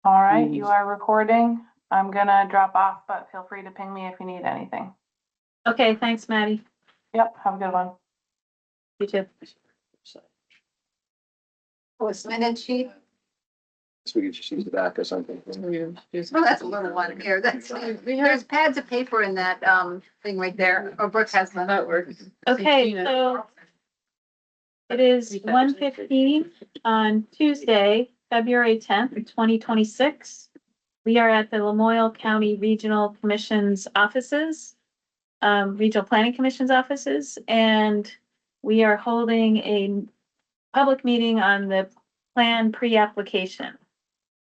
All right, you are recording. I'm gonna drop off, but feel free to ping me if you need anything. Okay, thanks, Maddie. Yep, have a good one. You too. Oh, a sign-in sheet? So we could just use the back or something. Oh, that's a little one here. There's pads of paper in that, thing right there. Oh, Brooke has them. That works. Okay, so it is 1:15 on Tuesday, February 10th, 2026. We are at the Lamoille County Regional Commission's offices, Regional Planning Commission's offices, and we are holding a public meeting on the plan pre-application.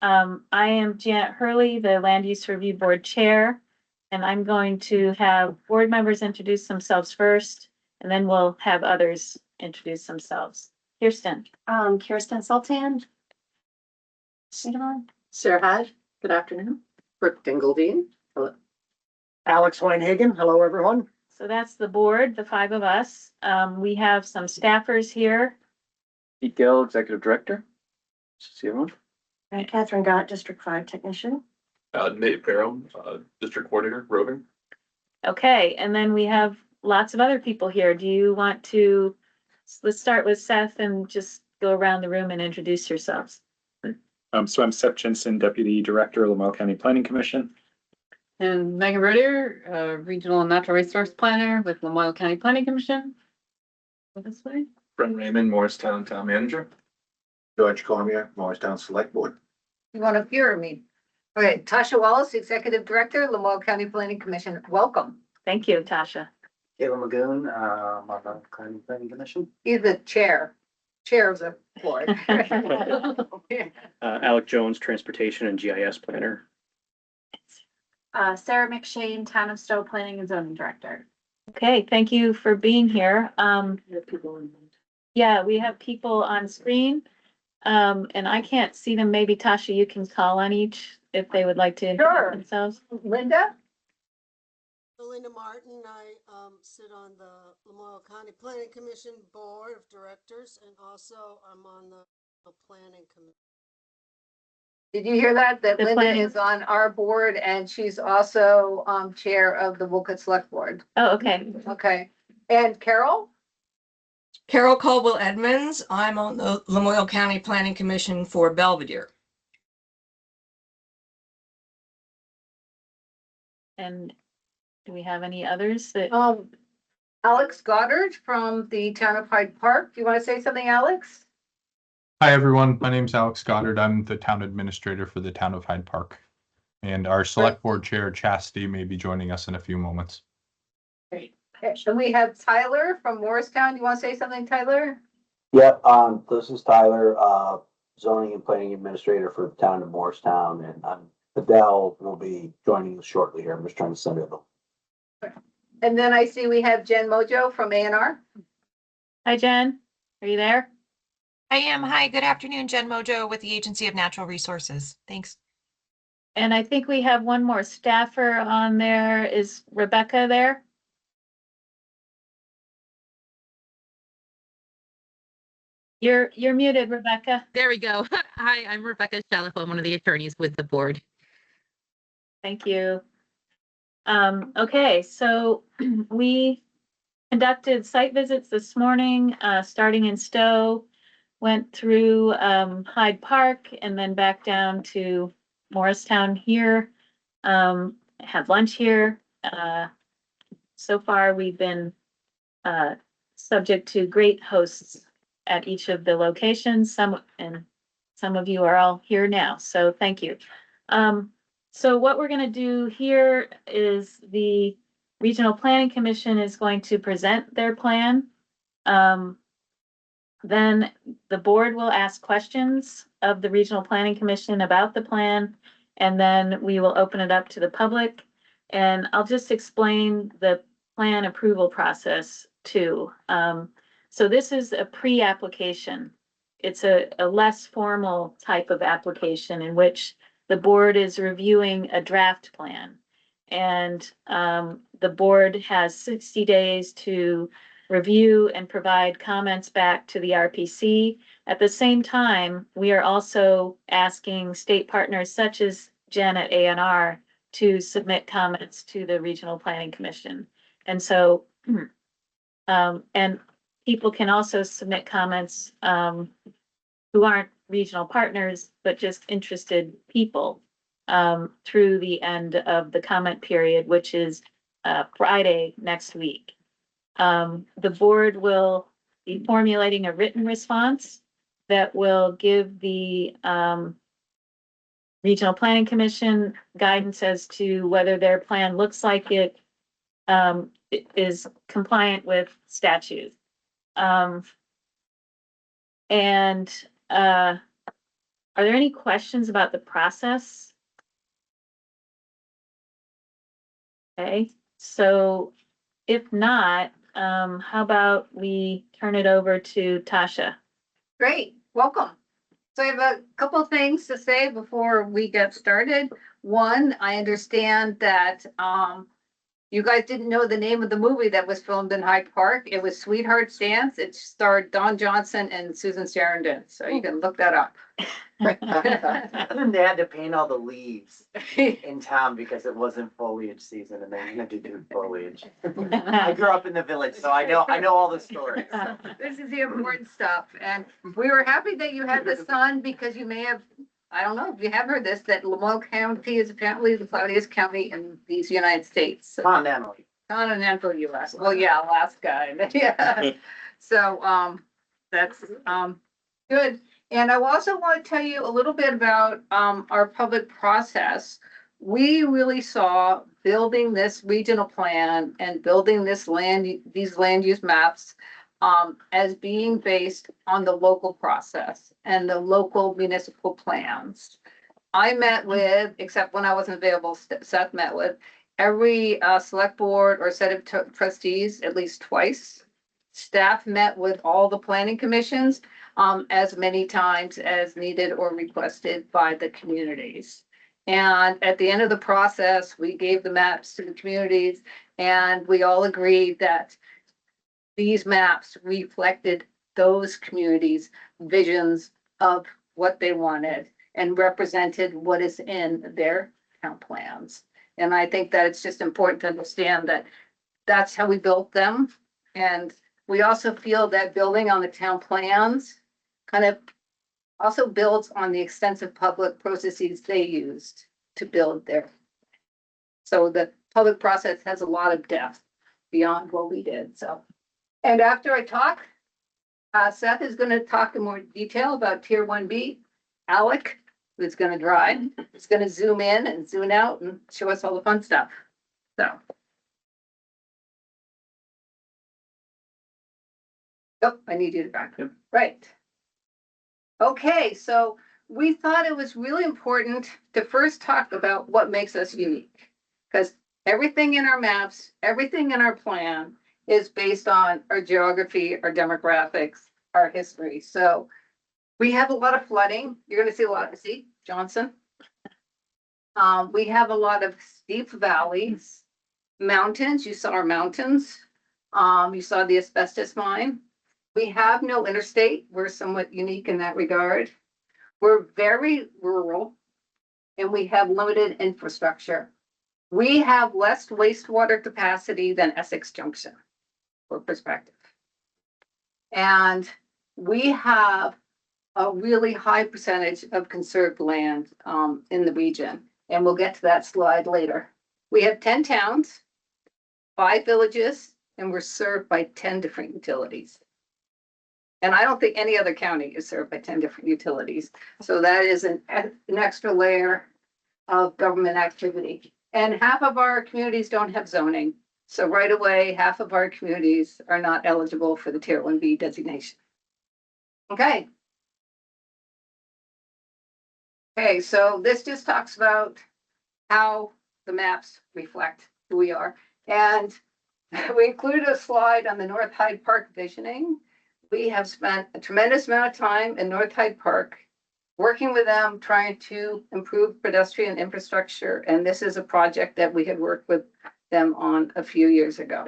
I am Janet Hurley, the Land Use Review Board Chair, and I'm going to have board members introduce themselves first, and then we'll have others introduce themselves. Kirsten. Kirsten Sultan. Sarah Hodge, good afternoon. Brooke Dingledine. Hello. Alex Weinhagen. Hello, everyone. So that's the board, the five of us. We have some staffers here. Pete Gill, Executive Director. See everyone. Catherine Gott, District 5 Technician. Nate Farrell, District Coordinator, Roving. Okay, and then we have lots of other people here. Do you want to, let's start with Seth and just go around the room and introduce yourselves. So I'm Seth Jensen, Deputy Director, Lamoille County Planning Commission. And Megan Roeder, Regional and Natural Resource Planner with Lamoille County Planning Commission. This way. Brent Raymond, Morristown Town Manager. George Cormier, Morristown Select Board. You want to hear me? Okay, Tasha Wallace, Executive Director, Lamoille County Planning Commission. Welcome. Thank you, Tasha. Kayla Magoon, Lamoille County Planning Commission. He's the chair of the board. Alec Jones, Transportation and GIS Planner. Sarah McShane, Town of Stowe Planning and Zoning Director. Okay, thank you for being here. Yeah, we have people on screen. And I can't see them. Maybe Tasha, you can call on each if they would like to introduce themselves. Linda? Linda Martin, I sit on the Lamoille County Planning Commission Board of Directors, and also I'm on the Planning Commission. Did you hear that? That The Linda planning- is on our board and she's also chair of the Wolcott Select Board. Oh, okay. Okay. And Carol? Carol Caldwell Edmonds. I'm on the Lamoille County Planning Commission for Belvedere. And do we have any others that? Alex Goddard from the Town of Hyde Park. Do you want to say something, Alex? Hi, everyone. My name's Alex Goddard. I'm the town administrator for the town of Hyde Park. And our select board chair, Chastity, may be joining us in a few moments. Great. And we have Tyler from Morristown. Do you want to say something, Tyler? Yeah, this is Tyler, zoning and planning administrator for the town of Morristown, and Adele will be joining us shortly here. I'm just trying to send it. And then I see we have Jen Mojo from A&R. Hi, Jen. Are you there? I am. Hi, good afternoon. Jen Mojo with the Agency of Natural Resources. Thanks. And I think we have one more staffer on there. Is Rebecca there? You're muted, Rebecca. There we go. Hi, I'm Rebecca Shalif. I'm one of the attorneys with the board. Thank you. Okay, so we conducted site visits this morning, starting in Stowe, went through Hyde Park and then back down to Morristown here, had lunch here. So far, we've been subject to great hosts at each of the locations. Some of you are all here now, so thank you. So what we're going to do here is the Regional Planning Commission is going to present their plan. Then the board will ask questions of the Regional Planning Commission about the plan, and then we will open it up to the public. And I'll just explain the plan approval process too. So this is a pre-application. It's a less formal type of application in which the board is reviewing a draft plan. And the board has 60 days to review and provide comments back to the RPC. At the same time, we are also asking state partners such as Jen at ANR to submit comments to the Regional Planning Commission. And so, and people can also submit comments who aren't regional partners, but just interested people through the end of the comment period, which is Friday next week. The board will be formulating a written response that will give the Regional Planning Commission guidance as to whether their plan looks like it is compliant with statute. Are there any questions about the process? Okay, so if not, how about we turn it over to Tasha? Great, welcome. So I have a couple of things to say before we get started. One, I understand that you guys didn't know the name of the movie that was filmed in Hyde Park. It was Sweetheart's Dance. It starred Don Johnson and Susan Sarandon, so you can look that up. They had to paint all the leaves in town because it wasn't foliage season and they had to do foliage. I grew up in the village, so I know all the stories. This is the important stuff, and we were happy that you had the sun because you may have, I don't know if you have heard this, that Lamoille County is apparently the cloudiest county in these United States. Continental US. Well, yeah, Alaska. Yeah. So that's good. And I also want to tell you a little bit about our public process. We really saw building this regional plan and building these land use maps as being based on the local process and the local municipal plans. I met with, except when I wasn't available, Seth met with every select board or set of trustees at least twice. Staff met with all the planning commissions as many times as needed or requested by the communities. And at the end of the process, we gave the maps to the communities and we all agreed that these maps reflected those communities' visions of what they wanted and represented what is in their town plans. And I think that it's just important to understand that that's how we built them. And we also feel that building on the town plans kind of also builds on the extensive public processes they used to build their. So the public process has a lot of depth beyond what we did, so. And after I talk, Seth is going to talk in more detail about Tier 1B. Alec, who's going to drive, is going to zoom in and zoom out and show us all the fun stuff. So. Oh, I need you to back. Yep. Right. Okay, so we thought it was really important to first talk about what makes us unique. Because everything in our maps, everything in our plan is based on our geography, our demographics, our history. So we have a lot of flooding. You're going to see a lot of, see, Johnson. We have a lot of steep valleys, mountains. You saw our mountains. You saw the asbestos mine. We have no interstate. We're somewhat unique in that regard. We're very rural and we have limited infrastructure. We have less wastewater capacity than Essex Junction, for perspective. And we have a really high percentage of conserved land in the region. And we'll get to that slide later. We have 10 towns, 5 villages, and we're served by 10 different utilities. And I don't think any other county is served by 10 different utilities. So that is an extra layer of government activity. And half of our communities don't have zoning. So right away, half of our communities are not eligible for the Tier 1B designation. Okay. Okay, so this just talks about how the maps reflect who we are. And we included a slide on the North Hyde Park visioning. We have spent a tremendous amount of time in North Hyde Park working with them, trying to improve pedestrian infrastructure. And this is a project that we had worked with them on a few years ago.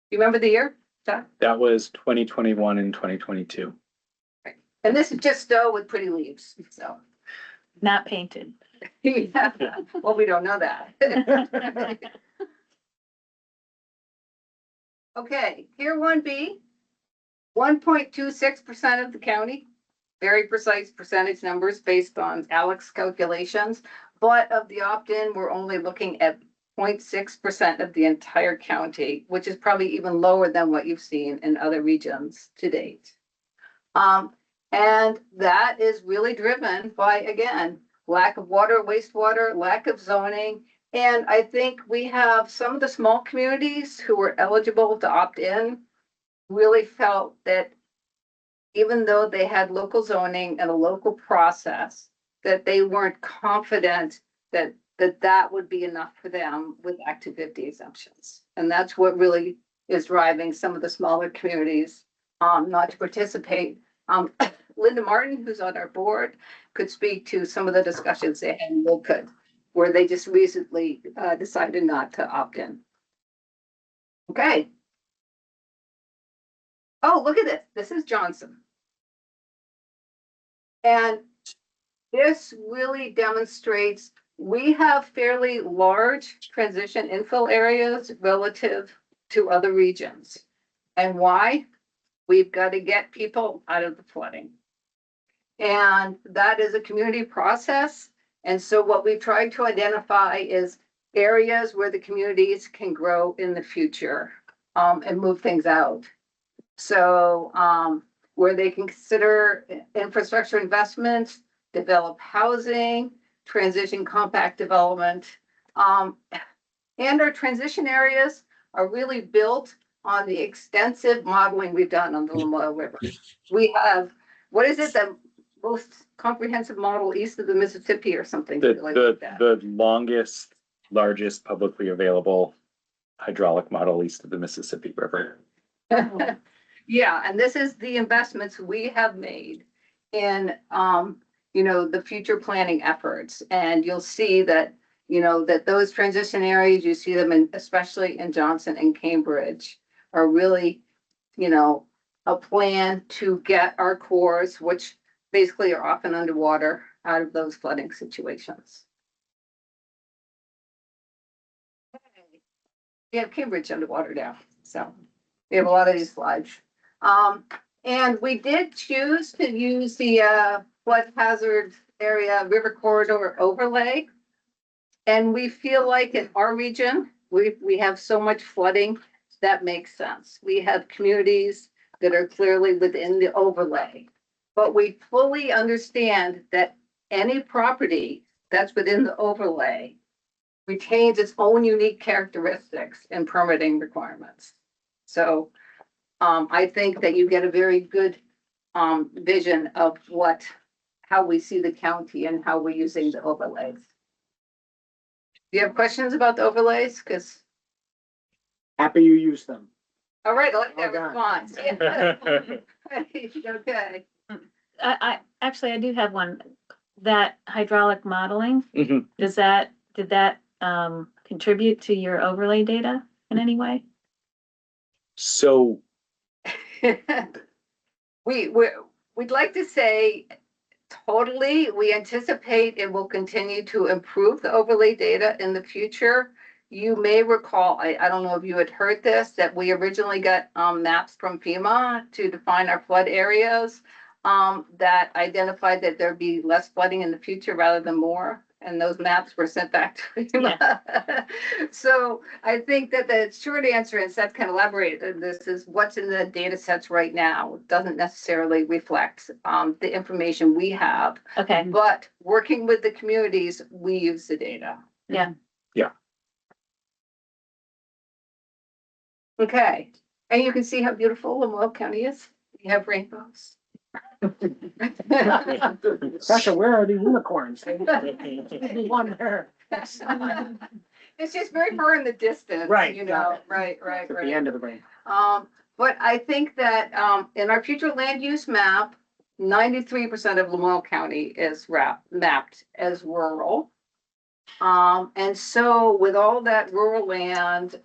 You remember the year? Chuck? That was 2021 and 2022. And this is just Stowe with pretty leaves, so. Not painted. Yeah. Well, we don't know that. Okay, here 1B, 1.26% of the county, very precise percentage numbers based on Alex calculations. But of the opt-in, we're only looking at 0.6% of the entire county, which is probably even lower than what you've seen in other regions to date. And that is really driven by, again, lack of water, wastewater, lack of zoning. And I think we have some of the small communities who were eligible to opt in really felt that even though they had local zoning and a local process, that they weren't confident that that would be enough for them with Act 250 exemptions. And that's what really is driving some of the smaller communities not to participate. Linda Martin, who's on our board, could speak to some of the discussions they had in Wilkwood, where they just recently decided not to opt in. Okay. Oh, look at this. This is Johnson. And this really demonstrates we have fairly large transition infill areas relative to other regions. And why? We've got to get people out of the flooding. And that is a community process. And so what we've tried to identify is areas where the communities can grow in the future and move things out. So where they can consider infrastructure investments, develop housing, transition compact development. And our transition areas are really built on the extensive modeling we've done on the Lamoille River. We have, what is it, the most comprehensive model east of the Mississippi or something? The longest, largest publicly available hydraulic model east of the Mississippi River. Yeah, and this is the investments we have made in, the future planning efforts. And you'll see that, that those transition areas, you see them in, especially in Johnson and Cambridge, are really, a plan to get our cores, which basically are often underwater, out of those flooding situations. We have Cambridge underwater now, so we have a lot of these slides. And we did choose to use the flood hazard area river corridor overlay. And we feel like in our region, we have so much flooding that makes sense. We have communities that are clearly within the overlay, but we fully understand that any property that's within the overlay retains its own unique characteristics and permitting requirements. So I think that you get a very good vision of how we see the county and how we're using the overlays. Do you have questions about the overlays? Because Happy you use them. all right, I like that Well response. Okay. I actually, I do have one. That hydraulic modeling, Mhm. did that contribute to your overlay data in any way? So We'd like to say totally, we anticipate it will continue to improve the overlay data in the future. You may recall, I don't know if you had heard this, that we originally got maps from FEMA to define our flood areas that identified that there'd be less flooding in the future rather than more. And those maps were sent back to FEMA. Yeah. So I think that the short answer, and Seth can elaborate on this, is what's in the data sets right now doesn't necessarily reflect the information we have. Okay. But working with the communities, we use the data. Yeah. Yeah. Okay. And you can see how beautiful Lamoille County is. We have rainbows. Sasha, where are the unicorns? One there. It's just very far in the distance. Right, Right. At the end of the rain. But I think that in our future land use map, 93% of Lamoille County is mapped as rural. And so with all that rural land,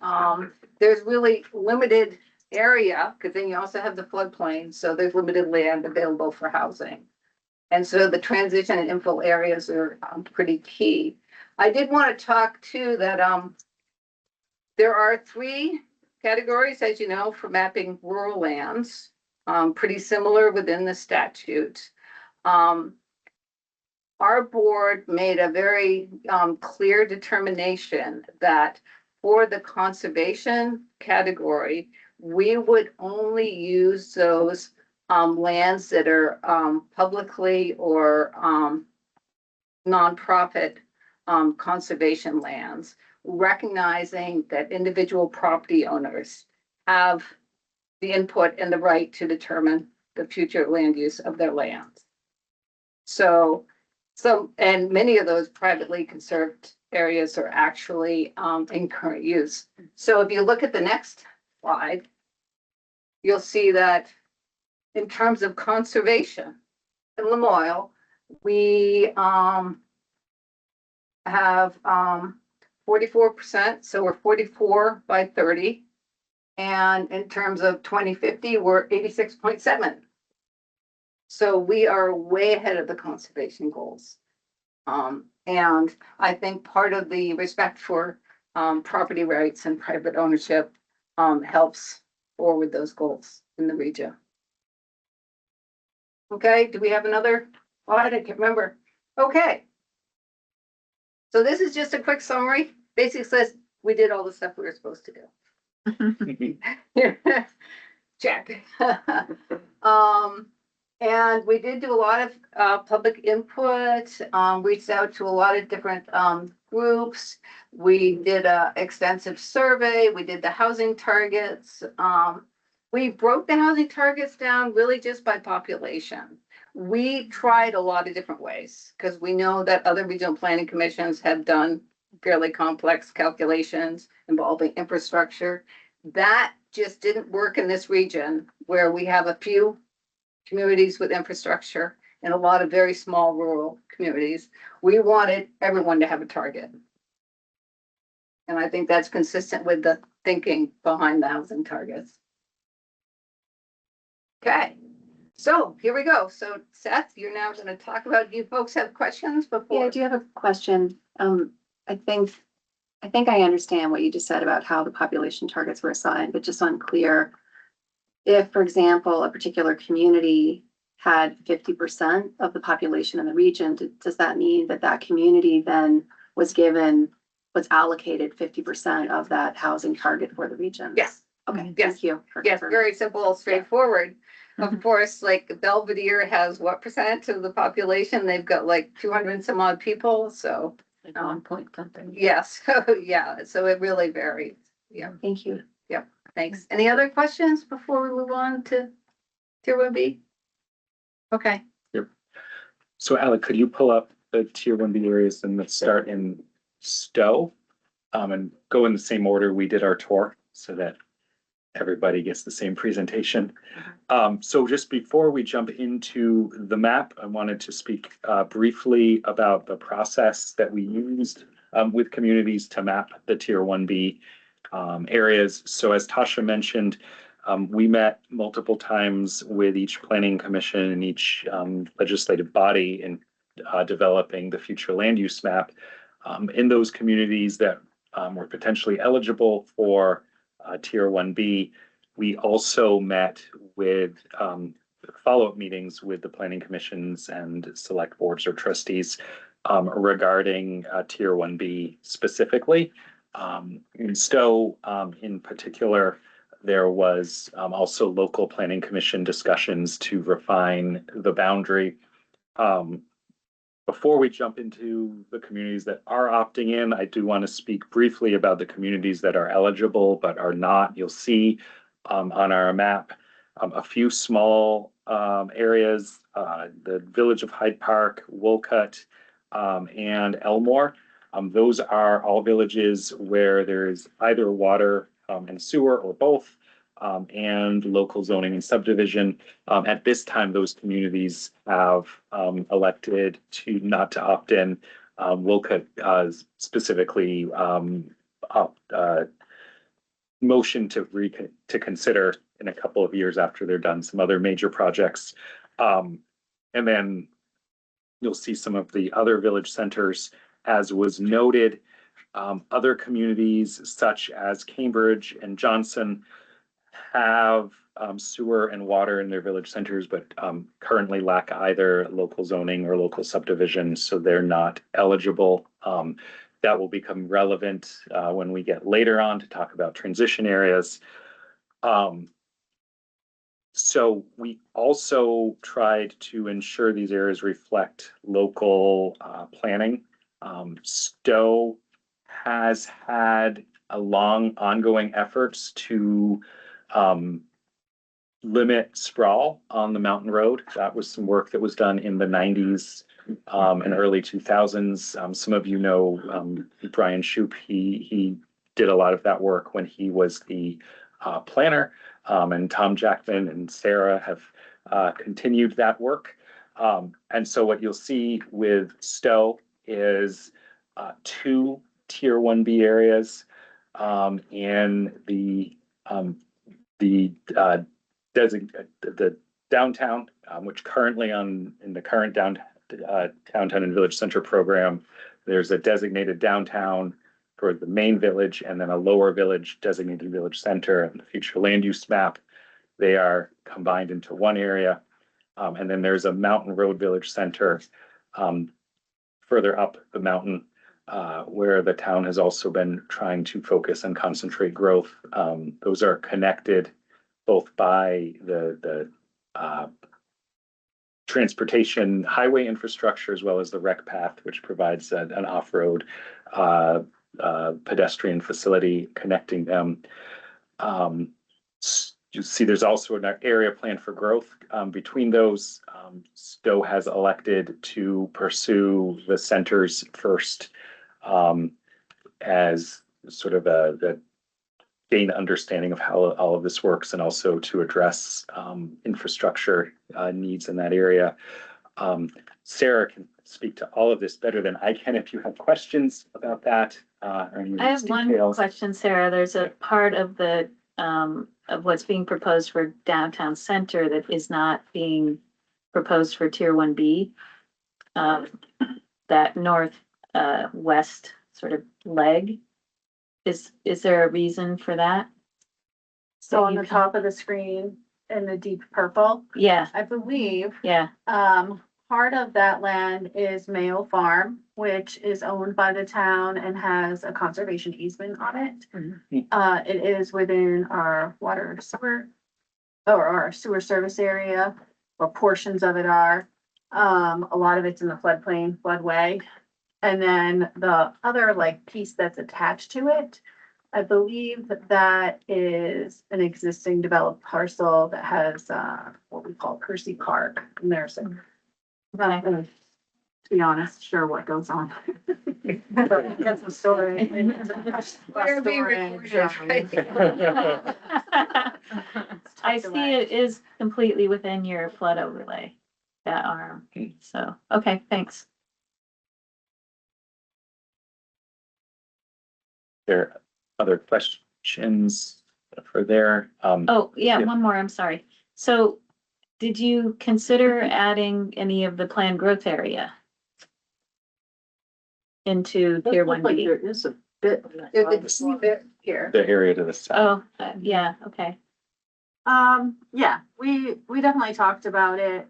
there's really limited area, because then you also have the floodplain, so there's limited land available for housing. And so the transition and infill areas are pretty key. I did want to talk too that there are 3 categories, as you know, for mapping rural lands, pretty similar within the statute. Our board made a very clear determination that for the conservation category, we would only use those lands that are publicly or nonprofit conservation lands, recognizing that individual property owners have the input and the right to determine the future land use of their lands. So, and many of those privately conserved areas are actually in current use. So if you look at the next slide, you'll see that in terms of conservation in Lamoille, we have 44%, so we're 44 by 30. And in terms of 2050, we're 86.7. So we are way ahead of the conservation goals. And I think part of the respect for property rights and private ownership helps forward those goals in the region. Okay, do we have another slide? I can't remember. Okay. So this is just a quick summary. Basically says we did all the stuff we were supposed to do. Check. And we did do a lot of public input, reached out to a lot of different groups. We did an extensive survey. We did the housing targets. We broke the housing targets down really just by population. We tried a lot of different ways because we know that other regional planning commissions have done fairly complex calculations involving infrastructure. That just didn't work in this region where we have a few communities with infrastructure and a lot of very small rural communities. We wanted everyone to have a target. And I think that's consistent with the thinking behind the housing targets. Okay, so here we go. So Seth, you're now going to talk about, do you folks have questions before? Yeah, I do have a question. I think I understand what you just said about how the population targets were assigned, but just unclear. If, for example, a particular community had 50% of the population in the region, does that mean that that community then was allocated 50% of that housing target for the region? Yes. Okay, yes. Thank you. Yes, very simple, straightforward. Yeah. Of course, like Belvedere has what percent of the population? They've got like 200 and some odd people, so. Like 1 point something. Yes, yeah, so it really varies. Yeah. Thank you. Yep, thanks. Any other questions before we move on to Tier 1B? Okay. Yep. So Alec, could you pull up the Tier 1B areas and let's start in Stowe and go in the same order we did our tour so that everybody gets the same presentation. So just before we jump into the map, I wanted to speak briefly about the process that we used with communities to map the Tier 1B areas. So as Tasha mentioned, we met multiple times with each planning commission and each legislative body in developing the future land use map. In those communities that were potentially eligible for Tier 1B, we also met with follow-up meetings with the planning commissions and select boards or trustees regarding Tier 1B specifically. In Stowe, in particular, there was also local planning commission discussions to refine the boundary. Before we jump into the communities that are opting in, I do want to speak briefly about the communities that are eligible but are not. You'll see on our map a few small areas, the village of Hyde Park, Wolcott, and Elmore. Those are all villages where there's either water and sewer or both, and local zoning and subdivision. At this time, those communities have elected not to opt in. Wolcott specifically motion to consider in a couple of years after they're done some other major projects. And then you'll see some of the other village centers, as was noted. Other communities such as Cambridge and Johnson have sewer and water in their village centers, but currently lack either local zoning or local subdivision, so they're not eligible. That will become relevant when we get later on to talk about transition areas. So we also tried to ensure these areas reflect local planning. Stowe has had a long ongoing efforts to limit sprawl on the mountain road. That was some work that was done in the 90s and early 2000s. Some of you know Brian Shoup. He did a lot of that work when he was the planner, and Tom Jackman and Sarah have continued that work. And so what you'll see with Stowe is 2 Tier 1B areas in the downtown, which currently in the current downtown and village center program, there's a designated downtown for the main village and then a lower village designated village center. And the future land use map, they are combined into one area. And then there's a mountain road village center further up the mountain, where the town has also been trying to focus and concentrate growth. Those are connected both by the transportation highway infrastructure as well as the rec path, which provides an off-road pedestrian facility connecting them. You see there's also an area plan for growth between those. Stowe has elected to pursue the centers first as sort of a gain understanding of how all of this works and also to address infrastructure needs in that area. Sarah can speak to all of this better than I can if you have questions about that. Or any of I have these one details. question, Sarah. There's a part of the of what's being proposed for downtown center that is not being proposed for Tier 1B. That north west sort of leg. Is there a reason for that? So on the top of the screen in the deep purple, Yeah, I believe, yeah. part of that land is Mayo Farm, which is owned by the town and has a conservation easement on it. It is within our water sewer or our sewer service area, or portions of it are. A lot of it's in the floodplain, floodway. And then the other like piece that's attached to it, I believe that is an existing developed parcel that has what we call Percy Park. And there's a, I'm to be honest, sure what goes on. But that's the story. We're being recorded, right? I see it is completely within your flood overlay, that arm. So, okay, thanks. There are other questions for there? Oh, yeah, yeah. one more, I'm sorry. So did you consider adding any of the planned growth area into Tier 1B? There is a bit. It's a bit here. The area to the south. Oh, yeah, okay. Yeah, we definitely talked about it.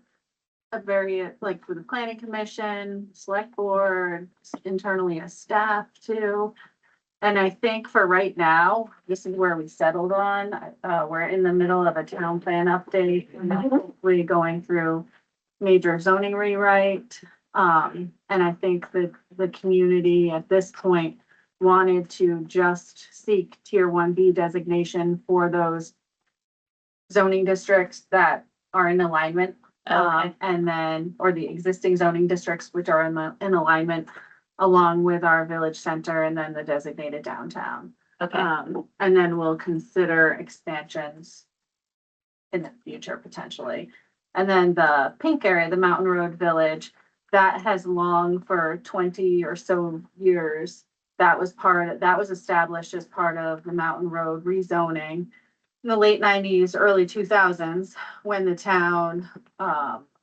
A very, like, for the planning commission, select board, internally as staff too. And I think for right now, this is where we settled on. We're in the middle of a town plan update, and hopefully going through major zoning rewrite. And I think that the community at this point wanted to just seek Tier 1B designation for those zoning districts that are in alignment. Okay. And then, or the existing zoning districts, which are in alignment, along with our village center and then the designated downtown. Okay. And then we'll consider expansions in the future potentially. And then the pink area, the Mountain Road Village, that has long for 20 or so years that was established as part of the Mountain Road rezoning in the late nineties, early 2000s, when the town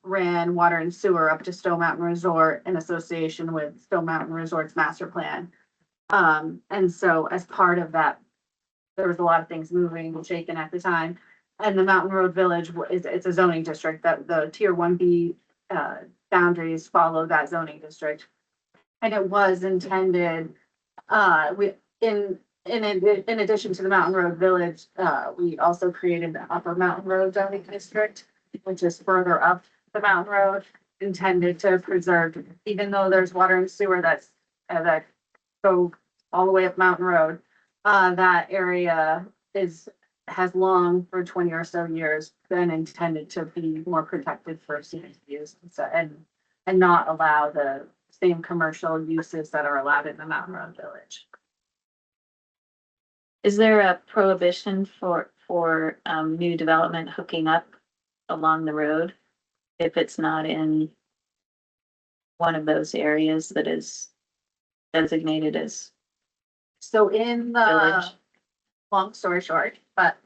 ran water and sewer up to Stowe Mountain Resort in association with Stowe Mountain Resort's master plan. And so as part of that, there was a lot of things moving and shaking at the time. And the Mountain Road Village it's a zoning district that the tier 1B boundaries follow that zoning district. And it was intended, in addition to the Mountain Road Village, we also created the Upper Mountain Road zoning district, which is further up the mountain road, intended to preserve, even though there's water and sewer that go all the way up Mountain Road. That area has long, for 20 or so years, been intended to be more protected for scenic views and not allow the same commercial uses that are allowed in the Mountain Road Village. Is there a prohibition for new development hooking up along the road if it's not in one of those areas that is designated as So in the, village? long story short, but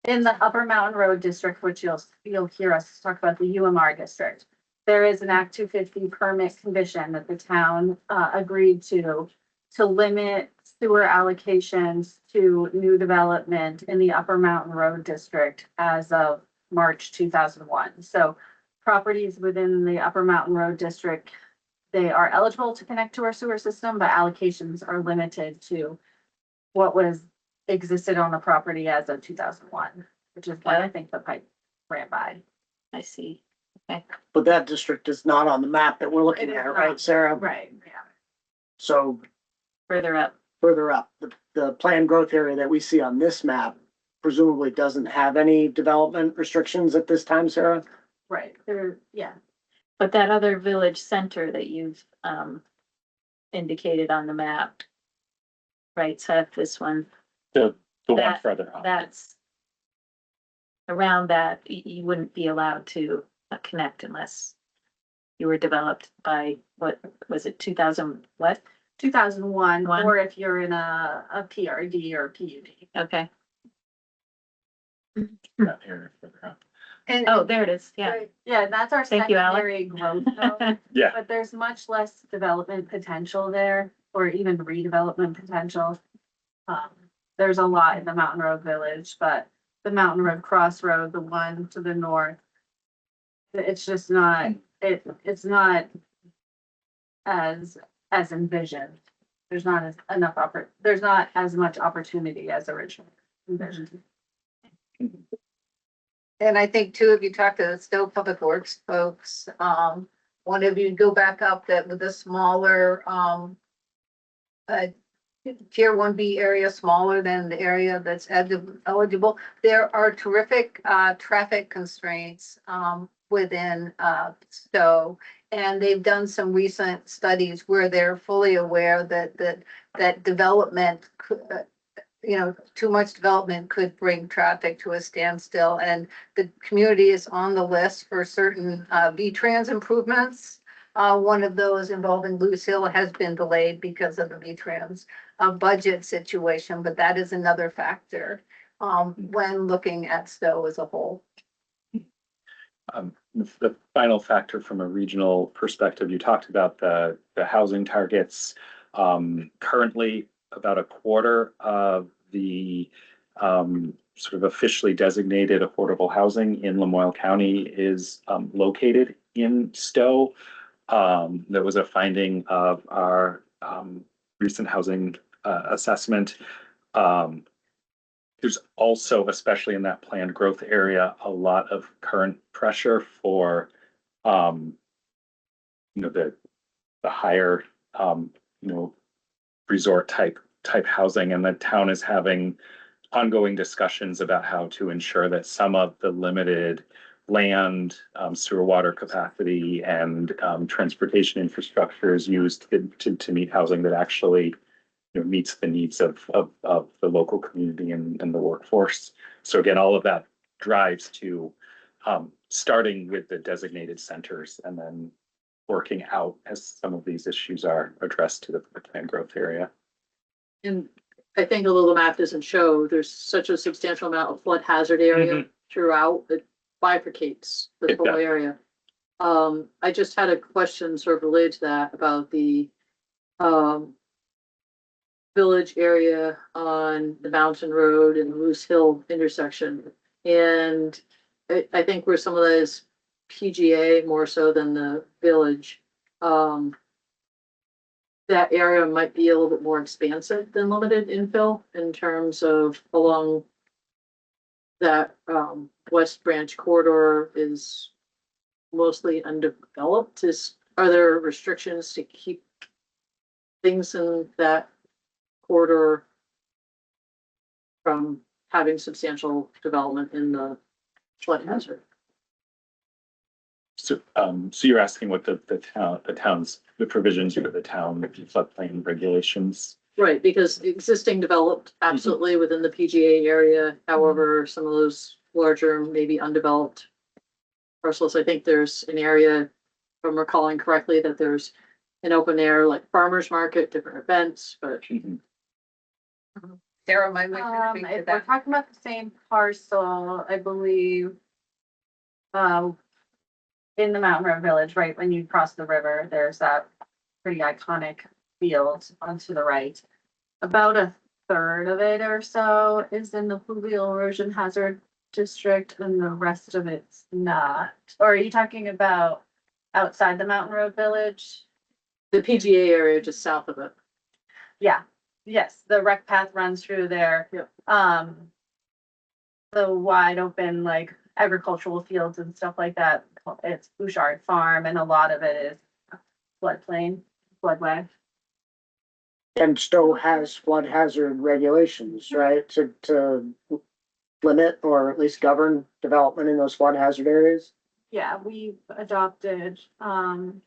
in the Upper Mountain Road District, which you'll hear us talk about the UMR district, there is an Act 250 permit condition that the town agreed to limit sewer allocations to new development in the Upper Mountain Road District as of March 2001. So properties within the Upper Mountain Road District, they are eligible to connect to our sewer system, but allocations are limited to what existed on the property as of 2001, which is why I think the pipe ran by. I see. Okay. But that district is not on the map that we're looking at, right, Sarah? Right, yeah. So Further up. The planned growth area that we see on this map presumably doesn't have any development restrictions at this time, Sarah? Right, yeah. But that other village center that you've indicated on the map, right, so this one. The one That- further up. That's around that, you wouldn't be allowed to connect unless you were developed by, what was it, 2000, what? 2001, One. or if you're in a PRD or PUD. Okay. Down here, further up. And Oh, there it is, yeah. right, yeah, that's our Thank you, Alec. secondary growth zone. Yeah. But there's much less development potential there, or even redevelopment potential. There's a lot in the Mountain Road Village, but the Mountain Road Crossroad, the one to the north, it's just not, it's not as envisioned. There's not there's not as much opportunity as originally envisioned. And I think too, if you talk to the Stowe Public Works folks, one of you go back up that with a smaller, tier 1B area, smaller than the area that's eligible, there are terrific, traffic constraints, within, Stowe. And they've done some recent studies where they're fully aware that development too much development could bring traffic to a standstill, and the community is on the list for certain V-Trans improvements. One of those involving Loose Hill has been delayed because of the V-Trans budget situation, but that is another factor when looking at Stowe as a whole. The final factor from a regional perspective, you talked about the housing targets. Currently, about a quarter of the sort of officially designated affordable housing in Lamoille County is located in Stowe. There was a finding of our recent housing assessment. There's also, especially in that planned growth area, a lot of current pressure for the higher resort type housing, and the town is having ongoing discussions about how to ensure that some of the limited land, sewer water capacity, and transportation infrastructure is used to meet housing that actually meets the needs of the local community and the workforce. So again, all of that drives to starting with the designated centers and then working out as some of these issues are addressed to the planned growth area. And I think although the map doesn't show, there's such a substantial amount of flood hazard area throughout, it bifurcates the It whole does. area. I just had a question sort of related to that about the, village area on the Mountain Road and Moose Hill intersection. And I think where some of that is PGA more so than the village, that area might be a little bit more expansive than limited infill in terms of along that, West Branch corridor is mostly undeveloped. Are there restrictions to keep things in that corridor from having substantial development in the flood hazard? So, so you're asking what the town's, the provisions of the town floodplain regulations? Right, because existing developed absolutely within the PGA area, however, some of those larger, maybe undeveloped parcels, I think there's an area, if I'm recalling correctly, that there's an open air, like farmer's market, different events, but. Sarah, my If we're talking about the same parcel, I believe, in the Mountain Road Village, right, when you cross the river, there's that pretty iconic field onto the right. About a third of it or so is in the fluvial erosion hazard district and the rest of it's not. Or are you talking about outside the Mountain Road Village? The PGA area just south of it. Yeah, yes, the rec path runs through there. Yep. The wide open, like agricultural fields and stuff like that, it's Bouchard Farm, and a lot of it is floodplain, floodway. And Stowe has flood hazard regulations, right, to limit or at least govern development in those flood hazard areas? Yeah, we've adopted, the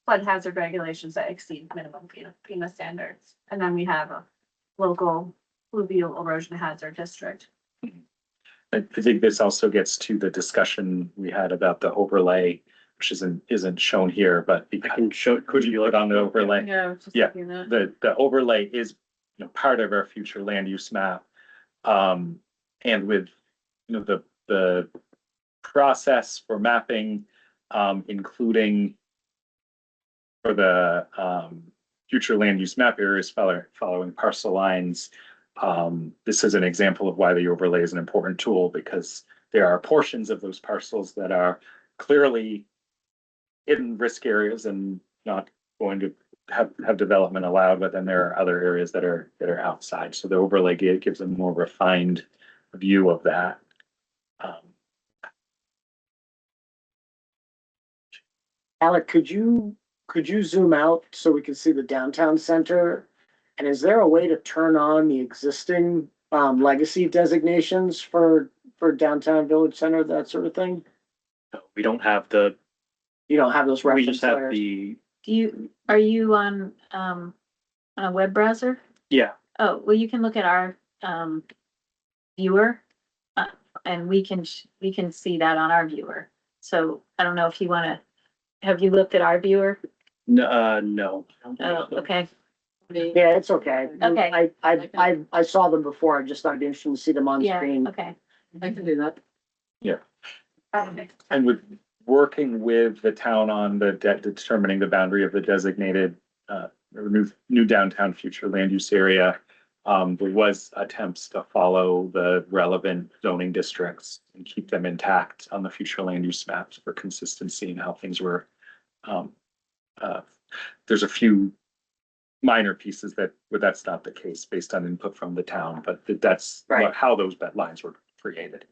flood hazard regulations that exceed minimum FEMA standards. And then we have a local fluvial erosion hazard district. I think this also gets to the discussion we had about the overlay, which isn't shown here, but I can show, could you look on the overlay? Yeah, I was just Yeah, thinking that. the overlay is, part of our future land use map. And with, the process for mapping, including for the, future land use map areas following parcel lines. This is an example of why the overlay is an important tool, because there are portions of those parcels that are clearly in risk areas and not going to have development allowed, but then there are other areas that are outside. So the overlay gives a more refined view of that. Alec, could you zoom out so we can see the downtown center? And is there a way to turn on the existing legacy designations for downtown village center, that sort of thing? we don't have You don't have those we reference just have layers? Are you on a web browser? yeah, Oh, well, you can look at our, viewer. And we can see that on our viewer. So I don't know if you wanna, have you looked at our viewer? no. Oh, okay. Yeah, it's okay. Okay. I saw them before. I just thought it'd be interesting to see them on Yeah, screen. okay. I can do that. Yeah. And with working with the town on determining the boundary of the designated, or new downtown future land use area, there was attempts to follow the relevant zoning districts and keep them intact on the future land use maps for consistency and how things were. There's a few minor pieces where that's not the case based on input from the town, but that's Right. how those lines were created.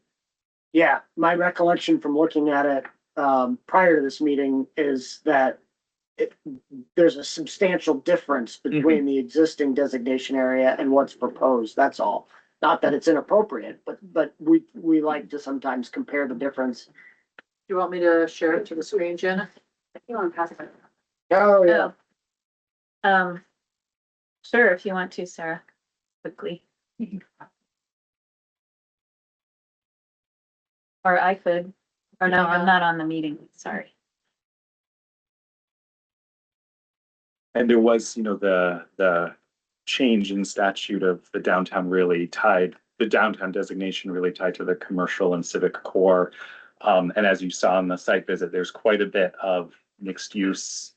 Yeah, my recollection from looking at it prior to this meeting is that there's a substantial difference between the existing designation area and what's proposed. That's all. Not that it's inappropriate, but we like to sometimes compare the difference. Do you want me to share it to the screen, Jenna? You want to pass it? Oh, yeah. Sure, if you want to, Sarah, quickly. Or I could, or no, I'm not on the meeting, sorry. And there was, the change in statute of the downtown the downtown designation really tied to the commercial and civic core. And as you saw on the site visit, there's quite a bit of mixed use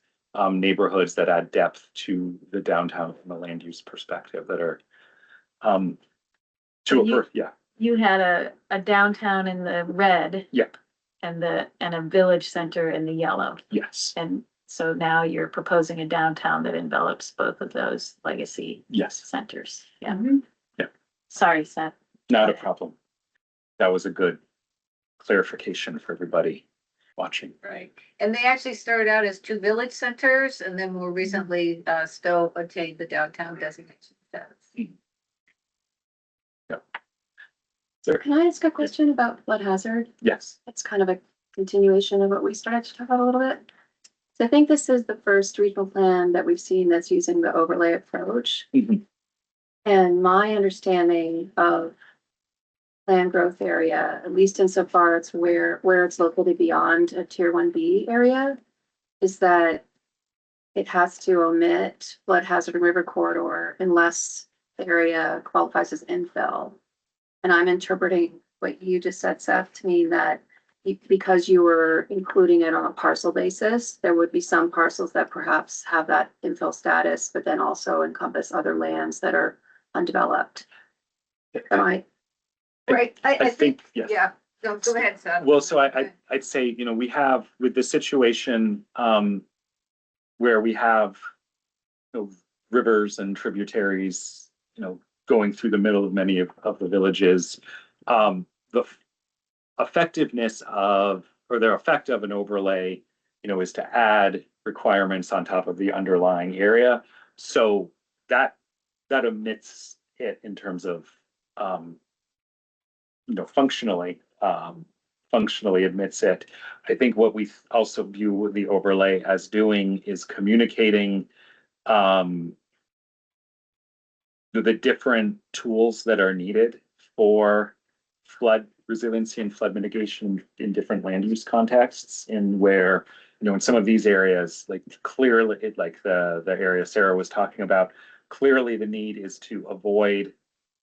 neighborhoods that add depth to the downtown from a land use perspective that are You had a downtown in the red. Yep. And a village center in the yellow. Yes. And so now you're proposing a downtown that envelops both of those legacy Yes. centers. Yeah. Mm-hmm. Yeah. Sorry, Seth. Not a problem. That was a good clarification for everybody watching. Right. And they actually started out as 2 village centers, and then more recently, Stowe attained the downtown designation status. Can I ask a question about flood hazard? Yes. It's kind of a continuation of what we started to talk about a little bit. So I think this is the first regional plan that we've seen that's using the overlay approach. Mhm. And my understanding of land growth area, at least insofar it's where it's located beyond a tier 1B area, is that it has to omit flood hazard and river corridor unless the area qualifies as infill. And I'm interpreting what you just said, Seth, to mean that because you were including it on a parcel basis, there would be some parcels that perhaps have that infill status, but then also encompass other lands that are undeveloped. Am I? Right. I think, yes. Yeah. So go ahead, Seth. Well, so I'd say, we have with the situation where we have rivers and tributaries, going through the middle of many of the villages, the effectiveness of, or the effect of an overlay, is to add requirements on top of the underlying area. So that omits it in terms of, functionally admits it. I think what we also view the overlay as doing is communicating the different tools that are needed for flood resiliency and flood mitigation in different land use contexts, in where, in some of these areas, like clearly, like the area Sarah was talking about, clearly the need is to avoid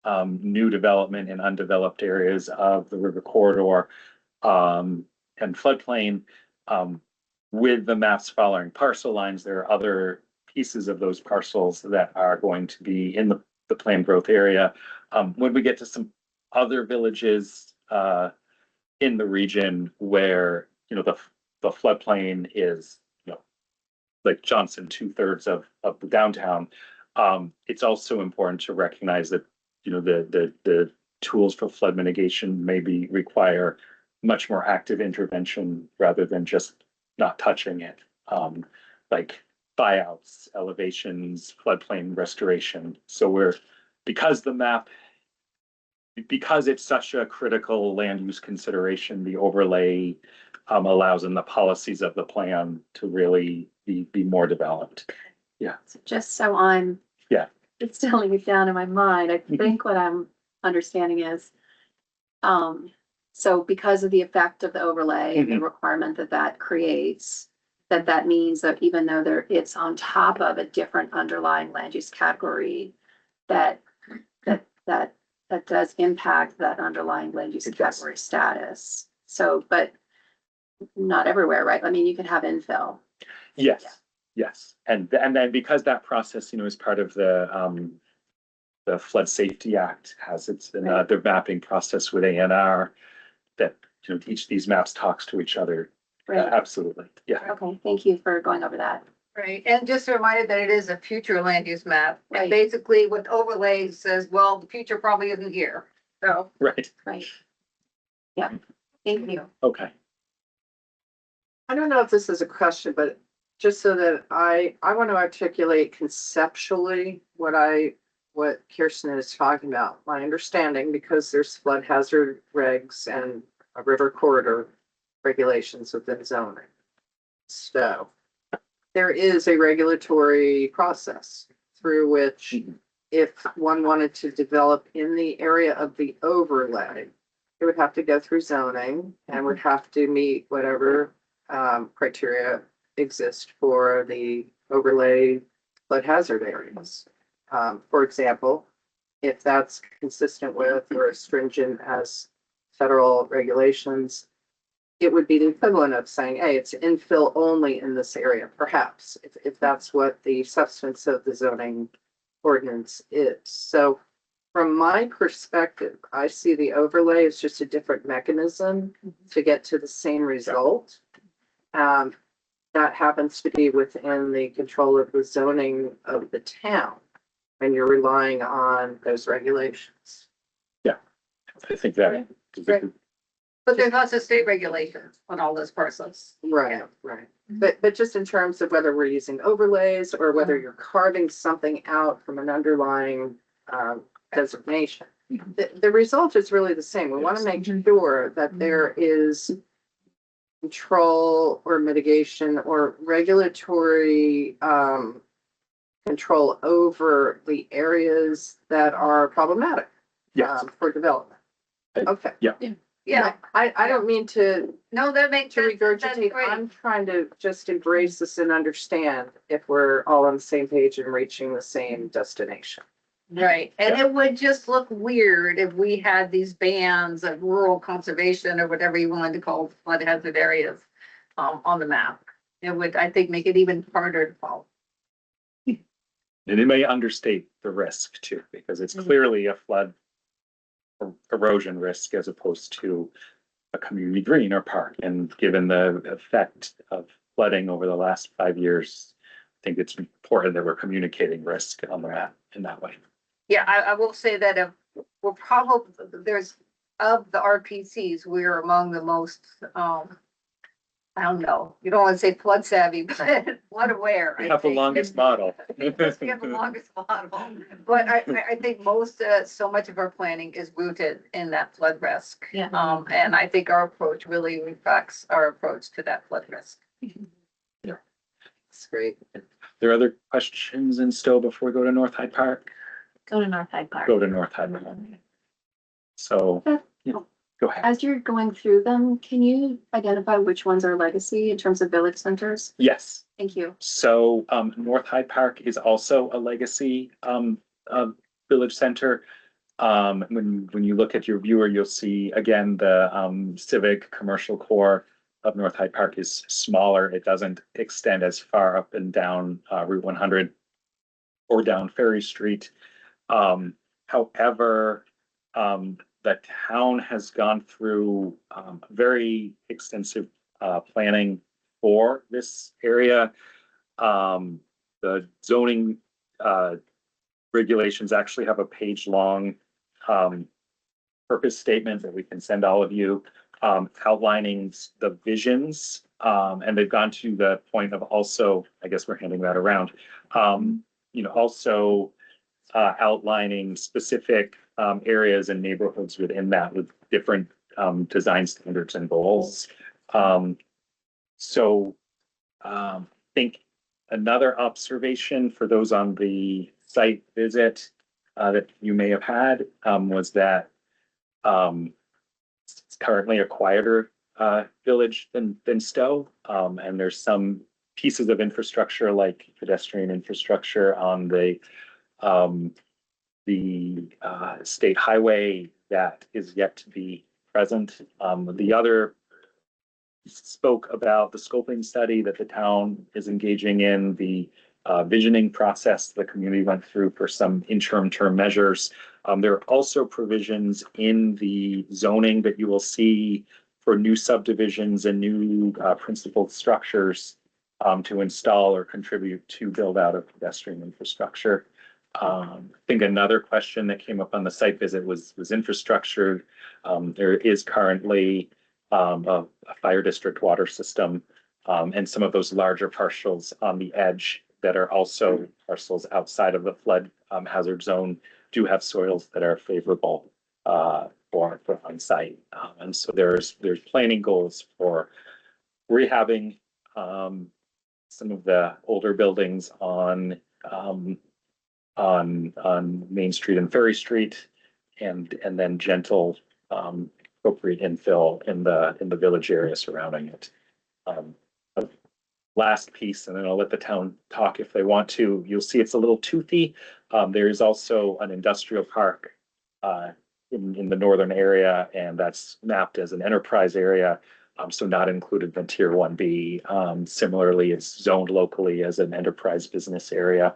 new development in undeveloped areas of the river corridor and floodplain. With the maps following parcel lines, there are other pieces of those parcels that are going to be in the planned growth area. When we get to some other villages in the region where, the floodplain is, like Johnson, 2/3 of the downtown, it's also important to recognize that, the tools for flood mitigation maybe require much more active intervention rather than just not touching it. Like buyouts, elevations, floodplain restoration. So because it's such a critical land use consideration, the overlay allows in the policies of the plan to really be more developed. Yeah. So just so I'm distilling it down in my mind, I think what I'm understanding is, so because of the effect of the overlay and the requirement that creates, that means that even though it's on top of a different underlying land use category, that does impact that underlying land use category status. So, but not everywhere, right? I mean, you can have infill. Yes. Yes. And then because that process, is part of the Flood Safety Act has their mapping process with ANR that, each of these maps talks to each other. Right. Absolutely. Yeah. Okay. Thank you for going over that. Right, and just a reminder that it is a future land use map. Right. And basically what overlay says, well, the future probably isn't here, so. Right. Right. Yeah. Thank you. Okay. I don't know if this is a question, but just so that I want to articulate conceptually what Kirsten is talking about. My understanding, because there's flood hazard regs and a river corridor regulations within zoning. So there is a regulatory process through which if one wanted to develop in the area of the overlay, it would have to go through zoning and would have to meet whatever criteria exist for the overlay flood hazard areas. For example, if that's consistent with or as stringent as federal regulations, it would be the equivalent of saying, hey, it's infill only in this area, perhaps, if that's what the substance of the zoning ordinance is. So from my perspective, I see the overlay as just a different mechanism to get to the same result. That happens to be within the control of the zoning of the town, and you're relying on those regulations. Yeah, I think that. Right. But there's lots of state regulations on all those parcels. Right, right. But just in terms of whether we're using overlays or whether you're carving something out from an underlying designation, the result is really the same. We want to make sure that there is control or mitigation or regulatory control over the areas that are problematic for development. Okay. Yeah. Yeah. I don't mean to No, that makes to sense. That's regurgitate. great. I'm trying to just embrace this and understand if we're all on the same page and reaching the same destination. Right, and it would just look weird if we had these bands of rural conservation or whatever you wanted to call flood hazard areas on the map. It would, I think, make it even harder to follow. And it may understate the risk too, because it's clearly a flood or erosion risk as opposed to a community green or park. And given the effect of flooding over the last 5 years, I think it's important that we're communicating risk on the map in that way. Yeah, I will say that if we're probably, there's, of the RPCs, we're among the most, I don't know, you don't want to say flood savvy, but flood aware. We have the longest model. Because we have the longest model, but I think most, so much of our planning is rooted in that flood risk. Yeah. And I think our approach really reflects our approach to that flood risk. Yeah. That's great. There are other questions in Stowe before we go to North Hyde Park? Go to North Hyde Park. Go to North Hyde Park. So, yeah, go ahead. As you're going through them, can you identify which ones are legacy in terms of village centers? Yes. Thank you. So North Hyde Park is also a legacy village center. When you look at your viewer, you'll see again the civic commercial core of North Hyde Park is smaller. It doesn't extend as far up and down Route 100 or down Ferry Street. However, the town has gone through very extensive planning for this area. The zoning regulations actually have a page-long purpose statement that we can send all of you, outlining the visions. And they've gone to the point of also, I guess we're handing that around, also outlining specific areas and neighborhoods within that with different design standards and goals. I think another observation for those on the site visit that you may have had was that it's currently a quieter village than Stowe, and there's some pieces of infrastructure like pedestrian infrastructure on the state highway that is yet to be present. The other spoke about the scoping study that the town is engaging in, the visioning process the community went through for some interim term measures. There are also provisions in the zoning that you will see for new subdivisions and new principal structures to install or contribute to build out of pedestrian infrastructure. I think another question that came up on the site visit was infrastructure. There is currently a fire district water system and some of those larger parcels on the edge that are also parcels outside of the flood hazard zone do have soils that are favorable for on-site. And so there's planning goals for rehabbing some of the older buildings on Main Street and Ferry Street, and then gentle appropriate infill in the village area surrounding it. last piece, and then I'll let the town talk if they want to. You'll see it's a little toothy. There is also an industrial park in the northern area, and that's mapped as an enterprise area. So not included in Tier 1B. Similarly, it's zoned locally as an enterprise business area.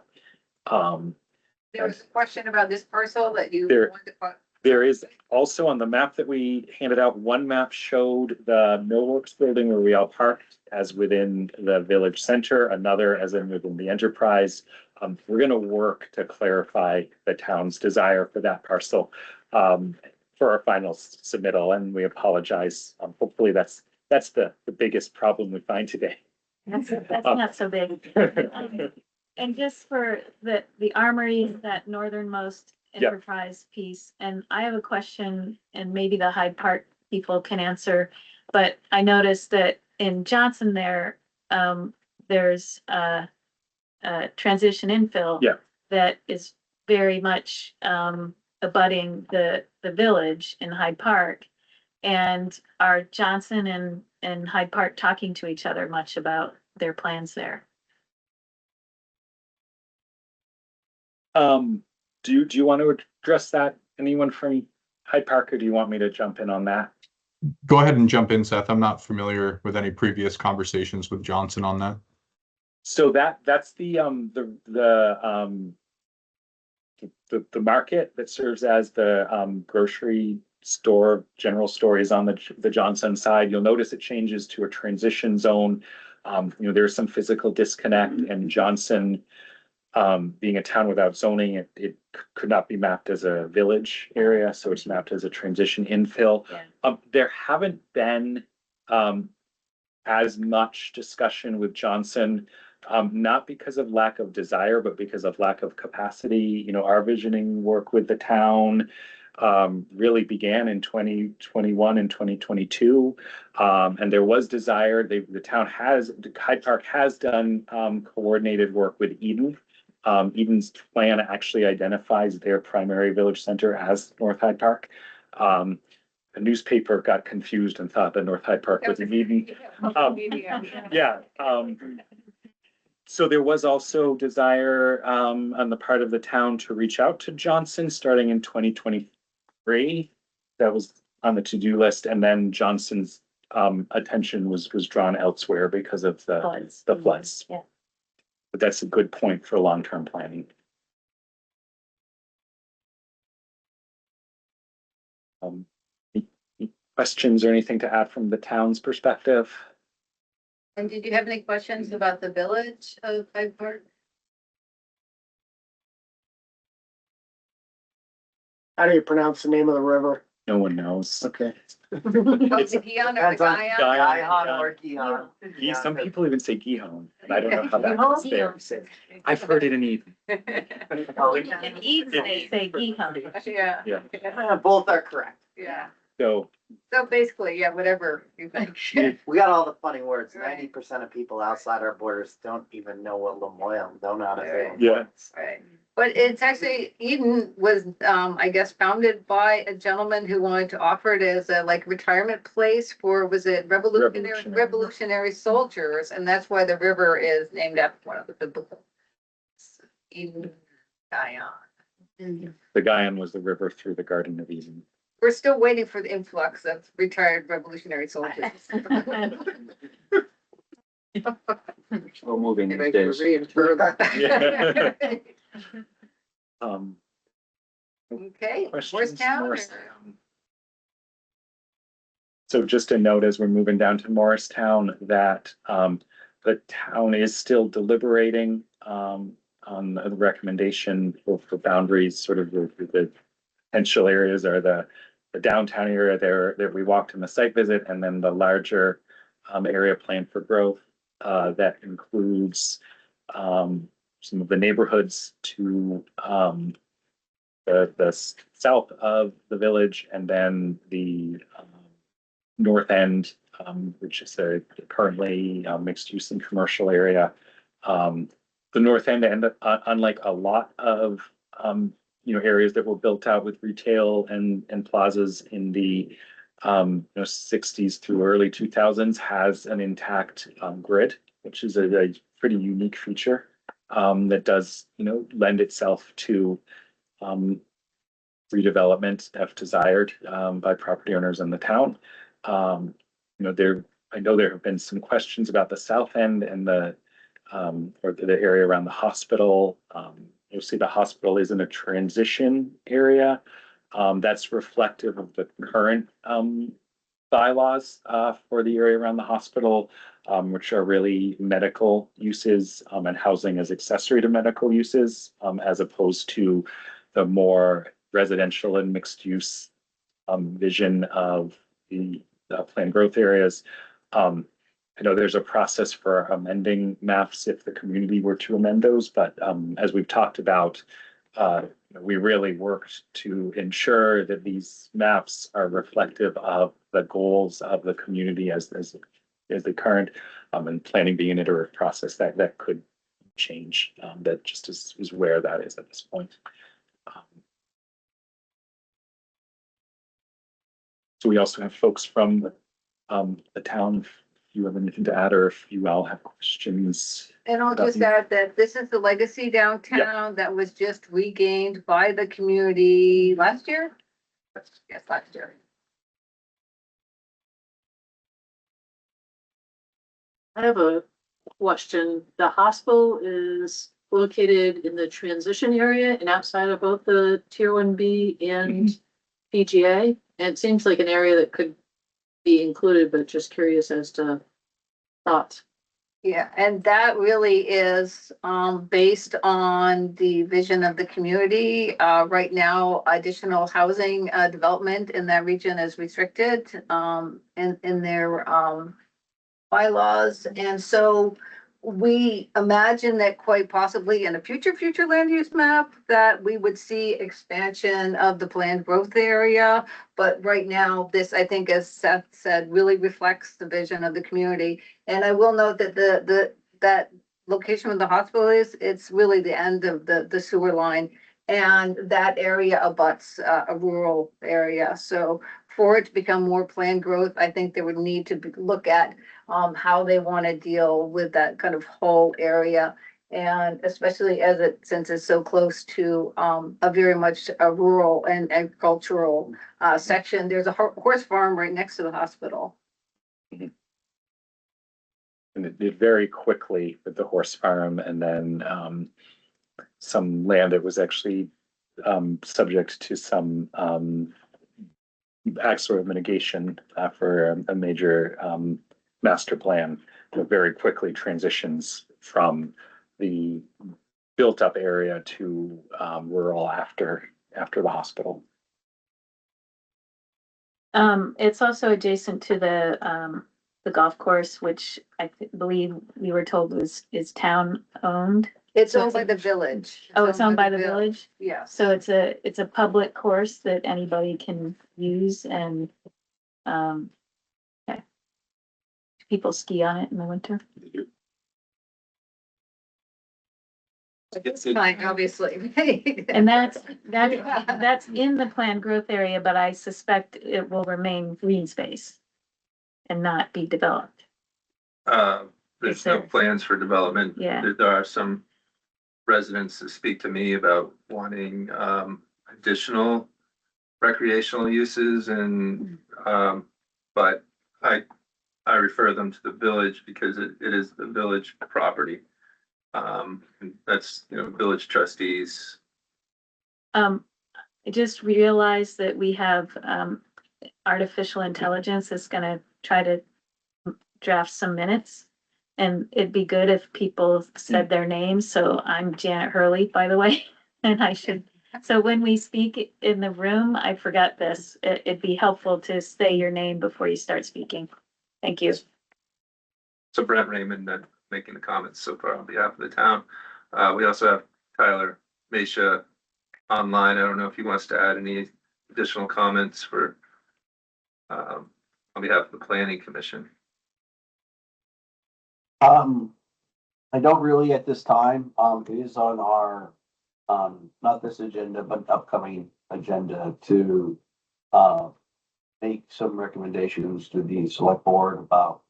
There was a question about this parcel that you There- wanted to put. There is also on the map that we handed out, one map showed the Millworks building where we all parked as within the village center, another as in within the enterprise. We're gonna work to clarify the town's desire for that parcel for our final submittal, and we apologize. Hopefully that's the biggest problem we find today. That's not so big. And just for the armory, that northernmost Yep. enterprise piece, and I have a question, and maybe the Hyde Park people can answer, but I noticed that in Johnson there, there's a transition infill. Yeah. That is very much abutting the village in Hyde Park. And are Johnson and Hyde Park talking to each other much about their plans there? Do you want to address that? Anyone from Hyde Park, or do you want me to jump in on that? Go ahead and jump in, Seth. I'm not familiar with any previous conversations with Johnson on that. So that's the market that serves as the grocery store, general store is on the Johnson side. You'll notice it changes to a transition zone. There's some physical disconnect, and Johnson, being a town without zoning, it could not be mapped as a village area, so it's mapped as a transition infill. Yeah. There haven't been as much discussion with Johnson, not because of lack of desire, but because of lack of capacity. Our visioning work with the town really began in 2021 and 2022. And there was desire. Hyde Park has done coordinated work with Eden. Eden's plan actually identifies their primary village center as North Hyde Park. The newspaper got confused and thought that North Hyde Park was in Eden. Yeah. So there was also desire on the part of the town to reach out to Johnson starting in 2023. That was on the to-do list, and then Johnson's attention was drawn elsewhere because of the floods. Yeah. But that's a good point for long-term planning. Any questions or anything to add from the town's perspective? And did you have any questions about the village of Hyde Park? How do you pronounce the name of the river? No one knows. Okay. Oh, the Gihon or the Guyon? Gihon or Gihon. Some people even say Gihon, and I don't know how that's there. I've heard it in Eden. In Eden, they say Gihon. Yeah. Yeah. Both are correct. Yeah. So So basically, yeah, whatever you think. We got all the funny words. 90% of people outside our borders don't even know what Lamoille, don't know how to say it. yeah. Right. But it's actually, Eden was, I guess, founded by a gentleman who wanted to offer it as a retirement place for, was it revolutionary soldiers? And that's why the river is named after one of the biblical Eden, Guyon. The Guyon was the river through the Garden of Eden. We're still waiting for the influx of retired revolutionary soldiers. We're moving these Thank you days. for reinter that. Yeah. Okay, Questions? Morristown? Morristown. So just a note as we're moving down to Morristown that the town is still deliberating on the recommendation for boundaries, sort of the potential areas are the downtown area there that we walked in the site visit, and then the larger area plan for growth that includes some of the neighborhoods to the south of the village, and then the north end, which is a currently mixed use and commercial area. The north end, and unlike a lot of areas that were built out with retail and plazas in the 60s through early 2000s, has an intact grid which is a pretty unique feature that does, lend itself to redevelopment if desired by property owners in the town. I know there have been some questions about the south end and or the area around the hospital. You'll see the hospital is in a transition area. That's reflective of the current bylaws for the area around the hospital, which are really medical uses and housing as accessory to medical uses, as opposed to the more residential and mixed use vision of the planned growth areas. I know there's a process for amending maps if the community were to amend those, but as we've talked about, we really worked to ensure that these maps are reflective of the goals of the community as the current, and planning being an iterative process that could change. That just is where that is at this point. So we also have folks from the town. If you have anything to add, or if you all have questions. And I'll just add that this is the legacy downtown that was just regained by the community last year. Yes, last year. I have a question. The hospital is located in the transition area and outside of both the Tier 1B and PGA. And it seems like an area that could be included, but just curious as to thoughts. Yeah, and that really is based on the vision of the community. Right now, additional housing development in that region is restricted in their bylaws. And so we imagine that quite possibly in a future land use map that we would see expansion of the planned growth area. But right now, this, I think, as Seth said, really reflects the vision of the community. And I will note that that location where the hospital is, it's really the end of the sewer line. And that area abuts a rural area. So for it to become more planned growth, I think they would need to look at how they want to deal with that kind of whole area. And especially since it's so close to a very much a rural and agricultural section. There's a horse farm right next to the hospital. And it did very quickly with the horse farm, and then some land that was actually subject to some sort of mitigation for a major master plan, very quickly transitions from the built up area to rural after the hospital. It's also adjacent to the golf course, which I believe we were told is town owned. It's owned by the village. Oh, it's owned by the village? Yes. So it's a public course that anybody can use, and okay. People ski on it in the winter. It's fine, obviously. And that's in the planned growth area, but I suspect it will remain green space and not be developed. There's no plans for development. Yeah. There are some residents that speak to me about wanting additional recreational uses, and but I refer them to the village because it is the village property. And that's, village trustees. I just realized that we have artificial intelligence that's gonna try to draft some minutes. And it'd be good if people said their names. So I'm Janet Hurley, by the way, and so when we speak in the room, I forgot this. It'd be helpful to say your name before you start speaking. Thank you. So Brent Raymond making the comments so far on behalf of the town. We also have Tyler Mesha online. I don't know if he wants to add any additional comments for on behalf of the Planning Commission. I don't really at this time. It is on our, not this agenda, but upcoming agenda to, make some recommendations to the select board about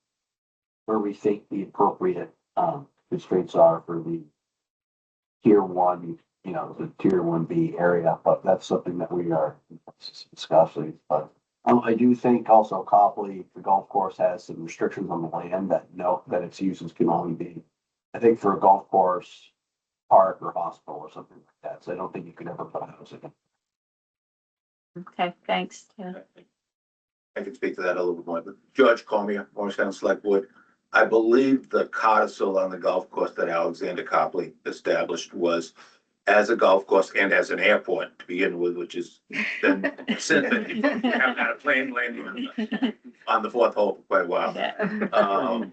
where we think the appropriate, constraints are for the tier one, the tier 1B area, but that's something that we are discussing. But I do think also Copley, the golf course has some restrictions on the land that its uses can only be, I think, for a golf course, park or hospital or something like that. So I don't think you could ever put a house in it. Okay, thanks. Yeah. I can speak to that a little bit more, but George Cormier, Morristown Select Board. I believe the codicil on the golf course that Alexander Copley established was as a golf course and as an airport to begin with, which is then since then you haven't had a plane landing on the fourth hole for quite a while.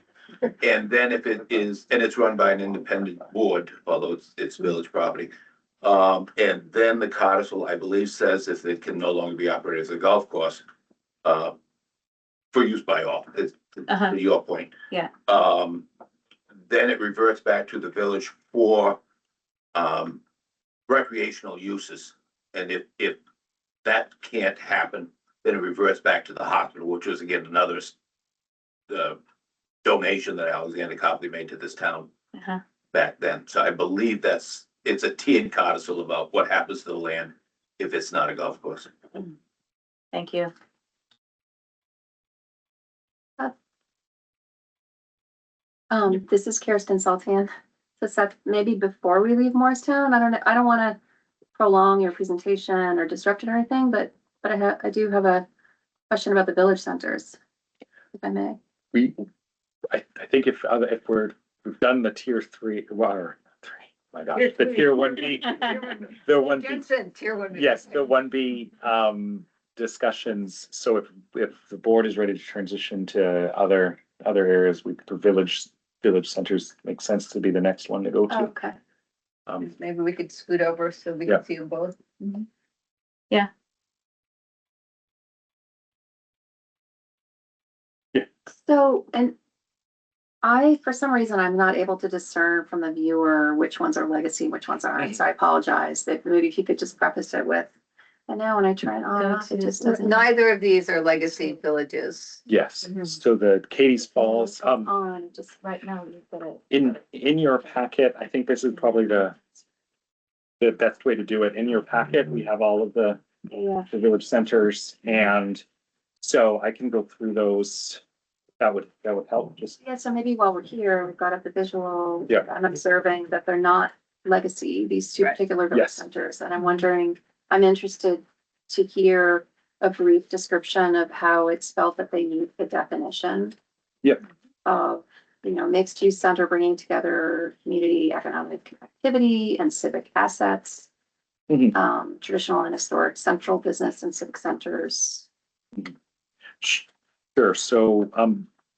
And then if it is, and it's run by an independent board, although it's village property. And then the codicil, I believe, says if it can no longer be operated as a golf course, for use by all, to your point. Yeah. Then it reverts back to the village for recreational uses. And if that can't happen, then it reverts back to the hospital, which was again another donation that Alexander Copley made to this town back then. So I believe it's a tiered codicil about what happens to the land if it's not a golf course. Thank you. This is Kirsten Saltan. So Seth, maybe before we leave Morristown, I don't know, I don't want to prolong your presentation or disrupt it or anything, but I do have a question about the village centers, if I may. I think if we've done the tier 3, my gosh, the tier 1B, the 1B, Jensen, tier 1B. yes, the 1B discussions. So if the board is ready to transition to other areas, the village centers make sense to be the next one to go to. Okay. Maybe we could scoot over so we Yeah. can see them both. Yeah. So, and for some reason, I'm not able to discern from the viewer which ones are legacy, which ones aren't. So I apologize. That maybe if you could just preface it with, and now when I try it on, it just doesn't. Neither of these are legacy villages. Yes. So the Katie's Falls, On just right now, you've got it. in your packet, I think this is probably the best way to do it. In your packet, we have all of the village centers, and so I can go through those. That would help. Just So maybe while we're here, we've got up the visual. Yeah. I'm observing that they're not legacy, these two particular village centers, and I'm wondering, I'm interested to hear a brief description of how it's felt that they meet the definition. Yep. Of, mixed use center bringing together community economic activity and civic assets. Traditional and historic central business and civic centers. Sure. So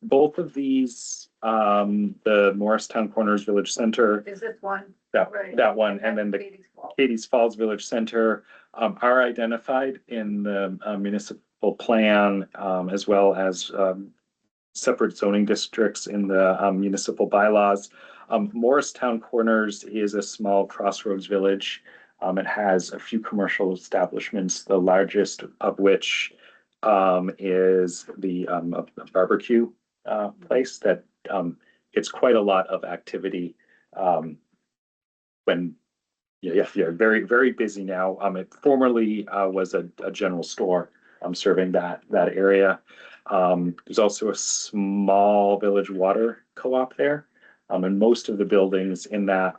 both of these, the Morristown Corners Village Center, Is this one? that one, and then the Katie's Falls Village Center are identified in the municipal plan, as well as separate zoning districts in the municipal bylaws. Morristown Corners is a small crossroads village. It has a few commercial establishments, the largest of which is the a barbecue place that it's quite a lot of activity when very, very busy now. It formerly was a general store serving that area. There's also a small village water co-op there, and most of the buildings in that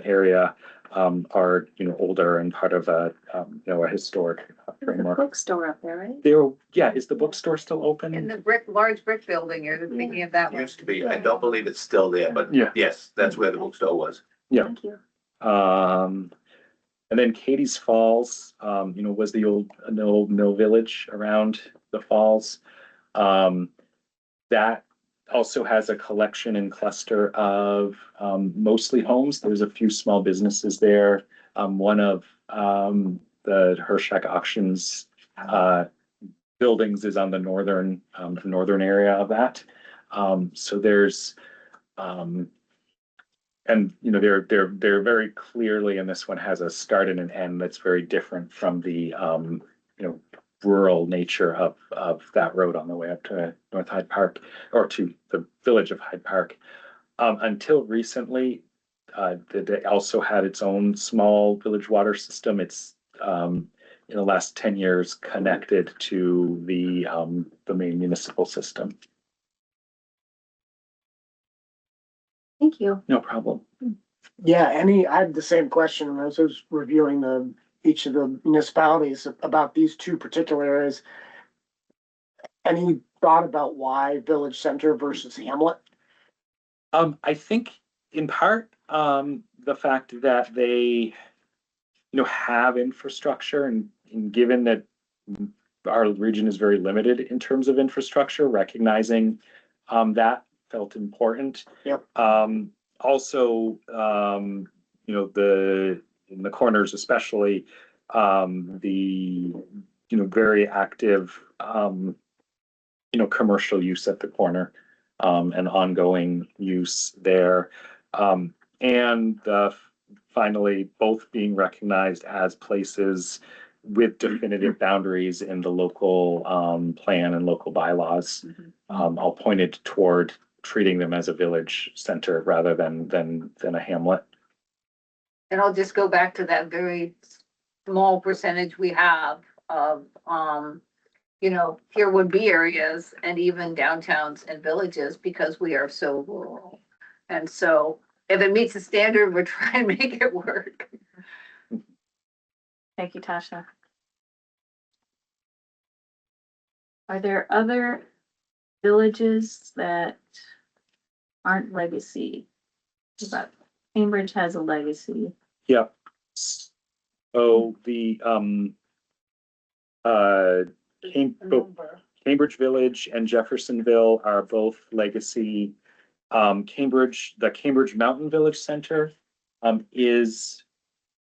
area are older and part of a historic There's a framework. bookstore up there, right? Is the bookstore still open? In the large brick building, you're thinking of that one. Used to be, I don't believe it's still there, but yes, that's where the bookstore was. Yeah. Thank you. And then Katie's Falls, was the old mill village around the falls. That also has a collection and cluster of mostly homes. There's a few small businesses there. One of the Hirschak Auctions buildings is on the northern area of that. So there's and they're very clearly, and this one has a start and an end that's very different from the rural nature of that road on the way up to North Hyde Park, or to the village of Hyde Park. Until recently, they also had its own small village water system. It's in the last 10 years connected to the main municipal system. Thank you. No problem. Yeah, I had the same question as I was reviewing each of the municipalities about these two particular areas. Any thought about why village center versus hamlet? I think in part, the fact that they, have infrastructure and given that our region is very limited in terms of infrastructure, recognizing, that felt important. Yep. Also, in the corners especially, the, very active, commercial use at the corner, and ongoing use there. And finally, both being recognized as places with definitive boundaries in the local plan and local bylaws, all pointed toward treating them as a village center rather than a hamlet. And I'll just go back to that very small percentage we have of, here would be areas and even downtowns and villages because we are so rural. And so if it meets the standard, we're trying to make it work. Thank you, Tasha. Are there other villages that aren't legacy? But Cambridge has a legacy. Yep. So the Cambridge Village and Jeffersonville are both legacy. The Cambridge Mountain Village Center is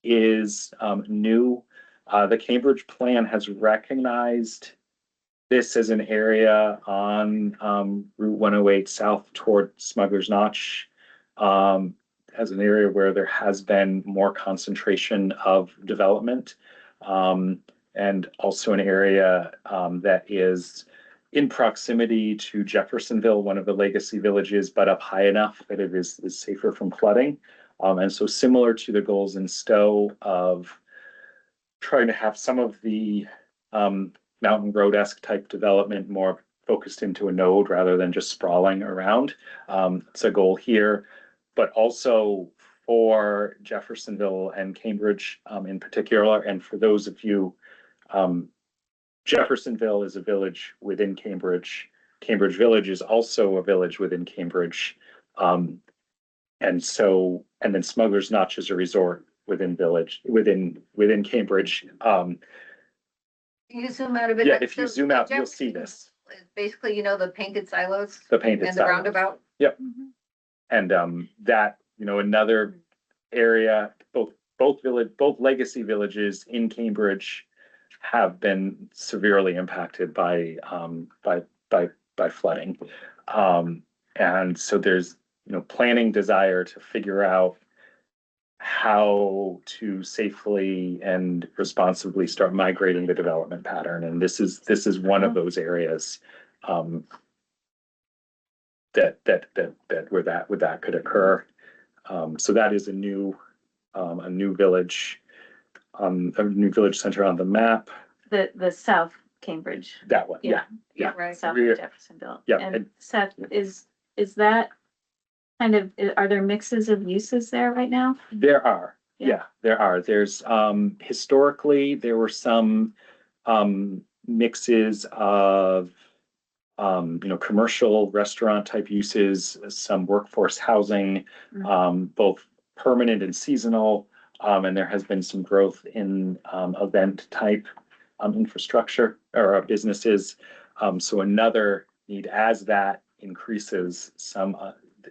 new. The Cambridge plan has recognized this as an area on Route 108 south toward Smuggler's Notch, as an area where there has been more concentration of development, and also an area that is in proximity to Jeffersonville, one of the legacy villages, but up high enough that it is safer from flooding. And so similar to the goals in Stowe of trying to have some of the Mountain Road-esque type development more focused into a node rather than just sprawling around. It's a goal here, but also for Jeffersonville and Cambridge in particular. And for those of you, Jeffersonville is a village within Cambridge. Cambridge Village is also a village within Cambridge. And then Smuggler's Notch is a resort within Cambridge. You zoom out a bit. Yeah, if you zoom out, you'll see this. Basically, the painted silos. The painted and the silos. roundabout. Yep. And that, another area, both legacy villages in Cambridge have been severely impacted by flooding. And so there's, planning desire to figure out how to safely and responsibly start migrating the development pattern. And this is one of those areas that where that could occur. So that is a new village, a new village center on the map. The South Cambridge. That one, yeah. Right. South of Jeffersonville. Yeah. And Seth, is that kind of, are there mixes of uses there right now? There are, Yeah. there are. There's historically there were some mixes of commercial restaurant type uses, some workforce housing, both permanent and seasonal, and there has been some growth in event type infrastructure or businesses. So another need, as that increases, some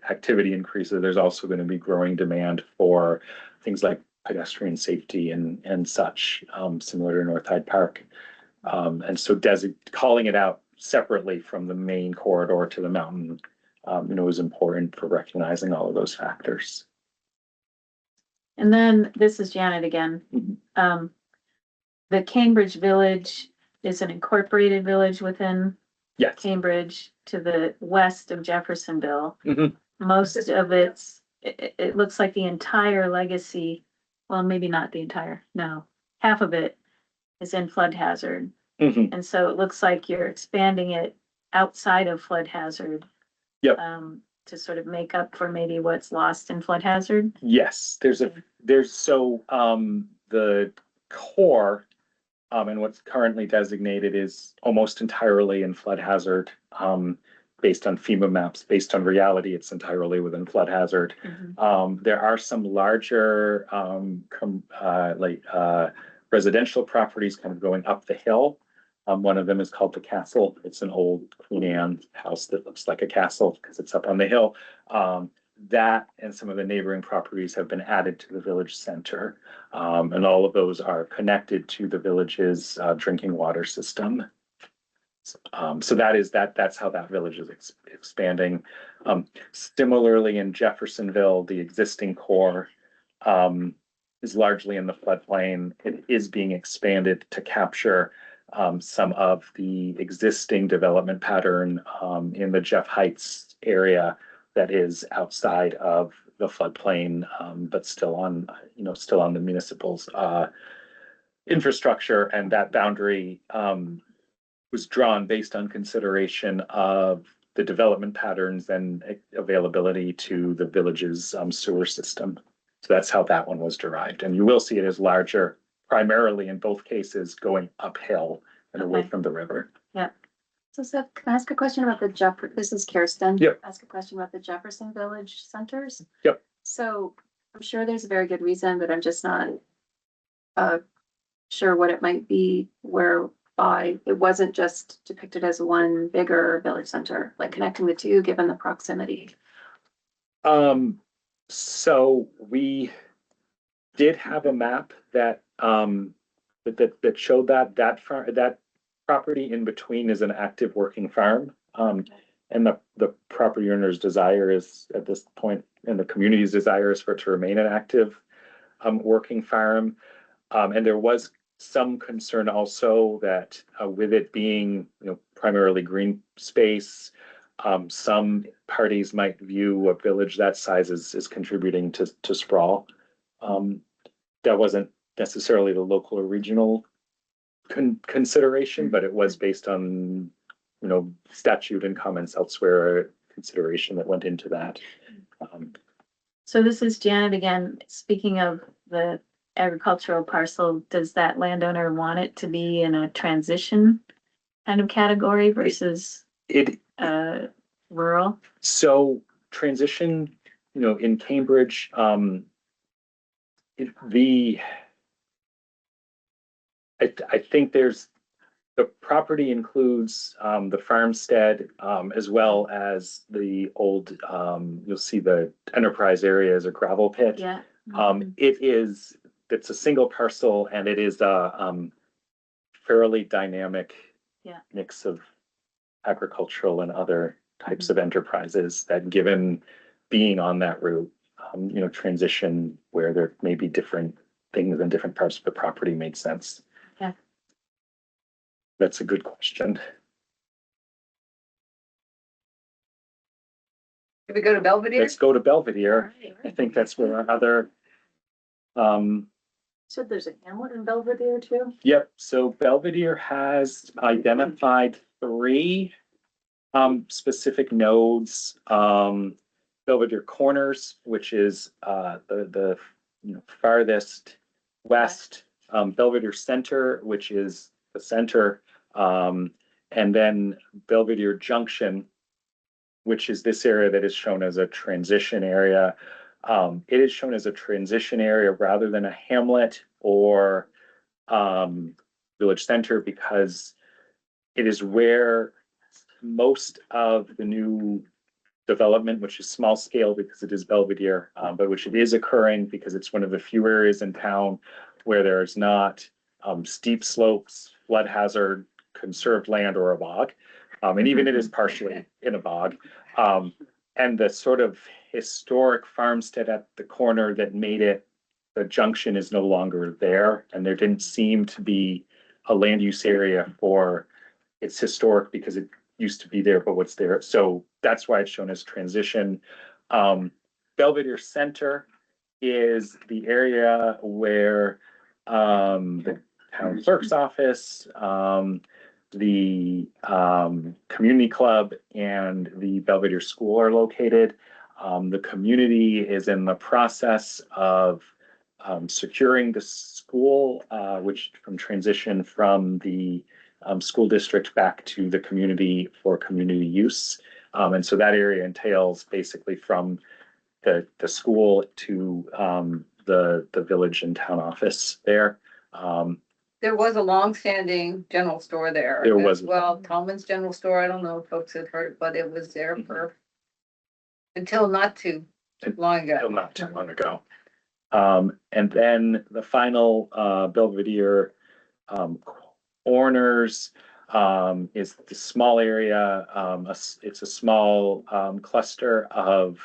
activity increases, there's also going to be growing demand for things like pedestrian safety and such, similar to North Hyde Park. And so calling it out separately from the main corridor to the mountain, is important for recognizing all of those factors. And then this is Janet again. The Cambridge Village is an incorporated village within Yes. Cambridge to the west of Jeffersonville. most of it looks like the entire legacy, well, maybe not the entire, no, half of it is in flood hazard. Mhm. And so it looks like you're expanding it outside of flood hazard. Yep. To sort of make up for maybe what's lost in flood hazard. Yes, the core, and what's currently designated is almost entirely in flood hazard. Based on FEMA maps, based on reality, it's entirely within flood hazard. There are some larger, residential properties kind of going up the hill. One of them is called the Castle. It's an old Queen Anne house that looks like a castle because it's up on the hill. That and some of the neighboring properties have been added to the village center. And all of those are connected to the village's drinking water system. So that's how that village is expanding. Similarly, in Jeffersonville, the existing core is largely in the floodplain. It is being expanded to capture some of the existing development pattern in the Jeff Heights area that is outside of the floodplain, but still on the municipal's infrastructure. And that boundary was drawn based on consideration of the development patterns and availability to the village's sewer system. So that's how that one was derived. And you will see it as larger, primarily in both cases going uphill and away from the river. Yeah. So Seth, can I ask a question about this is Kirsten. Yep. Ask a question about the Jefferson Village centers. Yep. So I'm sure there's a very good reason, but I'm just not sure what it might be whereby it wasn't just depicted as one bigger village center, like connecting the two, given the proximity. So we did have a map that that showed that property in between is an active working farm. And the property owner's desire is at this point, and the community's desire is for it to remain an active working farm. And there was some concern also that with it being primarily green space, some parties might view a village that size as contributing to sprawl. That wasn't necessarily the local or regional consideration, but it was based on statute and comments elsewhere consideration that went into that. So this is Janet again. Speaking of the agricultural parcel, does that landowner want it to be in a transition kind of category versus rural? So transition, in Cambridge, I think the property includes the farmstead as well as the old, you'll see the enterprise area as a gravel pit. Yeah. It's a single parcel, and it is a fairly dynamic mix of agricultural and other types of enterprises that, given being on that route, transition where there may be different things in different parts of the property made sense. Yeah. That's a good question. Can we go to Belvedere? Let's go to Belvedere. Right. I think that's where our other, So there's a hamlet in Belvedere too? Yep, so Belvedere has identified 3 specific nodes. Belvedere Corners, which is the farthest west, Belvedere Center, which is the center, and then Belvedere Junction, which is this area that is shown as a transition area. It is shown as a transition area rather than a hamlet or village center because it is where most of the new development, which is small scale because it is Belvedere, but which it is occurring because it's one of the few areas in town where there is not steep slopes, flood hazard, conserved land, or a bog. And even it is partially in a bog. And the sort of historic farmstead at the corner that made it the junction is no longer there. And there didn't seem to be a land use area for its historic because it used to be there, but what's there. So that's why it's shown as transition. Belvedere Center is the area where the town clerk's office, the community club and the Belvedere School are located. The community is in the process of securing the school, which from transition from the school district back to the community for community use. And so that area entails basically from the school to the village and town office there. There was a long-standing general store there. There as was. Well, Tallman's General Store, I don't know if folks have heard, but it was there for until not too long ago. Until not too long ago. And then the final Belvedere Corners is the small area. It's a small cluster of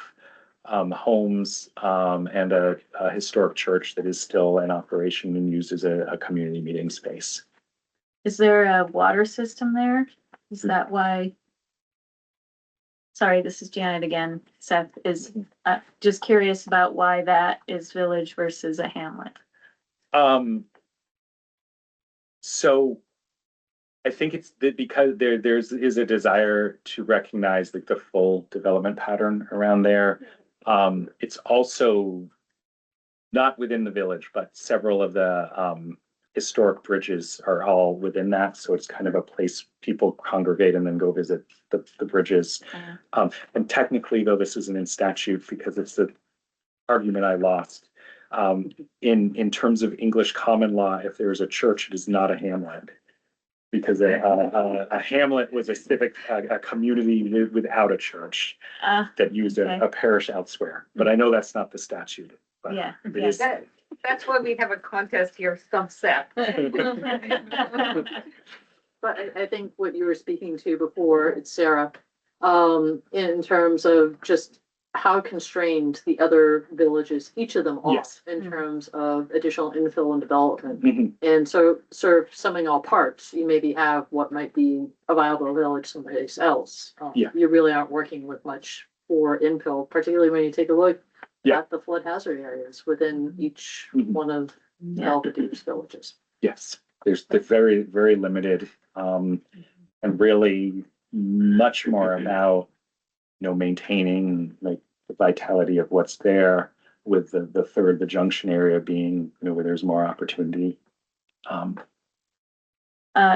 homes and a historic church that is still in operation and used as a community meeting space. Is there a water system there? Is that why? Sorry, this is Janet again. Seth is just curious about why that is village versus a hamlet. So I think it's because there's a desire to recognize like the full development pattern around there. It's also not within the village, but several of the historic bridges are all within that. So it's kind of a place people congregate and then go visit the bridges. And technically, though, this isn't in statute because it's the argument I lost. In terms of English common law, if there's a church, it is not a hamlet. Because a hamlet was a civic, a community without a church that used a parish elsewhere. But I know that's not the statute. But Yeah. it is. That's why we have a contest here, stump set. But I think what you were speaking to before, it's Sarah, in terms of just how constrained the other villages, each of them are Yes. in terms of additional infill and development. Mhm. And so sort of summing all parts, you maybe have what might be a viable village someplace else. Yeah. You really aren't working with much for infill, particularly when you take a look Yeah. at the flood hazard areas within each Mhm. one of Belvedere's villages. Yes, they're very, very limited, and really much more about, maintaining like the vitality of what's there with the third, the junction area being, where there's more opportunity.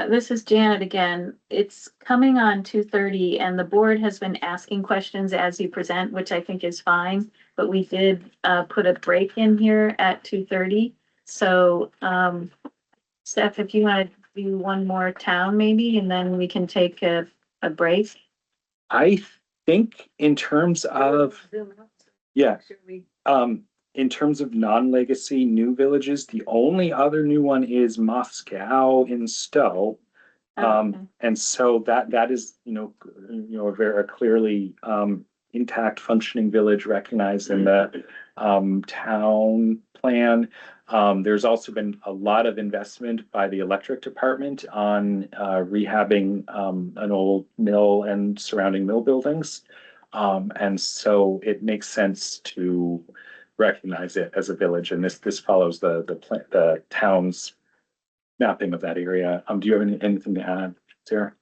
This is Janet again. It's coming on 2:30 and the board has been asking questions as you present, which I think is fine. But we did put a break in here at 2:30. So Steph, if you want to do one more town maybe, and then we can take a break. I think in terms of, yeah, in terms of non-legacy new villages, the only other new one is Moscow in Stowe. And so that is, a very clearly intact functioning village recognized in the town plan. There's also been a lot of investment by the electric department on rehabbing an old mill and surrounding mill buildings. And so it makes sense to recognize it as a village, and this follows the town's mapping of that area. Do you have anything to add, Sarah?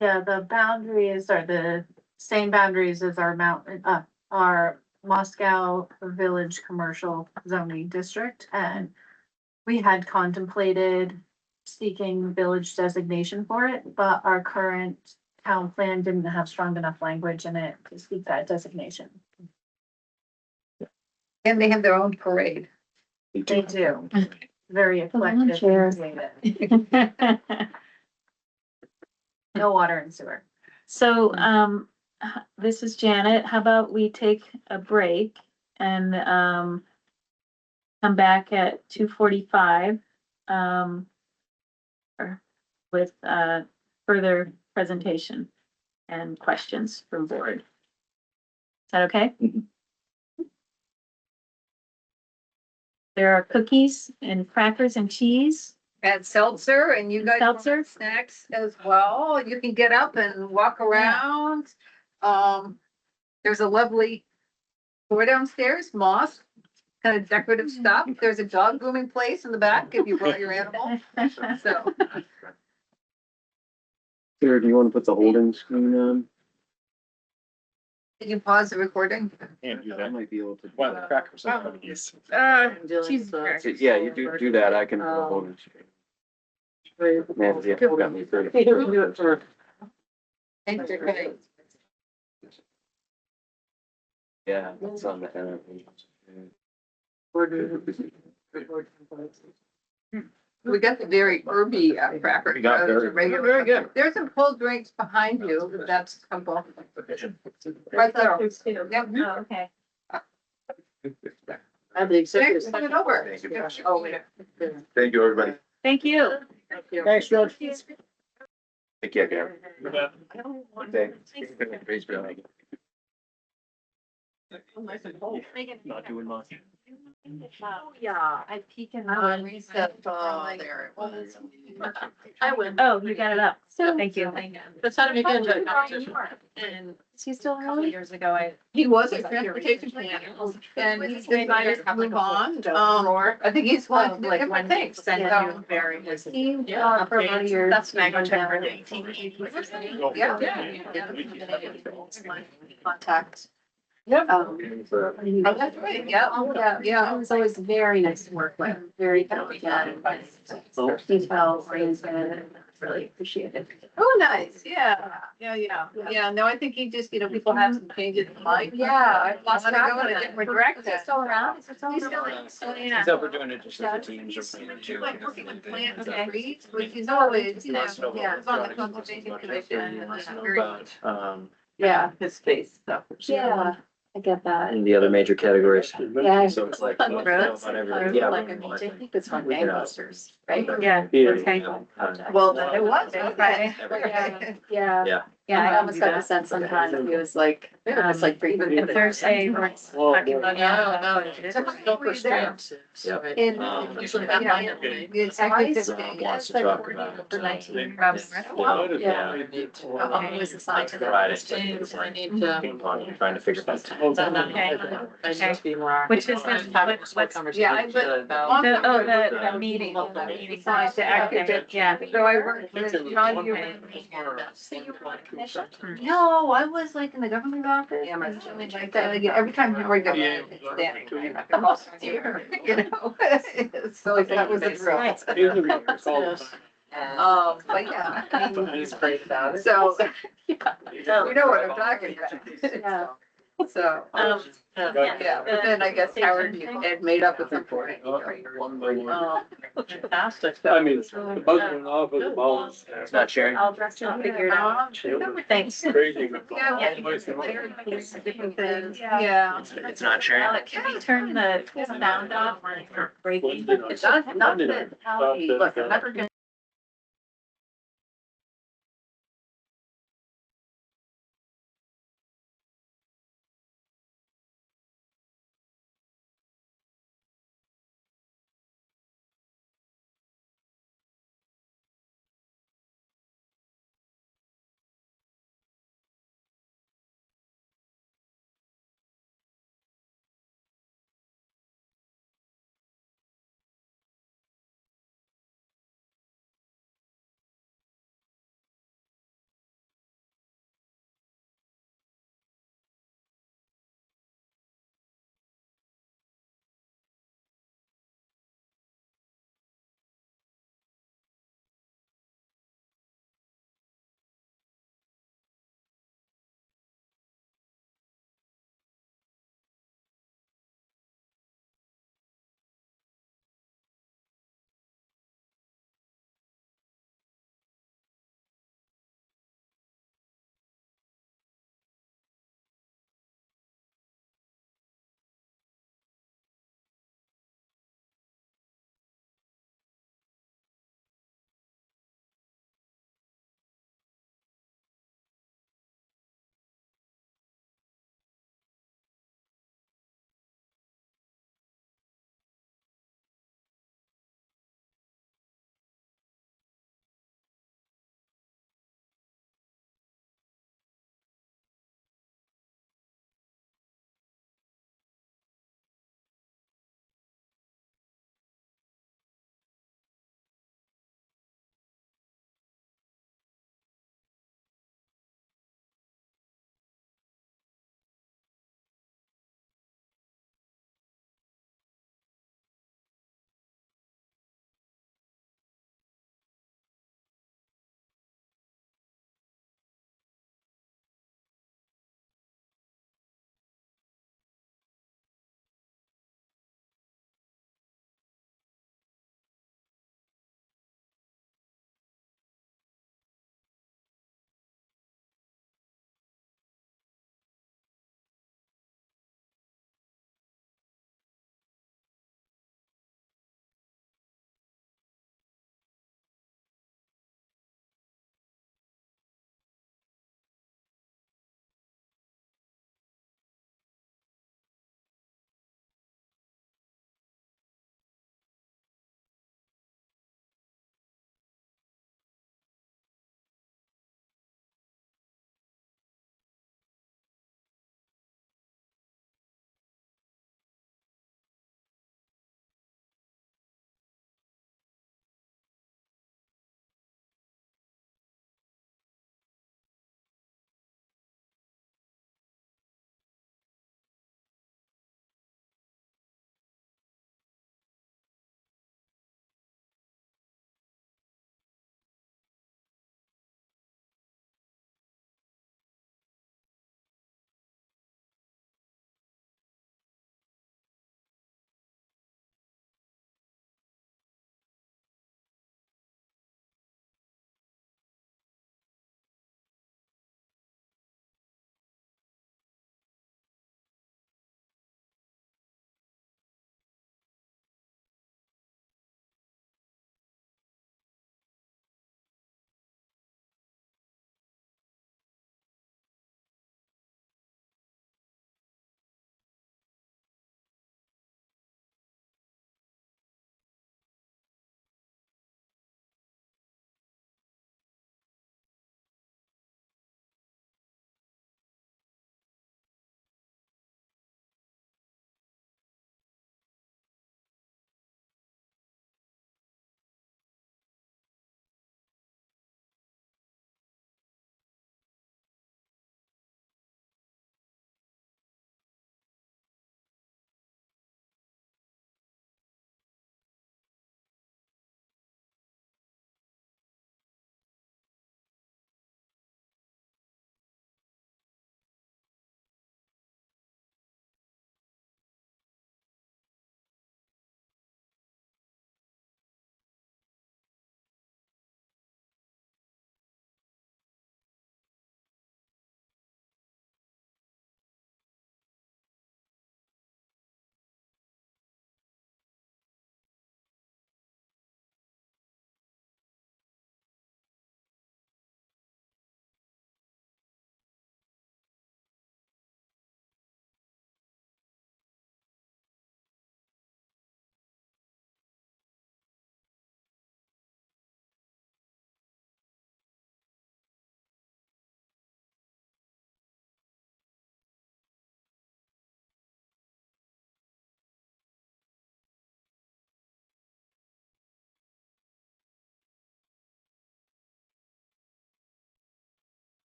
Yeah, the boundaries are the same boundaries as our Moscow Village Commercial Zoning District, and we had contemplated seeking village designation for it, but our current town plan didn't have strong enough language in it to seek that designation. And they have their own parade. They do. Very eclectic. No water and sewer. So this is Janet. How about we take a break and come back at 2:45 with further presentation and questions from board. Is that okay? Mhm. There are cookies and crackers and cheese. And seltzer, and you guys want Seltzer? snacks as well. You can get up and walk around. There's a lovely We're downstairs, moss, kind of decorative stuff. There's a dog grooming place in the back if you brought your animal. So, Here, do you want to put the holding screen on? did you pause the recording? Can't do I that. might be able to. One of the crackers are one of these. Cheese. Yeah, you do that, I can put the holding screen. Man, yeah, got me through. Peter can do it for. Thanks for coming. Yeah, it's on the. We got the very herby cracker. We got very- Very good. There's some cold drinks behind you. That's simple. Right there. Yep. Oh, okay. I have the executive. Thanks for coming over. Thank you. Oh, wait. Thank you, everybody. Thank you. Thanks, George. Take care, Gary. Not doing much. Oh, yeah, I peek in the reset. Oh, there it was. I win. Oh, you got it up. Thank you. That's how to make it. And is he still around? Years ago, He was a transportation planner and he's decided to move on. I think he's wanted to do different things. So, He, for about a year. That's went down for to Yeah. Contact. Yep. Oh, that's right. Yeah. yeah, it was always very nice to work with, very diligent, detail oriented, really appreciated. Oh, nice. Yeah. No, I think he just, people have some changes in life. Yeah, I lost Want to track go of in a it. different Is direction. it still around? Is it still He's around? still in. Yeah. So we're doing it just as a team. He's like working with plants and Okay. trees, which is always, yeah, he's on the conservation commission. And that's very much. Yeah, his space, so. yeah, I get that. And the other major categories. Yeah. So it's like. Roads, About everything. like, I think it's from gangbusters, right? Yeah. Yeah. Okay. Well, then it was. Friday. Yeah. Yeah. Yeah, I almost got the sense sometimes it was like, it was like breathing. And Thursday, we're talking about. In. It's always. Wants to talk about. For 19. Robin. Yeah. Yeah. It was assigned to Friday. them. I need to. Ping pong, trying to figure that out. Okay. I need to be more. Which is active. what's. Yeah, but. The meeting. Signed to active. Yeah. So I worked with John. No, I was like in the government office. Yeah, like that, like every time we go. Standing. So that was a drill. But yeah, I mean, He's great about it. so, you know what I'm talking about. So, yeah, but then I guess Howard had made up with report. Fantastic. I mean, the buzz went off of the balls. It's not sharing. I'll figure it out. Thanks. Crazy. Yeah. Different things, yeah. It's not sharing. Can we turn the sound off or breaking? It's not that, look, I'm never gonna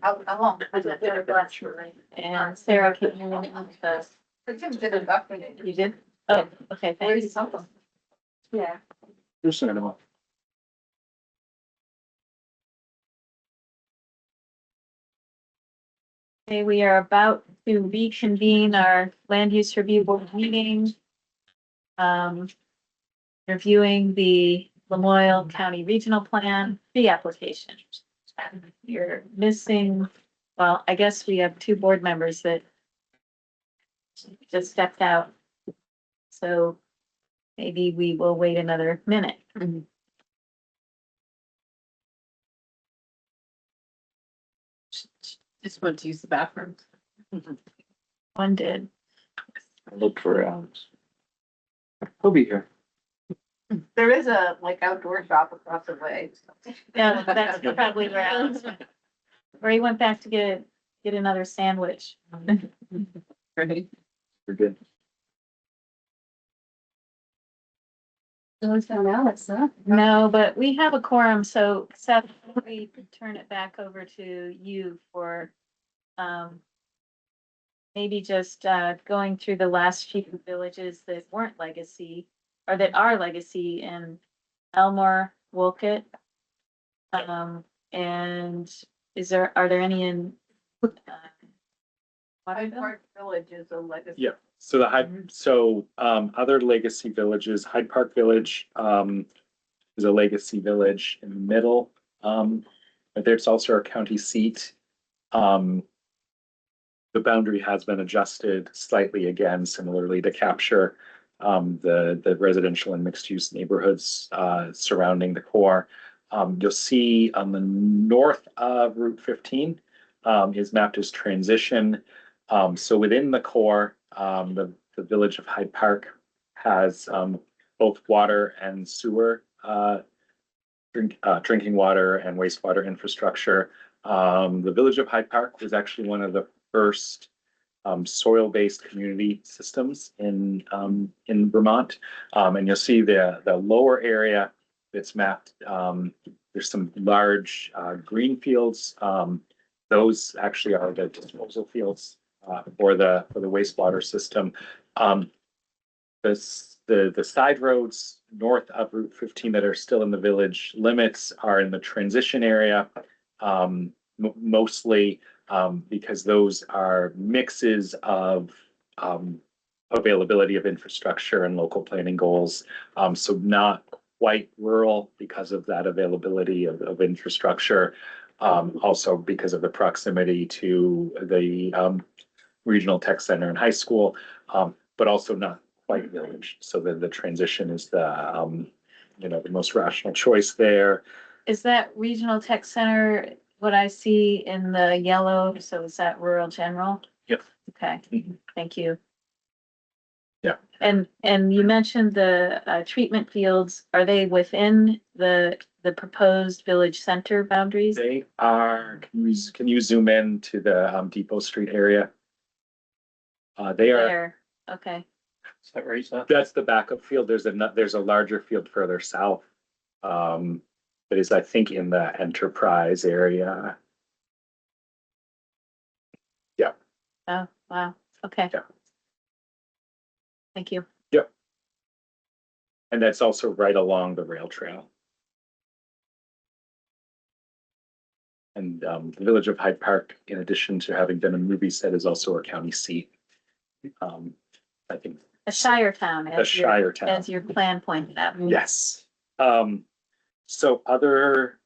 How long? And Sarah, can you, Tim did a document. you did? Oh, okay, thanks. Yeah. Just send them off. Okay, we are about to reconvene our land use review board meeting. Reviewing the Lamoille County Regional Plan pre-application. You're missing, well, I guess we have two board members that just stepped out. So maybe we will wait another minute. Just went to use the bathroom. One did. Look for Alex. He'll be here. There is a like outdoor shop across the way. Yeah, that's probably where Alex went. Or he went back to get another sandwich. Right. We're good. No one's found Alex, huh? No, but we have a quorum, so Seth, we turn it back over to you for maybe just going through the last few villages that weren't legacy or that are legacy in Elmore, Wolcott. And are there any in Hyde Park Village is a legacy. Yeah, so other legacy villages, Hyde Park Village, is a legacy village in the middle. But there's also our county seat. The boundary has been adjusted slightly again, similarly to capture the residential and mixed use neighborhoods surrounding the core. You'll see on the north of Route 15 is mapped as transition. So within the core, the village of Hyde Park has both water and sewer, drinking water and wastewater infrastructure. The village of Hyde Park was actually one of the first soil-based community systems in Vermont. And you'll see the lower area that's mapped. There's some large green fields. Those actually are the disposal fields for the wastewater system. The side roads north of Route 15 that are still in the village limits are in the transition area, mostly because those are mixes of availability of infrastructure and local planning goals. So not quite rural because of that availability of infrastructure. Also because of the proximity to the regional tech center and high school, but also not quite village. So the transition is the most rational choice there. Is that regional tech center what I see in the yellow? So is that rural general? Yep. Okay, thank you. Yeah. And you mentioned the treatment fields. Are they within the proposed village center boundaries? They are. Can you zoom in to the Depot Street area? They are. There. Okay. Is that right, Seth? That's the backup field. There's a larger field further south. That is, I think, in the enterprise area. Yeah. Oh, wow. Okay. Yeah. Thank you. Yep. And that's also right along the rail trail. And the village of Hyde Park, in addition to having been a movie set, is also a county seat. I think A shire town. As your plan pointed out. Yes. So other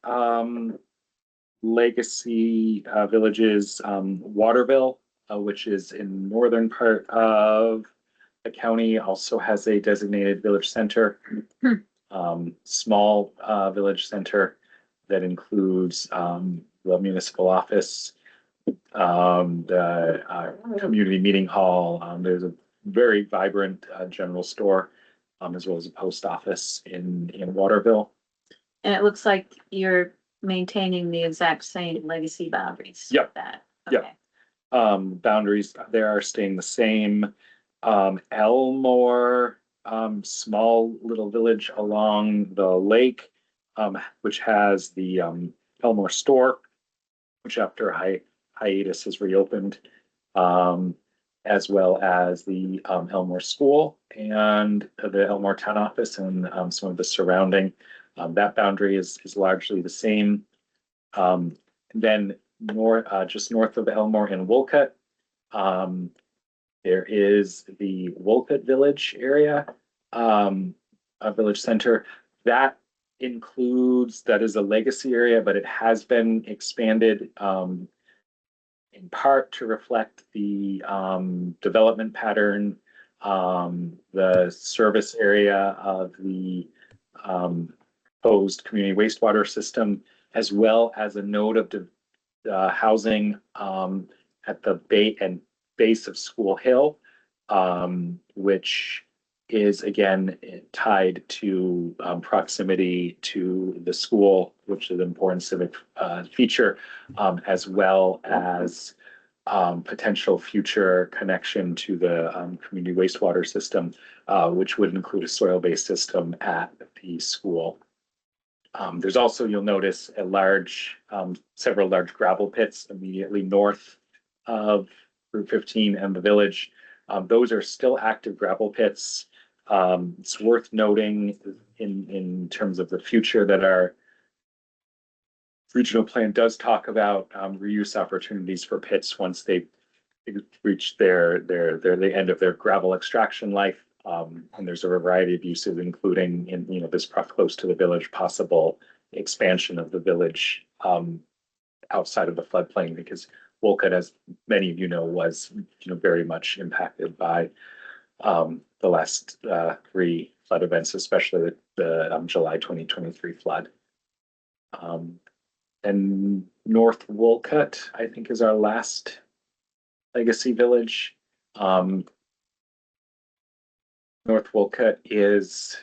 legacy villages, Waterville, which is in northern part of the county, also has a designated village center. Small village center that includes the municipal office, the community meeting hall. There's a very vibrant general store, as well as a post office in Waterville. And it looks like you're maintaining the exact same legacy boundaries. Yep. That. Okay. Yep. Boundaries there are staying the same. Elmore, small little village along the lake, which has the Elmore store, which after hiatus has reopened, as well as the Elmore School and the Elmore Town Office and some of the surrounding. That boundary is largely the same. Then just north of Elmore and Wolcott, there is the Wolcott Village area, a village center. That is a legacy area, but it has been expanded in part to reflect the development pattern, the service area of the proposed community wastewater system, as well as a node of housing at the base of School Hill, which is again tied to proximity to the school, which is an important civic feature, as well as potential future connection to the community wastewater system, which would include a soil-based system at the school. There's also, you'll notice, several large gravel pits immediately north of Route 15 and the village. Those are still active gravel pits. It's worth noting in terms of the future that our regional plan does talk about reuse opportunities for pits once they reach the end of their gravel extraction life. And there's a variety of uses, including in this close to the village, possible expansion of the village outside of the floodplain, because Wolcott, as many of you know, was very much impacted by the last 3 flood events, especially the July 2023 flood. And North Wolcott, I think, is our last legacy village. North Wolcott is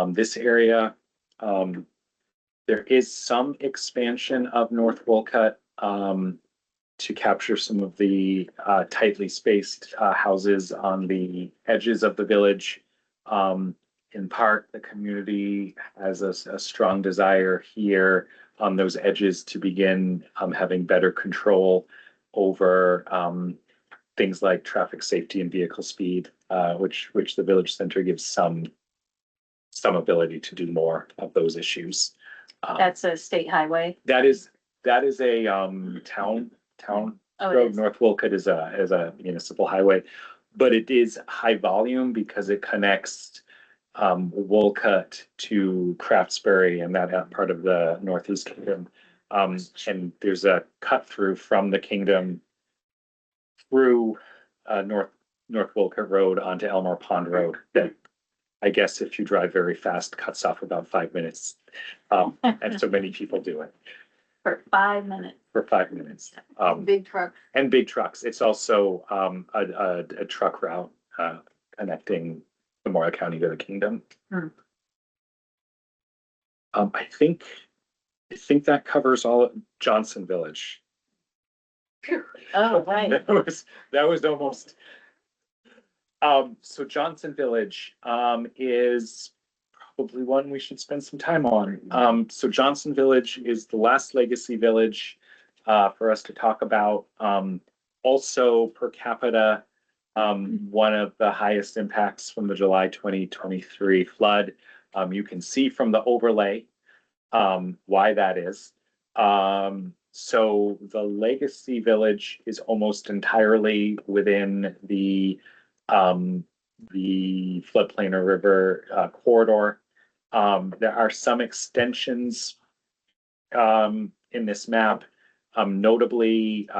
this area. There is some expansion of North Wolcott to capture some of the tightly spaced houses on the edges of the village. In part, the community has a strong desire here on those edges to begin having better control over things like traffic safety and vehicle speed, which the village center gives some ability to do more of those issues. That's a state highway. That is a town road. North Wolcott is a municipal highway, but it is high volume because it connects Wolcott to Craftsbury and that part of the Northeast Kingdom. And there's a cut through from the kingdom through North Wolcott Road onto Elmore Pond Road that, I guess, if you drive very fast, cuts off about 5 minutes. And so many people do it. For 5 minutes. For 5 minutes. Big trucks. And big trucks. It's also a truck route connecting Lamoille County to the kingdom. I think that covers all of Johnson Village. Oh, right. That was almost. So Johnson Village is probably one we should spend some time on. So Johnson Village is the last legacy village for us to talk about. Also per capita, one of the highest impacts from the July 2023 flood. You can see from the overlay why that is. So the legacy village is almost entirely within the floodplain or river corridor. There are some extensions in this map, notably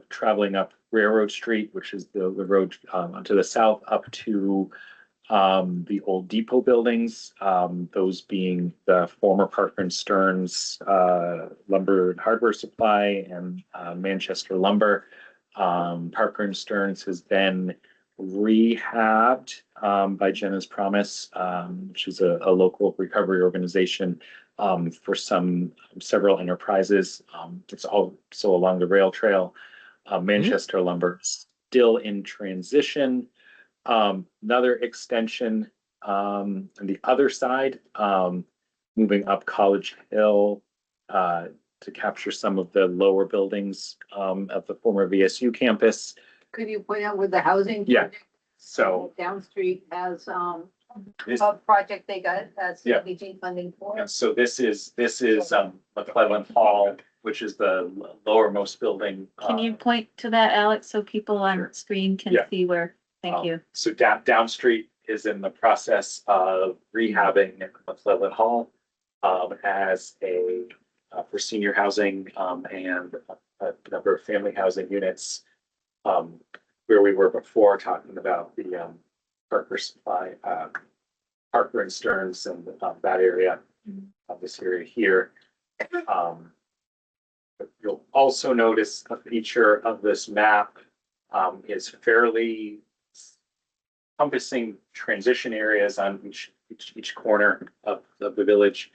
traveling up Railroad Street, which is the road to the south up to the old depot buildings, those being the former Parker and Stearns lumber and hardware supply and Manchester Lumber. Parker and Stearns has been rehabbed by Jenna's Promise, which is a local recovery organization for several enterprises. It's also along the rail trail. Manchester Lumber still in transition. Another extension on the other side moving up College Hill to capture some of the lower buildings of the former VSU campus. Could you point out where the housing? Yeah. project So Down Street has, this, a project they got, Yeah. CDBG funding for. yeah, so this is McClellan Hall, which is the lowermost building. Can you point to that, Alex, so people on screen can Yeah. see where? Thank you. So Down Street is in the process of rehabbing McClellan Hall as for senior housing and a number of family housing units. Where we were before talking about the Parker Supply, Parker and Stearns and that area, this area here. You'll also notice a feature of this map is fairly encompassing transition areas on each corner of the village.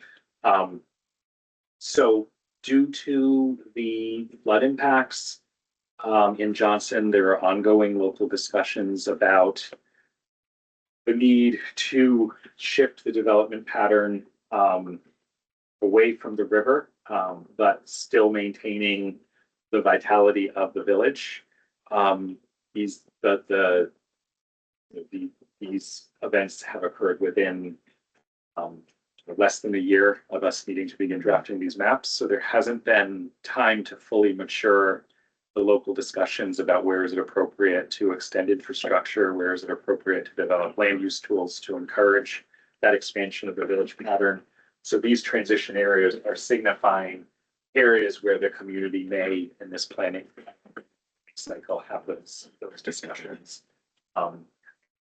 So due to the flood impacts in Johnson, there are ongoing local discussions about the need to shift the development pattern away from the river, but still maintaining the vitality of the village. These events have occurred within less than a year of us needing to begin drafting these maps. So there hasn't been time to fully mature the local discussions about where is it appropriate to extend infrastructure, where is it appropriate to develop land use tools to encourage that expansion of the village pattern. So these transition areas are signifying areas where the community may, in this planning cycle, have those discussions.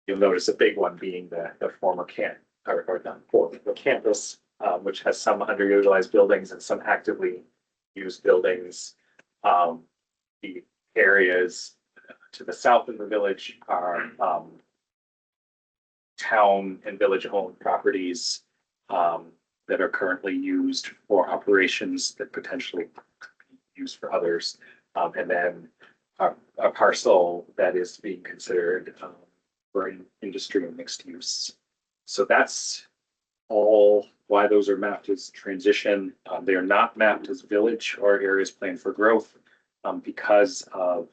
You'll notice a big one being the former campus, which has some underutilized buildings and some actively used buildings. The areas to the south of the village are town and village-owned properties that are currently used for operations that potentially could be used for others. And then a parcel that is being considered for industry and mixed use. So that's all why those are mapped as transition. They are not mapped as village or areas planned for growth because of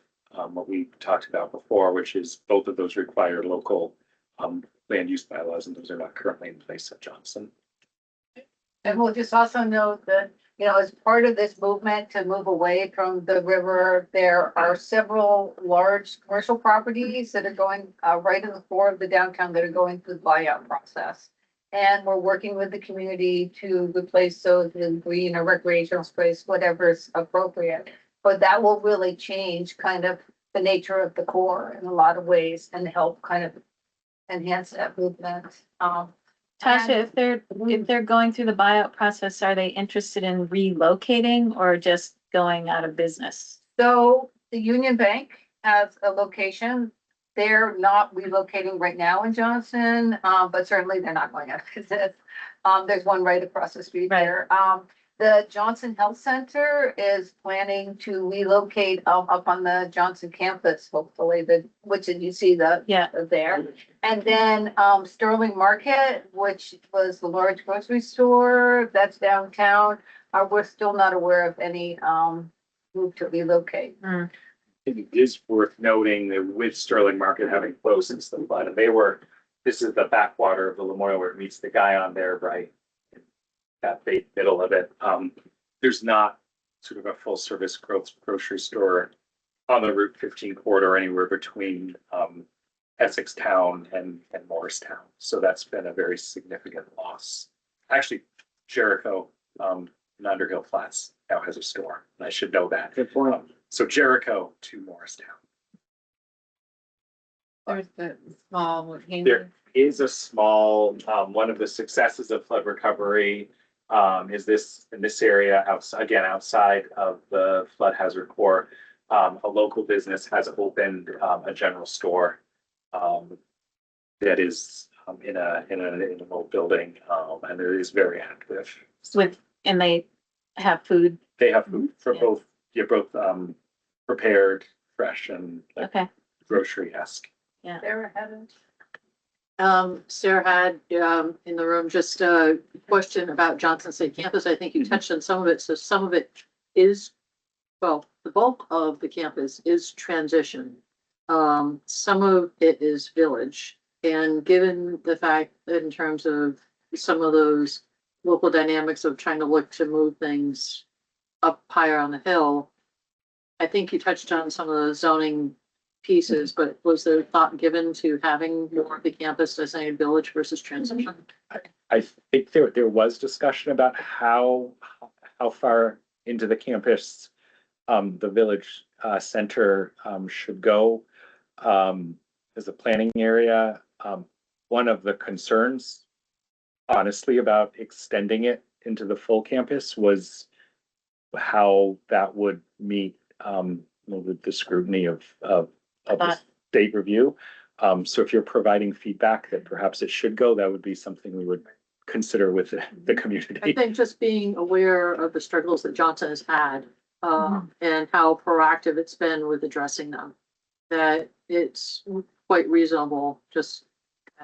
what we talked about before, which is both of those require local land use bylaws, and those are not currently in place at Johnson. And we'll just also note that, you know, as part of this movement to move away from the river, there are several large commercial properties that are going right in the core of the downtown that are going through the buyout process. And we're working with the community to replace those in green or recreational space, whatever's appropriate. But that will really change kind of the nature of the core in a lot of ways and help kind of enhance that movement. Tasha, if they're going through the buyout process, are they interested in relocating or just going out of business? So the Union Bank has a location. They're not relocating right now in Johnson, but certainly they're not going out of business. There's one right across the street there. The Johnson Health Center is planning to relocate up on the Johnson campus, hopefully, which you see there. And then Sterling Market, which was the large grocery store that's downtown, we're still not aware of any move to relocate. It is worth noting that with Sterling Market having closed since the flood, and this is the backwater of the Lamoille where it meets the Guyon there, right? That big middle of it. There's not sort of a full service grocery store on the Route 15 corridor anywhere between Essex Town and Morristown. So that's been a very significant loss. Actually, Jericho in Underhill Flats now has a store. I should know that. Good point. So Jericho to Morristown. There's the small. There is a small, one of the successes of flood recovery is this in this area outside of the flood hazard core. A local business has opened a general store that is in an old building, and it is very active. And they have food. They have food for both prepared, fresh, and Okay. grocery-esque. Yeah. They're ahead of Sarah had, in the room, just a question about Johnson State Campus. I think you touched on some of it. So some of it is, well, the bulk of the campus is transition. Some of it is village. And given the fact that in terms of some of those local dynamics of trying to look to move things up higher on the hill, I think you touched on some of the zoning pieces, but was there thought given to having more of the campus designated village versus transition? I think there was discussion about how far into the campus the village center should go as a planning area. One of the concerns, honestly, about extending it into the full campus was how that would meet the scrutiny of the state review. So if you're providing feedback that perhaps it should go, that would be something we would consider with the community. I think just being aware of the struggles that Johnson has had, and how proactive it's been with addressing them, that it's quite reasonable, just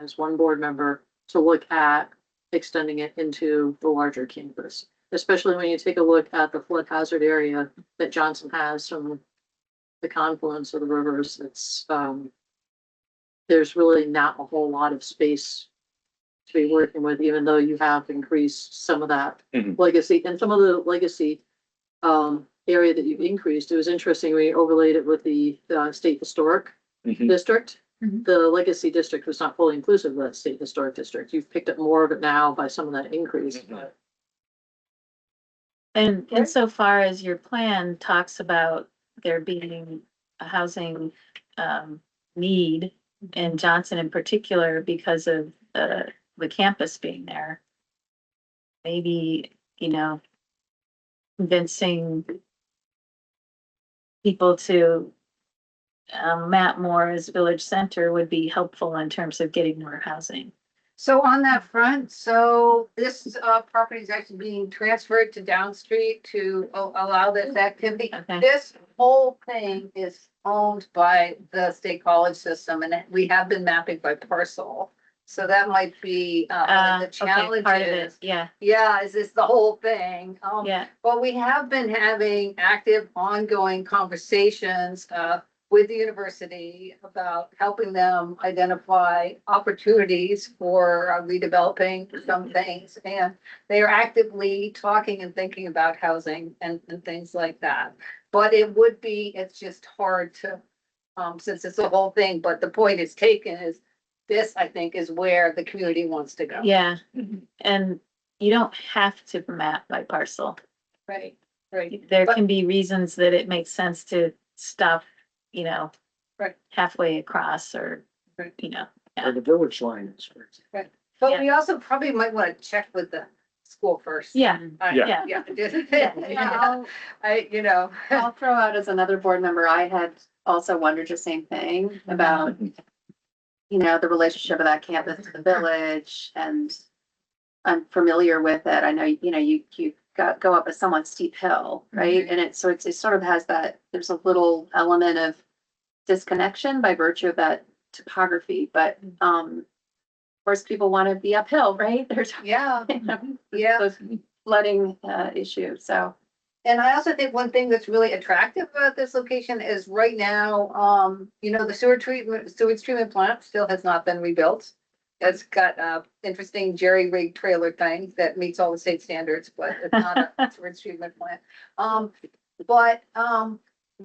as one board member, to look at extending it into the larger campus, especially when you take a look at the flood hazard area that Johnson has from the confluence of the rivers. It's, there's really not a whole lot of space to be working with, even though you have increased some of that legacy and some of the legacy area that you've increased. It was interesting, we overlaid it with the state historic district. The legacy district was not fully inclusive of that state historic district. You've picked up more of it now by some of that increase. But And insofar as your plan talks about there being a housing need in Johnson in particular because of the campus being there, maybe, convincing people to map more as village center would be helpful in terms of getting more housing. So on that front, so this property is actually being transferred to Down Street to allow this activity. Okay. This whole thing is owned by the state college system, and we have been mapping by parcel. So that might be one of the challenges. Part of it, yeah. Yeah, is this the whole thing? Yeah. But we have been having active, ongoing conversations with the university about helping them identify opportunities for redeveloping some things. And they are actively talking and thinking about housing and things like that. But it's just hard to, since it's the whole thing, but the point is taken is this, I think, is where the community wants to go. Yeah, and you don't have to map by parcel. Right, right. There can be reasons that it makes sense to stop, right, halfway across or, Or the village line is. Right. But we also probably might want to check with the school first. Yeah. Yeah. I'll throw out as another board member, I had also wondered the same thing about, the relationship of that campus to the village, and I'm familiar with it. I know, you go up a somewhat steep hill, right? And it sort of has that, there's a little element of disconnection by virtue of that topography, but of course people want to be uphill, right? There's those flooding issue. So, and I also think one thing that's really attractive about this location is right now, the sewage treatment plant still has not been rebuilt. It's got a interesting jerry rig trailer thing that meets all the state standards, but it's not a sewage treatment plant.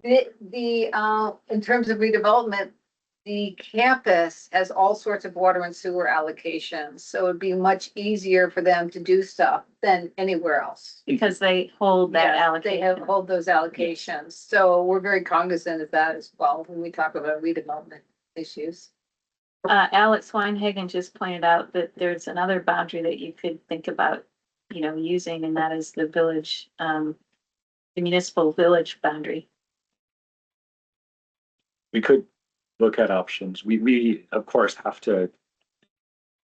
In terms of redevelopment, the campus has all sorts of water and sewer allocations, so it'd be much easier for them to do stuff than anywhere else. Because they hold that allocation. They hold those allocations, so we're very cognizant of that as well when we talk about redevelopment issues. Alex Weinhagen just pointed out that there's another boundary that you could think about, using, and that is the village, the municipal village boundary. We could look at options. We of course have to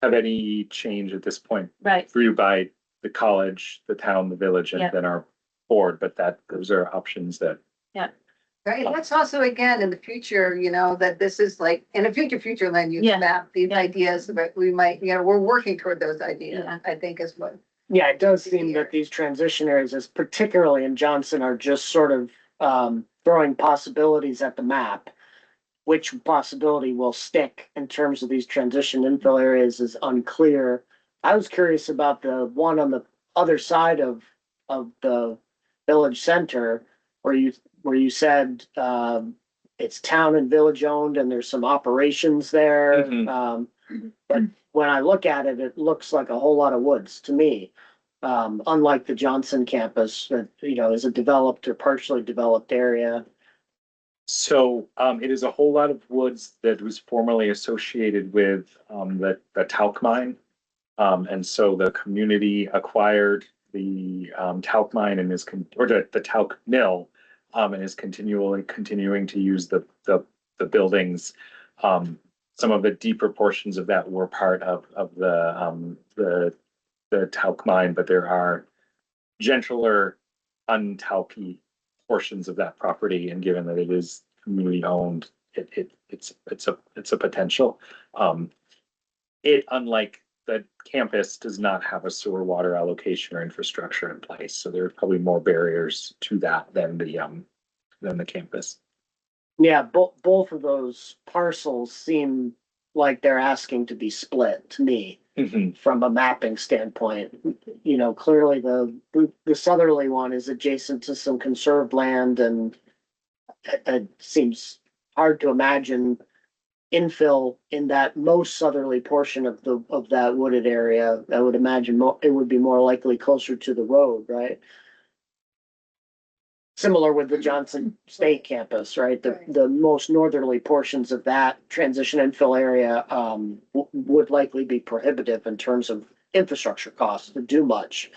have any change at this point through by the college, the town, the village, and then our board, but those are options that Right, that's also, again, in the future, you know, that this is like, in a future land use Yeah. map, these Yeah. ideas that we might, you know, we're working toward those ideas, Yeah. I think is what. Yeah, it does seem that these transition areas, as particularly in Johnson, are just sort of throwing possibilities at the map. Which possibility will stick in terms of these transition infill areas is unclear. I was curious about the one on the other side of the village center where you said it's town and village owned and there's some operations there. But when I look at it, it looks like a whole lot of woods to me. Unlike the Johnson campus that, you know, is a developed or partially developed area. So it is a whole lot of woods that was formerly associated with the talc mine. And so the community acquired the talc mine and or the talc mill and is continuing to use the buildings. Some of the deeper portions of that were part of the talc mine, but there are gentler, untalcy portions of that property, and given that it is community owned, it's a potential. It, unlike the campus, does not have a sewer water allocation or infrastructure in place, so there are probably more barriers to that than the campus. Yeah, both of those parcels seem like they're asking to be split to me. From a mapping standpoint, you know, clearly the southerly one is adjacent to some conserved land, and it seems hard to imagine infill in that most southerly portion of that wooded area. I would imagine it would be more likely closer to the road, right? Similar with the Johnson State campus, right? The most northerly portions of that transition infill area would likely be prohibitive in terms of infrastructure costs to do much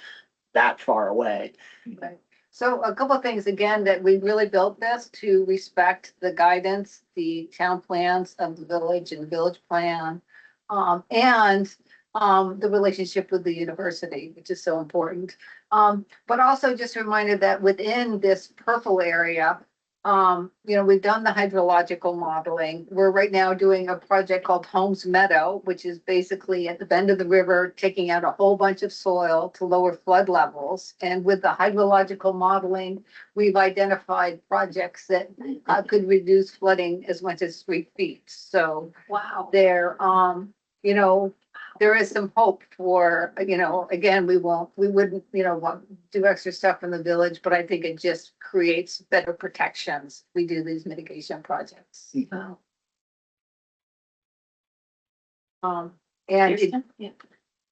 that far away. Right. So a couple of things, again, that we really built this to respect the guidance, the town plans of the village and the village plan, and the relationship with the university, which is so important. But also just reminded that within this purple area, you know, we've done the hydrological modeling. We're right now doing a project called Holmes Meadow, which is basically at the bend of the river, taking out a whole bunch of soil to lower flood levels. And with the hydrological modeling, we've identified projects that could reduce flooding as much as 3 feet. So Wow. there, you know, there is some hope for, you know, again, we wouldn't, you know, do extra stuff in the village, but I think it just creates better protections. We do these mitigation projects. Wow. And it, Kirsten? Yeah.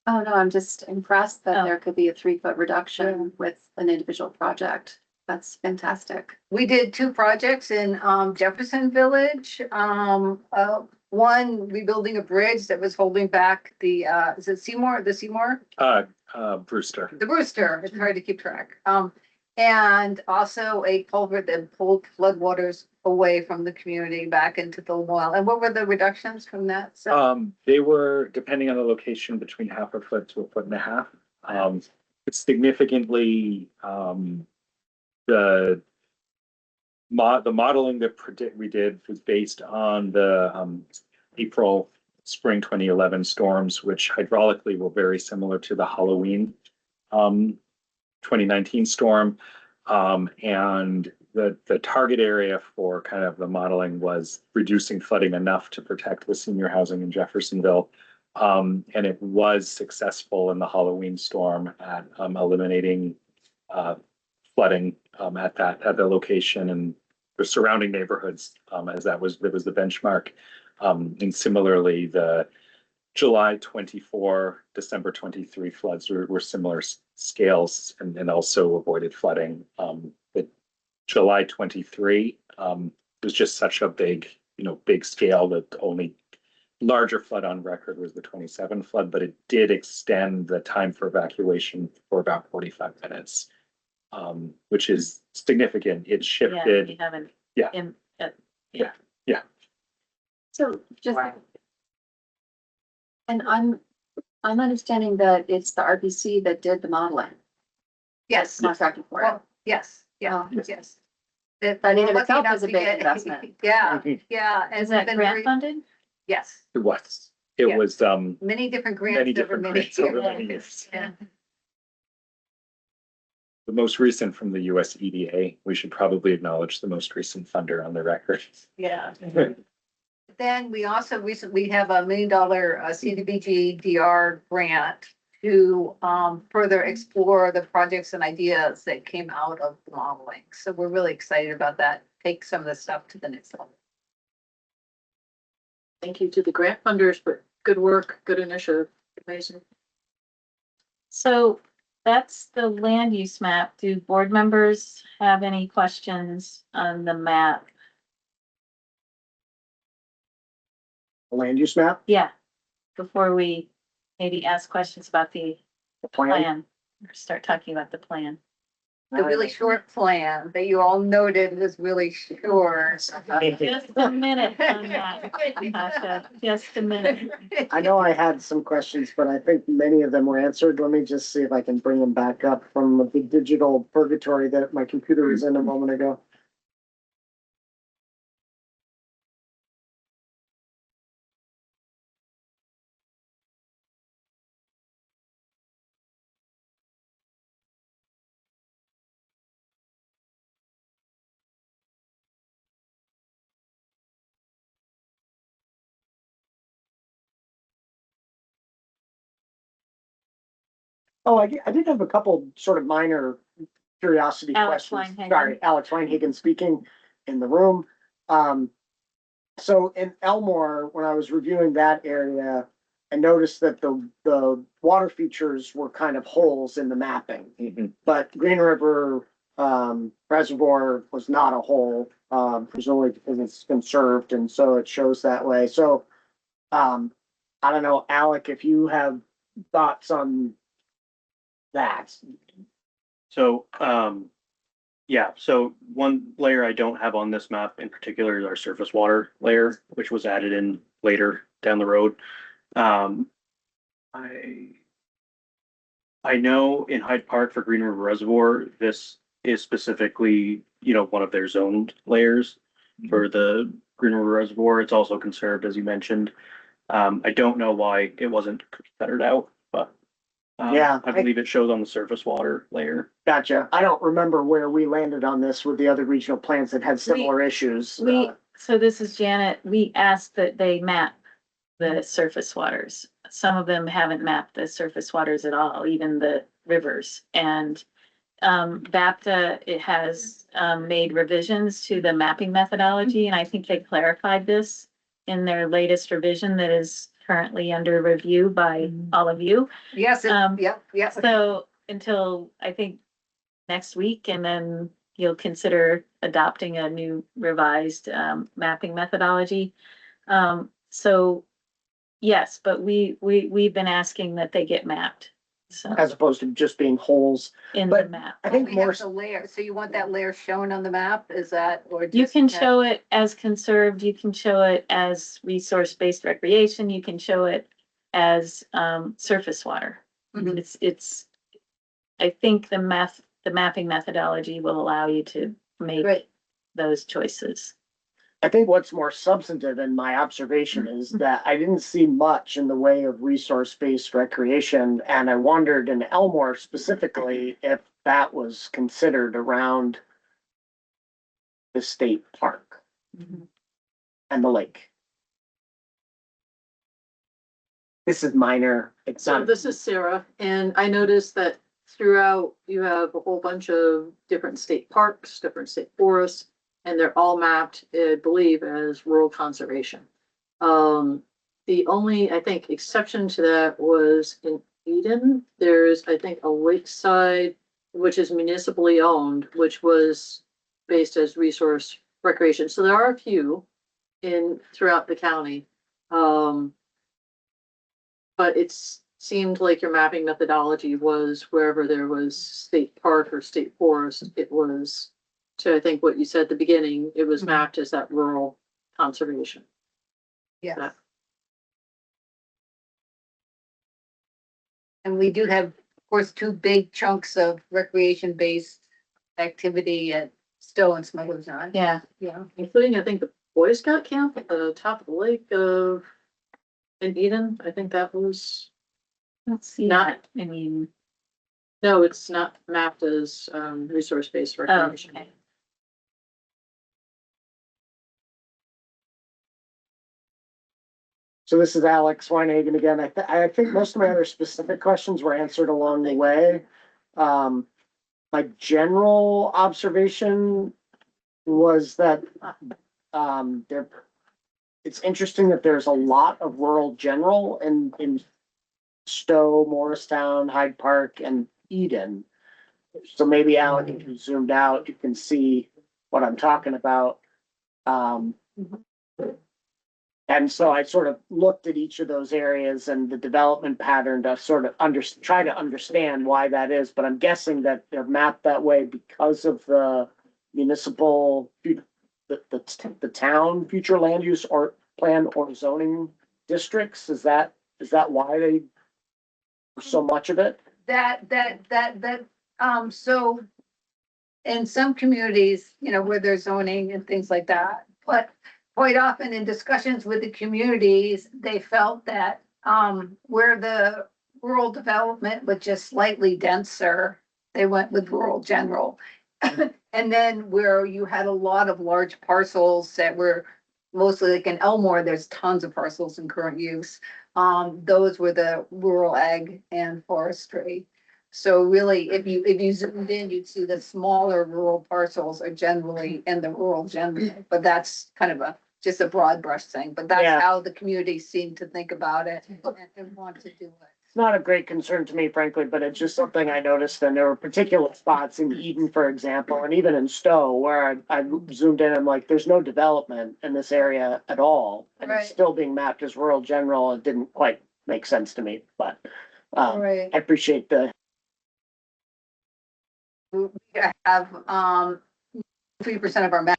Oh, no, I'm just impressed that there could be a 3-foot reduction with an individual project. That's fantastic. we did 2 projects in Jefferson Village. One rebuilding a bridge that was holding back the is it Seymour? The Seymour? Brewster. The Brewster. It's hard to keep track. And also a culvert that pulled floodwaters away from the community back into the Lamoille. And what were the reductions from that? So They were, depending on the location, between 1/2 foot to 1.5 foot. It's significantly the modeling that we did was based on the spring 2011 storms, which hydraulically were very similar to the Halloween 2019 storm. And the target area for kind of the modeling was reducing flooding enough to protect the senior housing in Jeffersonville. And it was successful in the Halloween storm at eliminating flooding at the location and the surrounding neighborhoods, as that was the benchmark. And similarly, the July 24, December 23 floods were similar scales and also avoided flooding. The July 23 was just such a big scale that the only larger flood on record was the 27 flood, but it did extend the time for evacuation for about 45 minutes. Which is significant. It shifted. You haven't. Yeah. Yeah. So just, and I'm understanding that it's the RPC that did the modeling. yes. Contracted for it. Well, yes. Yeah. Yes. that I mean, we're in lucky itself enough is a to big get- investment. Yeah, yeah. and Is that been grant very- funded? Yes, It was. It Yeah. was, many different grants. many over different many grants over years. many years. Yeah. The most recent from the US EDA, we should probably acknowledge the most recent funder on the record. Yeah. Then we also recently have a $1 million CDBG DR grant to further explore the projects and ideas that came out of the modeling. So we're really excited about that. Take some of the stuff to the next level. Thank you to the grant funders, but good work, good initiative. Amazing. So that's the land use map. Do board members have any questions on the map? Land use map, Yeah, before we maybe ask questions about the the plan. plan, or start talking about the plan. The really short plan that you all noted was really short. Just a minute on that, Natasha, just a minute. I know I had some questions, but I think many of them were answered. Let me just see if I can bring them back up from the digital purgatory that my computer was in a moment ago. Oh, I did have a couple sort of minor curiosity Alex questions. Weinhagen. Sorry, Alex Weinhagen speaking in the room. So in Elmore, when I was reviewing that area, I noticed that the water features were kind of holes in the mapping. But Green River Reservoir was not a hole, presumably because it's conserved, and so it shows that way. So I don't know, Alec, if you have thoughts on that. So, yeah, so one layer I don't have on this map in particular is our surface water layer, which was added in later down the road. I know in Hyde Park for Green River Reservoir, this is specifically, one of their zoned layers for the Green River Reservoir. It's also conserved, as you mentioned. I don't know why it wasn't fettered out, but Yeah, I believe it shows on the surface water layer. Gotcha. I don't remember where we landed on this with the other regional plans that had similar issues. So this is Janet, we asked that they map the surface waters. Some of them haven't mapped the surface waters at all, even the rivers. And BAPTA, it has made revisions to the mapping methodology, and I think they clarified this in their latest revision that is currently under review by all of you. Yes, yep. So until I think next week, and then you'll consider adopting a new revised mapping methodology. So yes, but we've been asking that they get mapped. So As opposed to just being holes. in But the map. I think We more, have the layer, so you want that layer shown on the map, is that, or? You just can have- show it as conserved, you can show it as resource-based recreation, you can show it as surface water. Mhm. It's, I think the mapping methodology will allow you to make Right. those choices. I think what's more substantive in my observation is that I didn't see much in the way of resource-based recreation. And I wondered in Elmore specifically if that was considered around the state park and the lake. This is minor. It's So not. this is Sarah, and I noticed that throughout you have a whole bunch of different state parks, different state forests, and they're all mapped, I believe, as rural conservation. The only, I think, exception to that was in Eden. There's, I think, a lakeside, which is municipally owned, which was based as resource recreation. So there are a few throughout the county. But it seemed like your mapping methodology was wherever there was state park or state forest, it was, to I think what you said at the beginning, it was mapped as that rural conservation. Yeah. And we do have, of course, two big chunks of recreation-based activity at Stowe and Smuggler's Run. Yeah. Yeah. Including, I think, the Boy Scout camp at the top of the lake of in Eden. I think that was Let's see. not, I mean, no, it's not mapped as resource-based oh, recreation. okay. So this is Alex Weinhagen again. I think most of my other specific questions were answered along the way. My general observation was that, it's interesting that there's a lot of rural general in Stowe, Morristown, Hyde Park, and Eden. So maybe Alan, if you zoomed out, you can see what I'm talking about. And so I sort of looked at each of those areas and the development pattern to sort of try to understand why that is. But I'm guessing that they're mapped that way because of the municipal, the town future land use or plan or zoning districts. Is that why they so much of it? So in some communities, you know, where there's zoning and things like that, but quite often in discussions with the communities, they felt that, where the rural development was just slightly denser, they went with rural general. And then where you had a lot of large parcels that were mostly like in Elmore, there's tons of parcels in current use. Those were the rural ag and forestry. So really, if you zoomed in, you'd see the smaller rural parcels are generally in the rural general, but that's kind of just a broad brush thing, but Yeah. that's how the community seemed to think about it and want to do it. It's not a great concern to me, frankly, but it's just something I noticed. And there were particular spots in Eden, for example, and even in Stowe, where I zoomed in, I'm like, there's no development in this area at all. And Right. it's still being mapped as rural general. It didn't quite make sense to me, but Right. I appreciate the. We have 3% of our map.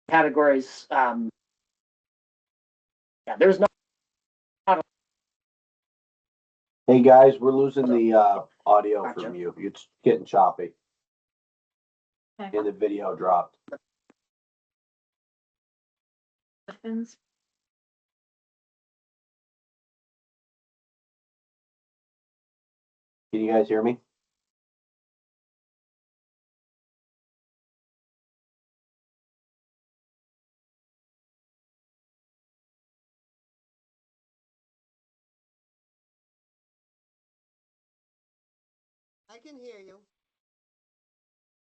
Categories, yeah, there's no. Hey, guys, we're losing the audio from you. It's getting choppy. Okay. And the video dropped. Questions? Can you guys hear me? I can hear you.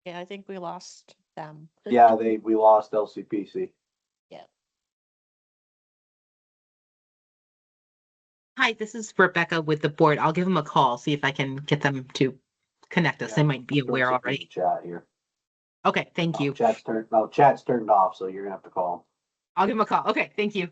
Yeah, I think we lost them. Yeah, we lost LCPC. Yeah. Hi, this is Rebecca with the board. I'll give them a call, see if I can get them to connect us. They might be aware already. Chat here. Okay, thank you. Chat's turned off, so you're gonna have to call them. I'll give them a call. Okay, thank you.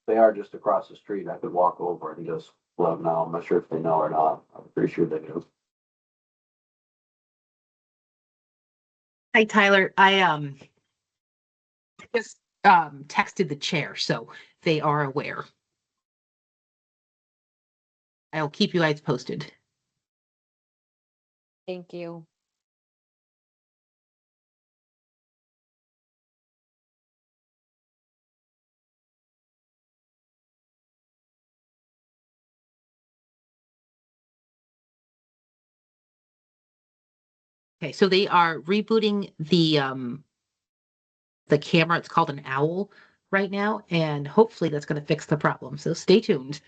They are just across the street. I could walk over and just let them know. I'm not sure if they know or not. I'm pretty sure they do. Hi, Tyler. I just texted the chair, so they are aware. I'll keep you guys posted. Thank you. Okay, so they are rebooting the camera. It's called an owl right now, and hopefully that's going to fix the problem. So stay tuned.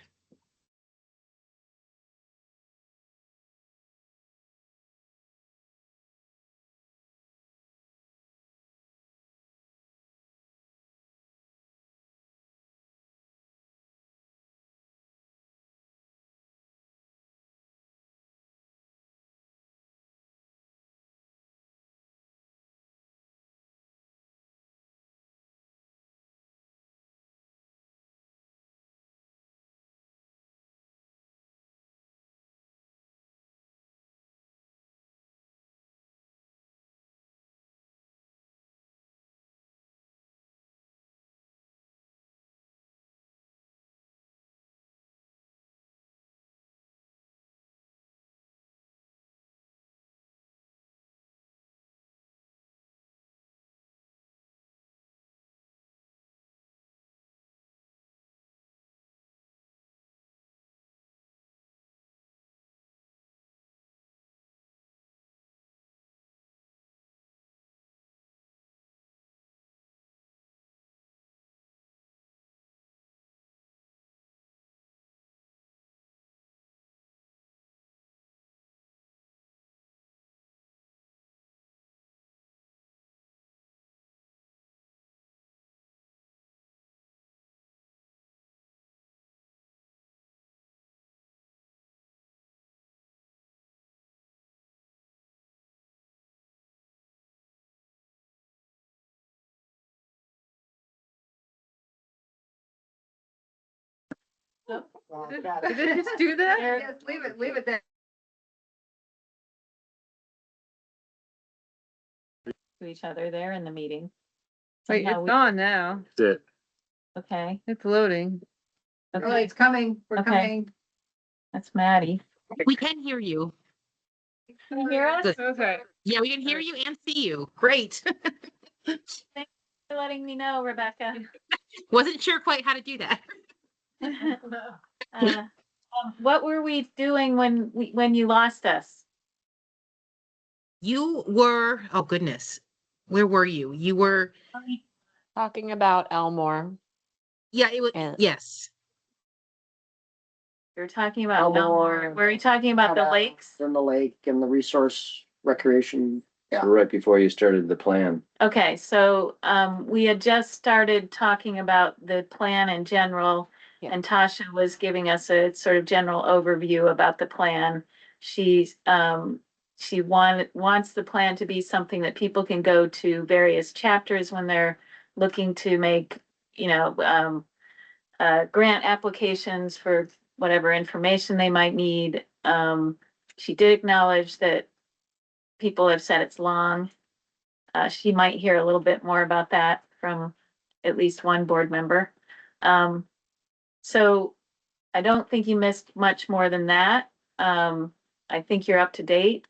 Did it just do that? Yes, leave it there. To each other there in the meeting. Wait, Somehow it's we- gone now. That's it. Okay. It's loading. Okay. Oh, it's coming. We're Okay. coming. That's Maddie. We can hear you. Can you hear us? Good. Okay. Yeah, we can hear you and see you. Great. Thanks for letting me know, Rebecca. Wasn't sure quite how to do that. What were we doing when you lost us? You were, oh goodness, where were you? You were Talking about Elmore. Yeah, it was, yes. You're talking about Elmore. Were you talking about the lakes? In the lake and the resource recreation. So right before you started the plan. Okay, so we had just started talking about the plan in general, and Tasha was giving us a sort of general overview about the plan. She wants the plan to be something that people can go to various chapters when they're looking to make, grant applications for whatever information they might need. She did acknowledge that people have said it's long. She might hear a little bit more about that from at least one board member. So I don't think you missed much more than that. I think you're up to date.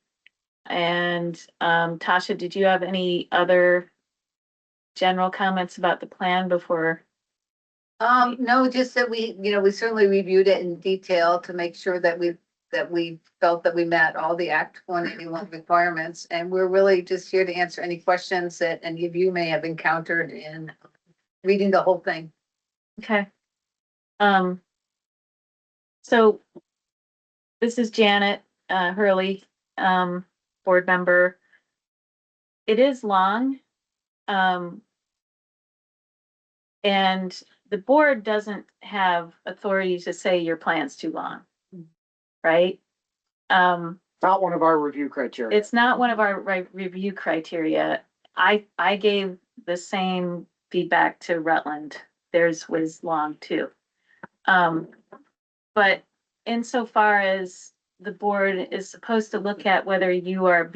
And Tasha, did you have any other general comments about the plan before? No, just that we certainly reviewed it in detail to make sure that we felt that we met all the Act 181 requirements. And we're really just here to answer any questions that any of you may have encountered in reading the whole thing. Okay. So this is Janet Hurley, board member. It is long. And the board doesn't have authority to say your plan's too long, right? Not one of our review criteria. It's not one of our review criteria. I gave the same feedback to Rutland. Theirs was long too. But insofar as the board is supposed to look at whether you're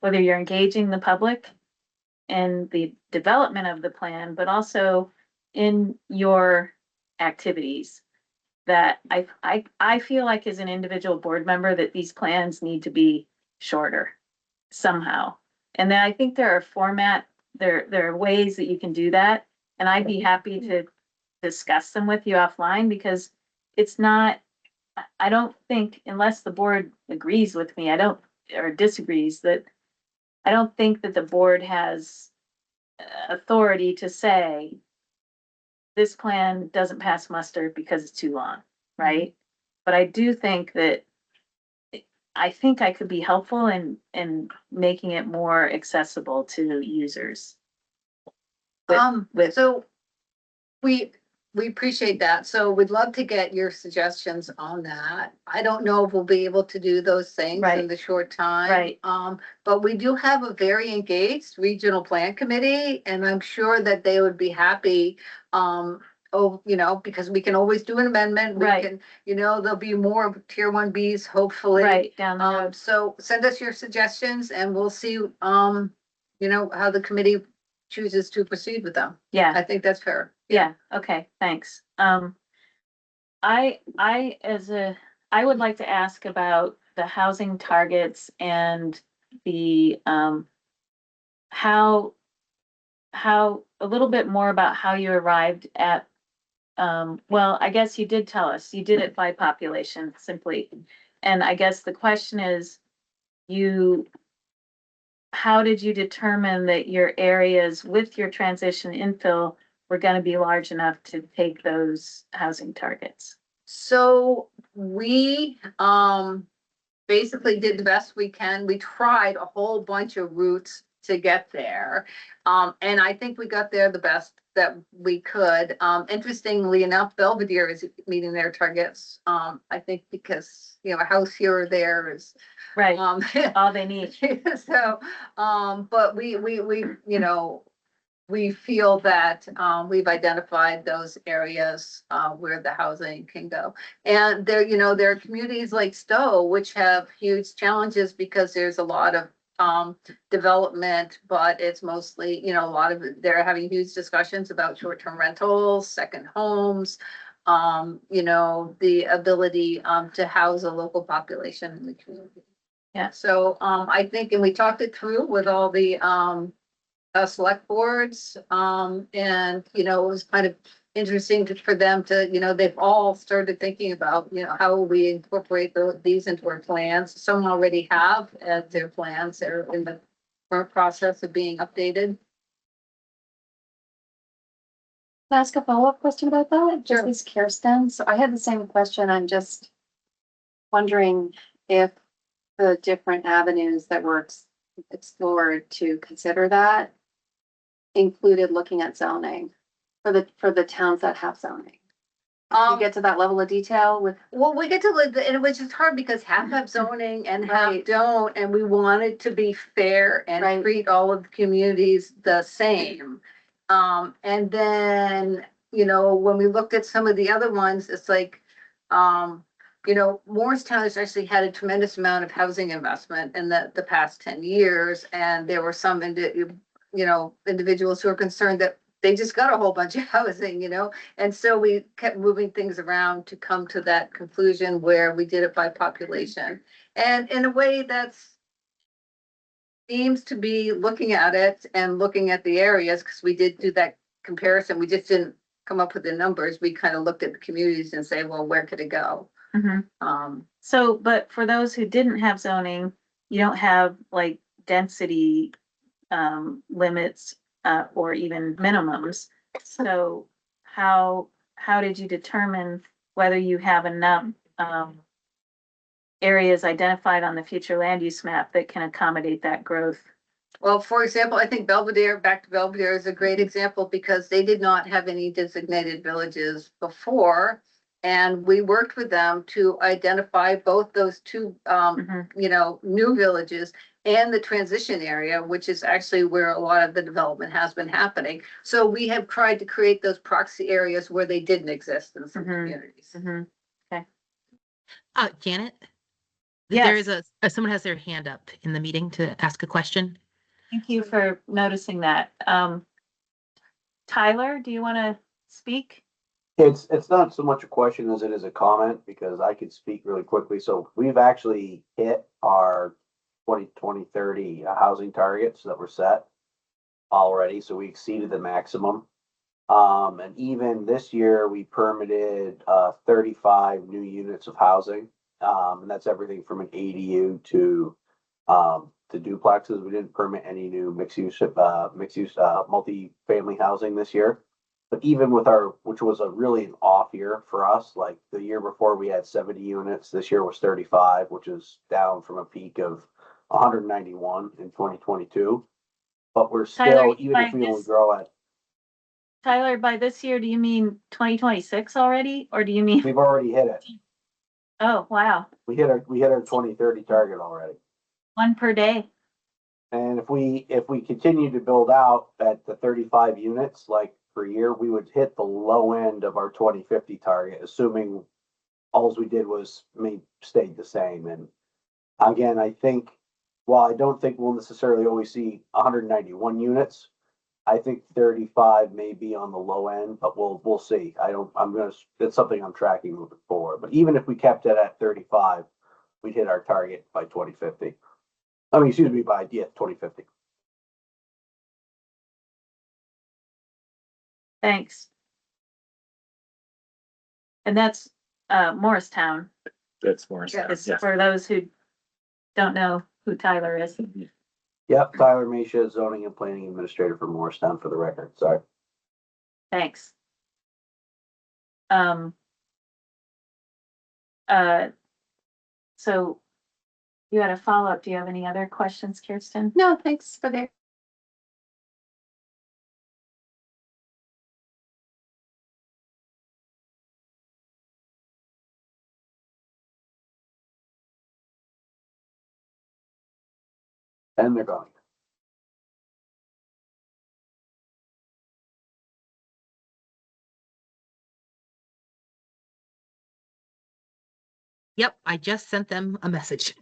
engaging the public in the development of the plan, but also in your activities, that I feel like as an individual board member that these plans need to be shorter somehow. And then I think there are ways that you can do that. And I'd be happy to discuss them with you offline, because I don't think, unless the board agrees with me, or disagrees, that I don't think that the board has authority to say this plan doesn't pass muster because it's too long, right? But I do think that I think I could be helpful in making it more accessible to users. So we appreciate that. So we'd love to get your suggestions on that. I don't know if we'll be able to do those things in the short time. Right. But we do have a very engaged regional plan committee, and I'm sure that they would be happy, because we can always do an amendment. We Right. can, there'll be more of tier 1Bs, hopefully. Right, down the road. So send us your suggestions and we'll see, how the committee chooses to proceed with them. Yeah. I think that's fair. Yeah, okay, thanks. I would like to ask about the housing targets and the, how a little bit more about how you arrived at, well, I guess you did tell us, you did it by population simply. And I guess the question is, how did you determine that your areas with your transition infill were going to be large enough to take those housing targets? So we basically did the best we can. We tried a whole bunch of routes to get there. And I think we got there the best that we could. Interestingly enough, Belvedere is meeting their targets. I think because, a house here or there is right. All they need. So, but we feel that we've identified those areas where the housing can go. And there are communities like Stowe, which have huge challenges because there's a lot of development, but it's mostly, they're having huge discussions about short-term rentals, second homes, the ability to house a local population in the community. Yeah. So I think, and we talked it through with all the select boards, and it was kind of interesting for them to, they've all started thinking about, how will we incorporate these into our plans. Some already have their plans. They're in the current process of being updated. Can I ask a follow-up question about that? Sure. Just as Kirsten. So I had the same question. I'm just wondering if the different avenues that were explored to consider that included looking at zoning for the towns that have zoning. You get to that level of detail with. Well, we get to live, and it was just hard because half have zoning and half don't, and we wanted to be fair and treat all of the communities the same. And then, when we looked at some of the other ones, it's like, Morristown has actually had a tremendous amount of housing investment in the past 10 years. And there were some, individuals who are concerned that they just got a whole bunch of housing, and so we kept moving things around to come to that conclusion where we did it by population. And in a way that's seems to be looking at it and looking at the areas, because we did do that comparison. We just didn't come up with the numbers. We kind of looked at the communities and say, well, where could it go? Mm-hmm. So, but for those who didn't have zoning, you don't have like density limits or even minimums. So how did you determine whether you have enough areas identified on the future land use map that can accommodate that growth? Well, for example, I think back to Belvedere is a great example because they did not have any designated villages before. And we worked with them to identify both those two, new villages and the transition area, which is actually where a lot of the development has been happening. So we have tried to create those proxy areas where they didn't exist in some communities. Okay. Janet? Yes. There is someone has their hand up in the meeting to ask a question. Thank you for noticing that. Tyler, do you want to speak? It's not so much a question as it is a comment, because I could speak really quickly. So we've actually hit our 2030 housing targets that were set already. So we exceeded the maximum. And even this year we permitted 35 new units of housing. And that's everything from an ADU to duplexes. We didn't permit any new mixed use multi-family housing this year. But even with which was a really an off year for us, like the year before we had 70 units, this year was 35, which is down from a peak of 191 in 2022. But we're still, Tyler, even if we only grow at, Tyler, by this year, do you mean 2026 already, or do you mean? we've already hit it. Oh, wow. We hit our 2030 target already. One per day. And if we continue to build out at the 35 units, like per year, we would hit the low end of our 2050 target, assuming all we did was stayed the same. And again, I think, while I don't think we'll necessarily always see 191 units, I think 35 may be on the low end, but we'll see. It's something I'm tracking moving forward. But even if we kept it at 35, we'd hit our target by 2050. Excuse me, by 2050. Thanks. And that's Morristown. That's Morristown. It's Yes. for those who don't know who Tyler is. Yep, Tyler Misha, zoning and planning administrator for Morristown, for the record. Sorry. Thanks. So you had a follow-up. Do you have any other questions, Kirsten? No, thanks for the. And they're going. Yep, I just sent them a message.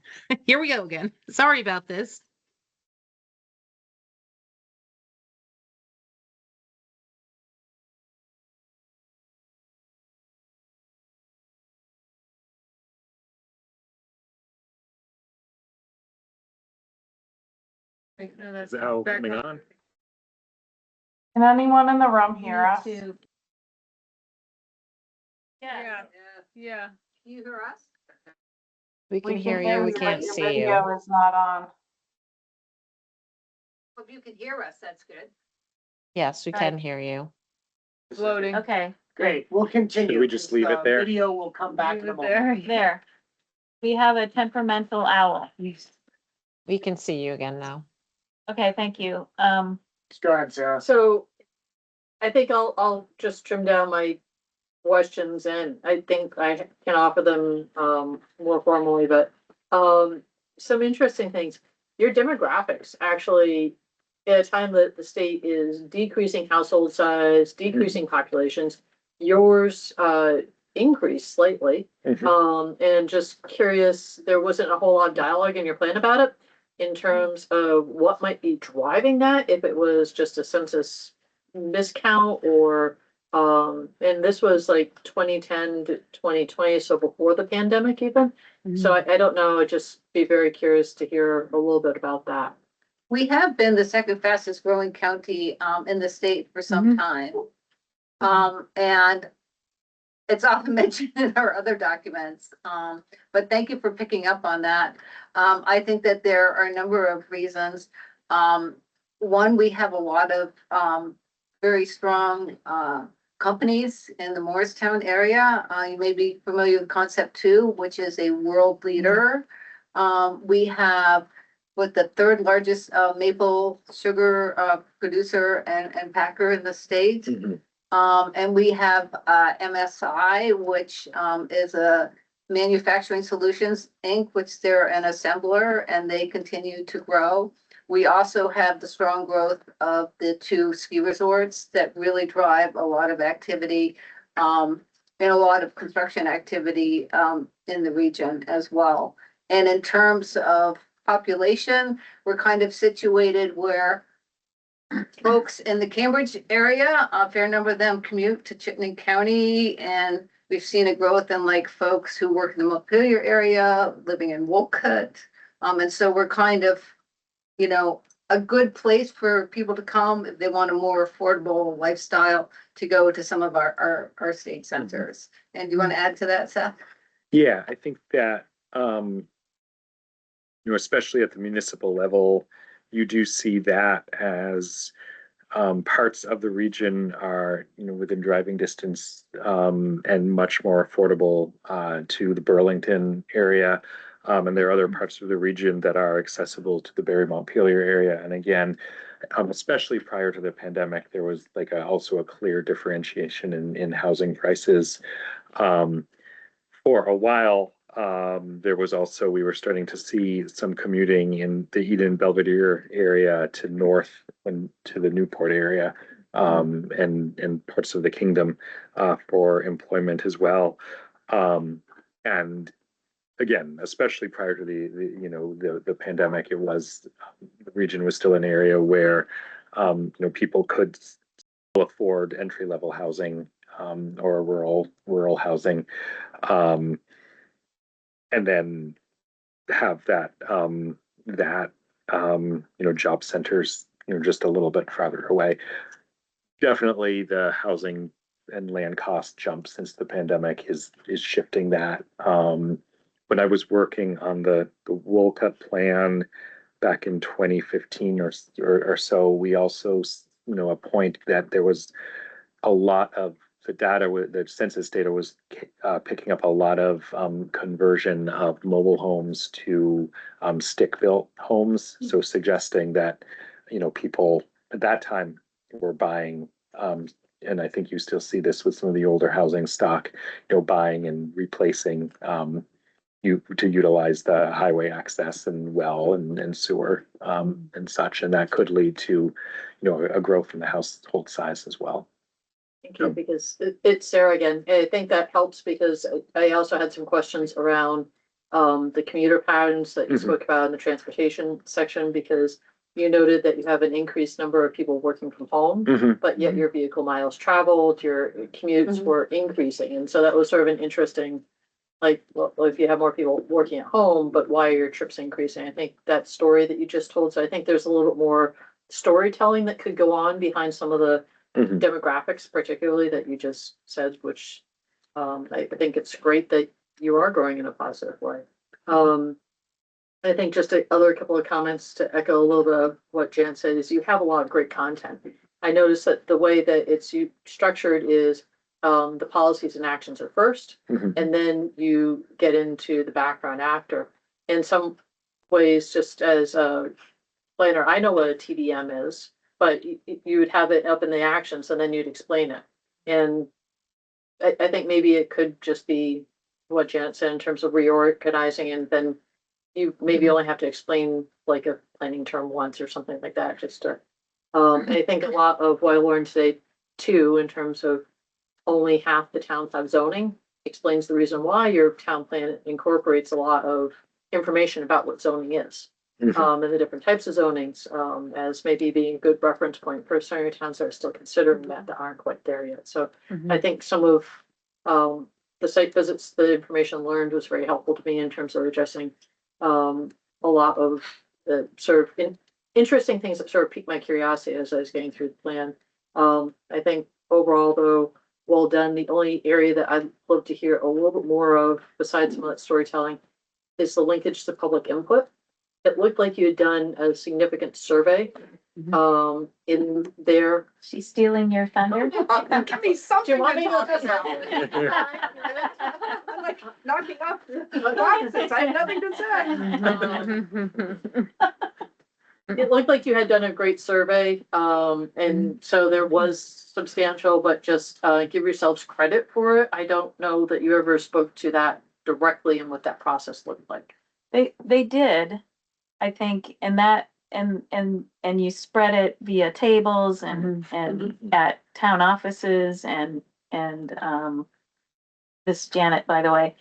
Here we go again. Sorry about this. Is Al coming on? Can anyone in the room hear us? Yeah. Yeah. Can you hear us? We can hear you, we but can't your see video you. is not on. Well, if you can hear us, that's good. Yes, we can hear you. Loading. Okay, Great, we'll continue. Should we just leave it there? Video will come back in a moment. there. We have a temperamental owl. We can see you again now. Okay, thank you. Go ahead, Sarah. So I think I'll just trim down my questions and I think I can offer them more formally, but some interesting things. Your demographics actually, at a time that the state is decreasing household size, decreasing populations, yours increased slightly. And just curious, there wasn't a whole lot of dialogue in your plan about it in terms of what might be driving that, if it was just a census miscount or and this was like 2010 to 2020, so before the pandemic even. So I don't know, I'd just be very curious to hear a little bit about that. We have been the second fastest growing county in the state for some time. And it's often mentioned in our other documents. But thank you for picking up on that. I think that there are a number of reasons. One, we have a lot of very strong companies in the Morristown area. You may be familiar with Concept 2, which is a world leader. We have with the third largest maple sugar producer and packer in the state. And we have MSI, which is a Manufacturing Solutions Inc., which they're an assembler and they continue to grow. We also have the strong growth of the 2 ski resorts that really drive a lot of activity and a lot of construction activity in the region as well. And in terms of population, we're kind of situated where folks in the Cambridge area, a fair number of them commute to Chittenden County, and we've seen a growth in like folks who work in the Montpelier area, living in Wolcott. And so we're kind of, a good place for people to come if they want a more affordable lifestyle to go to some of our state centers. And do you want to add to that, Seth? Yeah, I think that especially at the municipal level, you do see that as parts of the region are, within driving distance and much more affordable to the Burlington area. And there are other parts of the region that are accessible to the Barry Montpelier area. And again, especially prior to the pandemic, there was like also a clear differentiation in housing prices. For a while, there was also, we were starting to see some commuting in the Eden Belvedere area to north and to the Newport area, and parts of the kingdom for employment as well. And again, especially prior to the pandemic, it was, the region was still an area where people could still afford entry-level housing or rural housing. And then have that job centers, just a little bit farther away. Definitely the housing and land cost jump since the pandemic is shifting that. When I was working on the Wolcott plan back in 2015 or so, we also, a point that there was a lot of the census data was picking up a lot of conversion of mobile homes to stick-built homes. So suggesting that, people at that time were buying, and I think you still see this with some of the older housing stock, buying and replacing to utilize the highway access and well and sewer and such. And that could lead to, a growth in the household size as well. Thank you, because it's Sarah again. I think that helps because I also had some questions around the commuter patterns that you spoke about in the transportation section, because you noted that you have an increased number of people working from home, but yet your vehicle miles traveled, your commutes were increasing. And so that was sort of an interesting, like, well, if you have more people working at home, but why are your trips increasing? I think that story that you just told, so I think there's a little bit more storytelling that could go on behind some of the demographics, particularly that you just said, which I think it's great that you are growing in a positive way. I think just other couple of comments to echo a little bit of what Jan said is you have a lot of great content. I noticed that the way that it's structured is the policies and actions are first, and then you get into the background after. In some ways, just as a planner, I know what a TDM is, but you would have it up in the actions and then you'd explain it. And I think maybe it could just be what Janet said in terms of reorganizing, and then you maybe only have to explain like a planning term once or something like that, just to, I think a lot of what I learned today too, in terms of only half the towns have zoning, explains the reason why your town plan incorporates a lot of information about what zoning is. And the different types of zonings, as maybe being a good reference point for certain towns that are still considering that aren't quite there yet. So I think some of the site visits, the information learned was very helpful to me in terms of addressing a lot of the sort of interesting things that sort of piqued my curiosity as I was getting through the plan. I think overall, though, well done. The only area that I'd love to hear a little bit more of, besides some of that storytelling, is the linkage to public input. It looked like you had done a significant survey in there. She's stealing your thunder. Give me something. Do you want me to talk about? I'm like knocking off the glasses. I have nothing to say. It looked like you had done a great survey, and so there was substantial, but just give yourselves credit for it. I don't know that you ever spoke to that directly and what that process looked like. They did, I think, and that and you spread it via tables and at town offices and this Janet, by the way,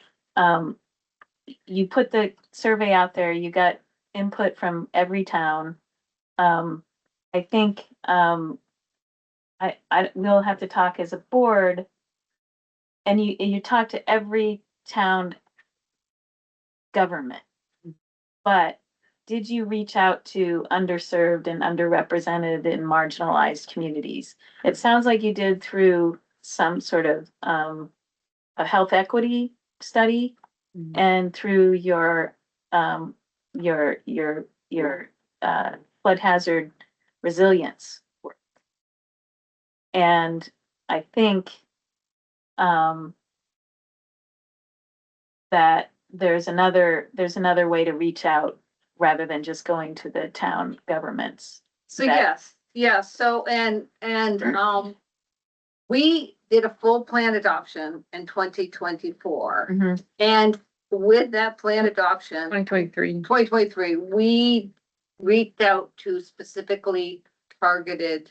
you put the survey out there, you got input from every town. I think we'll have to talk as a board, and you talk to every town government, but did you reach out to underserved and underrepresented and marginalized communities? It sounds like you did through some sort of a health equity study and through your your flood hazard resilience work. And I think, that there's another way to reach out rather than just going to the town governments. So yes, so, we did a full plan adoption in 2024. And with that plan adoption, 2023, we reached out to specifically targeted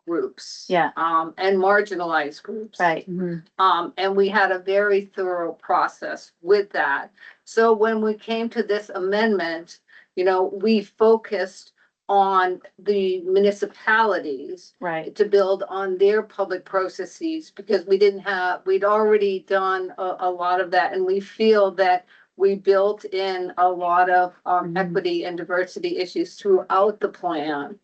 groups. Yeah. And marginalized groups. Right. And we had a very thorough process with that. So when we came to this amendment, we focused on the municipalities. Right. To build on their public processes, because we'd already done a lot of that, and we feel that we built in a lot of equity and diversity issues throughout the plan.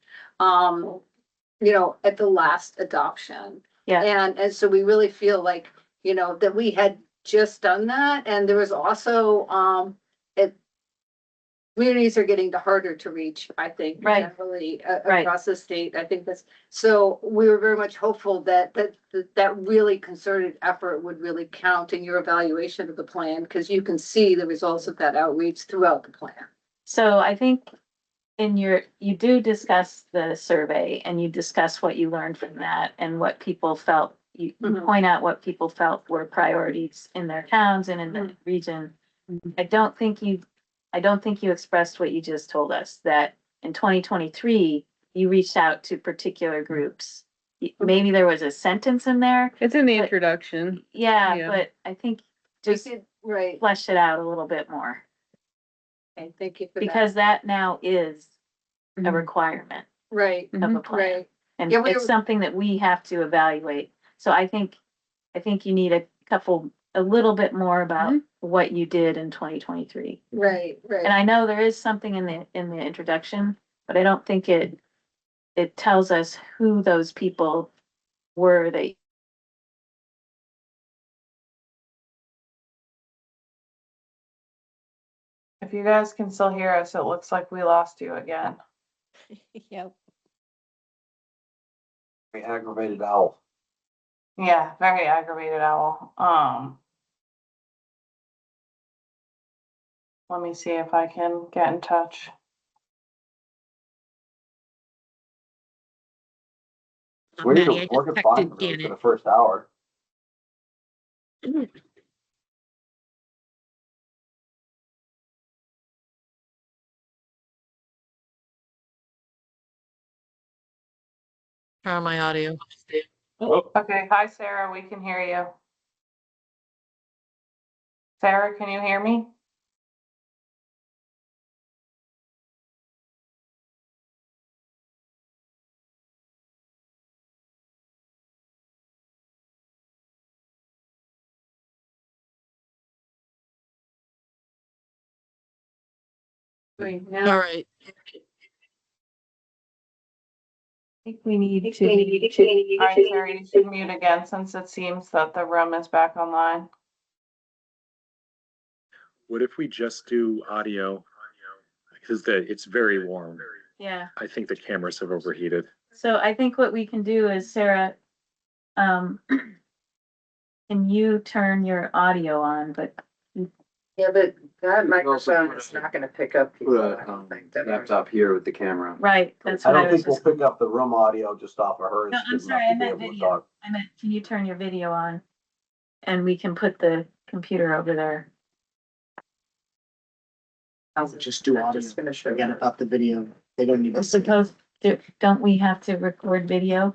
At the last adoption. Yeah. And so we really feel like, that we had just done that, and there was also, communities are getting harder to reach, I think, Right. generally Right. across the state. I think so we were very much hopeful that really concerted effort would really count in your evaluation of the plan, because you can see the results of that outreach throughout the plan. So I think you do discuss the survey and you discuss what you learned from that and what people felt, you point out what people felt were priorities in their towns and in the region. I don't think you expressed what you just told us, that in 2023, you reached out to particular groups. Maybe there was a sentence in there. It's in the introduction. Yeah, but I think just right. flesh it out a little bit more. Okay, thank you for because that now is a requirement right. of a plan. Right. And Yeah, it's something that we have to evaluate. So I think you need a little bit more about what you did in 2023. Right. And I know there is something in the introduction, but I don't think it tells us who those people were that. If you guys can still hear us, it looks like we lost you again. Yep. Very aggravated owl. Yeah, very aggravated owl. Let me see if I can get in touch. We're working fine for the first hour. Turn on my audio. Okay, hi Sarah, we can hear you. Sarah, can you hear me? All right. I think we need to. All right, Sarah, you should mute again since it seems that the room is back online. What if we just do audio? Because it's very warm. Yeah. I think the cameras have overheated. So I think what we can do is, Sarah, can you turn your audio on, but. Yeah, but that microphone is not gonna pick up people. Put I don't think. a laptop here with the camera. Right, that's I what I don't was think we'll just. pick up the room audio just off of hers. No, I'm good enough sorry, to I be meant able to video. talk. I meant, can you turn your video on? And we can put the computer over there. I'll just do audio. Just finish it. Forget about the video. They don't need I to see it. suppose, don't we have to record video?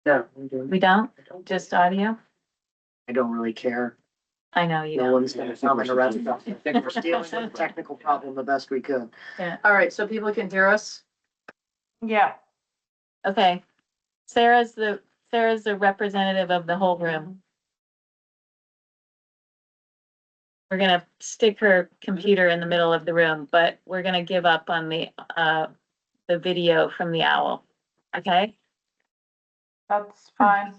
No. We don't? Just audio? I don't really care. I know you No don't. one's gonna comment around. I think we're dealing with the technical problem the best we could. Yeah. All right, so people can hear us? Yeah. Okay. Sarah's the representative of the whole room. We're gonna stick her computer in the middle of the room, but we're gonna give up on the video from the owl. Okay? That's fine.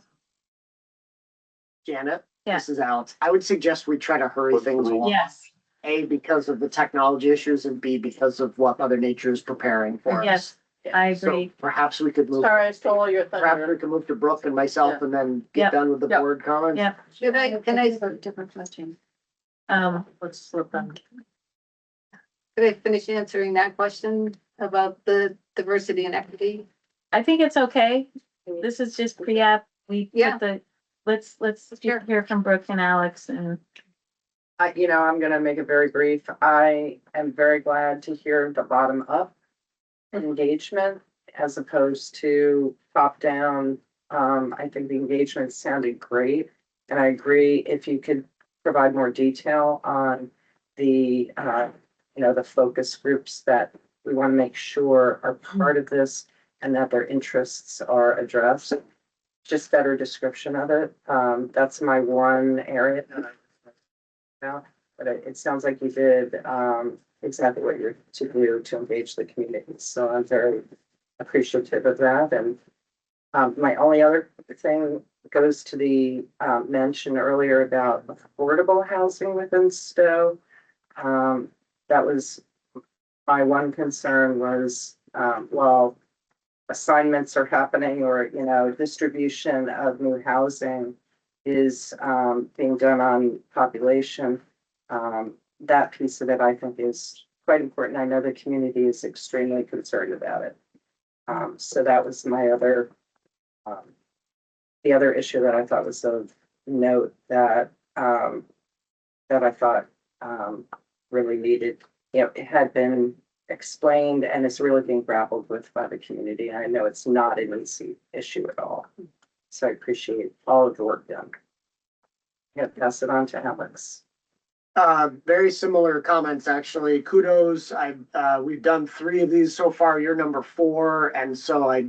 Janet, Yeah. this is Alex. I would suggest we try to hurry things along. Yes. A, because of the technology issues, and B, because of what Mother Nature is preparing for us. Yes, I So agree. perhaps we could move, Sorry, I stole your perhaps we thunder. could move to Brooke and myself and then Yep. get done with the Yep. board comments. Yeah, Can I Different question. Let's slip them. finish answering that question about the diversity and equity? I think it's okay. This is just pre-app. We Yeah. put the, let's hear from Brooke and Alex and. I'm gonna make it very brief. I am very glad to hear the bottom up engagement as opposed to top down. I think the engagement sounded great. And I agree, if you could provide more detail on the, the focus groups that we want to make sure are part of this and that their interests are addressed. Just better description of it. That's my one area. But it sounds like you did exactly what you're to do to engage the community. So I'm very appreciative of that. And my only other thing goes to the mention earlier about affordable housing within Stowe. That was my one concern was, while assignments are happening or, distribution of new housing is being done on population. That piece of it, I think, is quite important. I know the community is extremely concerned about it. So that was my other, the other issue that I thought was of note that I thought really needed, it had been explained and is really being grappled with by the community. I know it's not an easy issue at all. So I appreciate all of the work done. Yeah, pass it on to Alex. Very similar comments, actually. Kudos. We've done 3 of these so far. You're number 4. And so I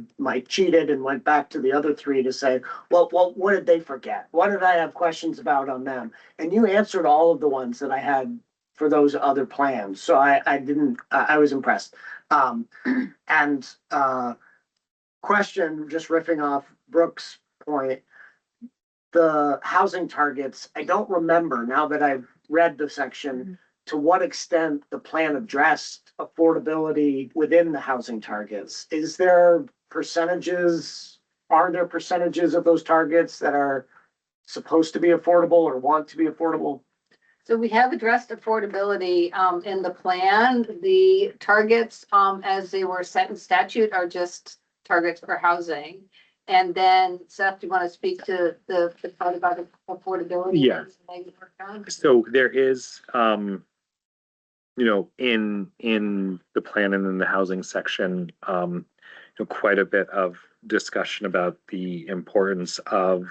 cheated and went back to the other 3 to say, well, what did they forget? What did I have questions about on them? And you answered all of the ones that I had for those other plans. So I was impressed. Question, just riffing off Brooke's point, the housing targets, I don't remember now that I've read the section, to what extent the plan addressed affordability within the housing targets. Is there percentages, are there percentages of those targets that are supposed to be affordable or want to be affordable? So we have addressed affordability in the plan. The targets as they were set in statute are just targets for housing. And then Seth, do you want to speak to the part about affordability? Yeah. So there is, in the plan and in the housing section, quite a bit of discussion about the importance of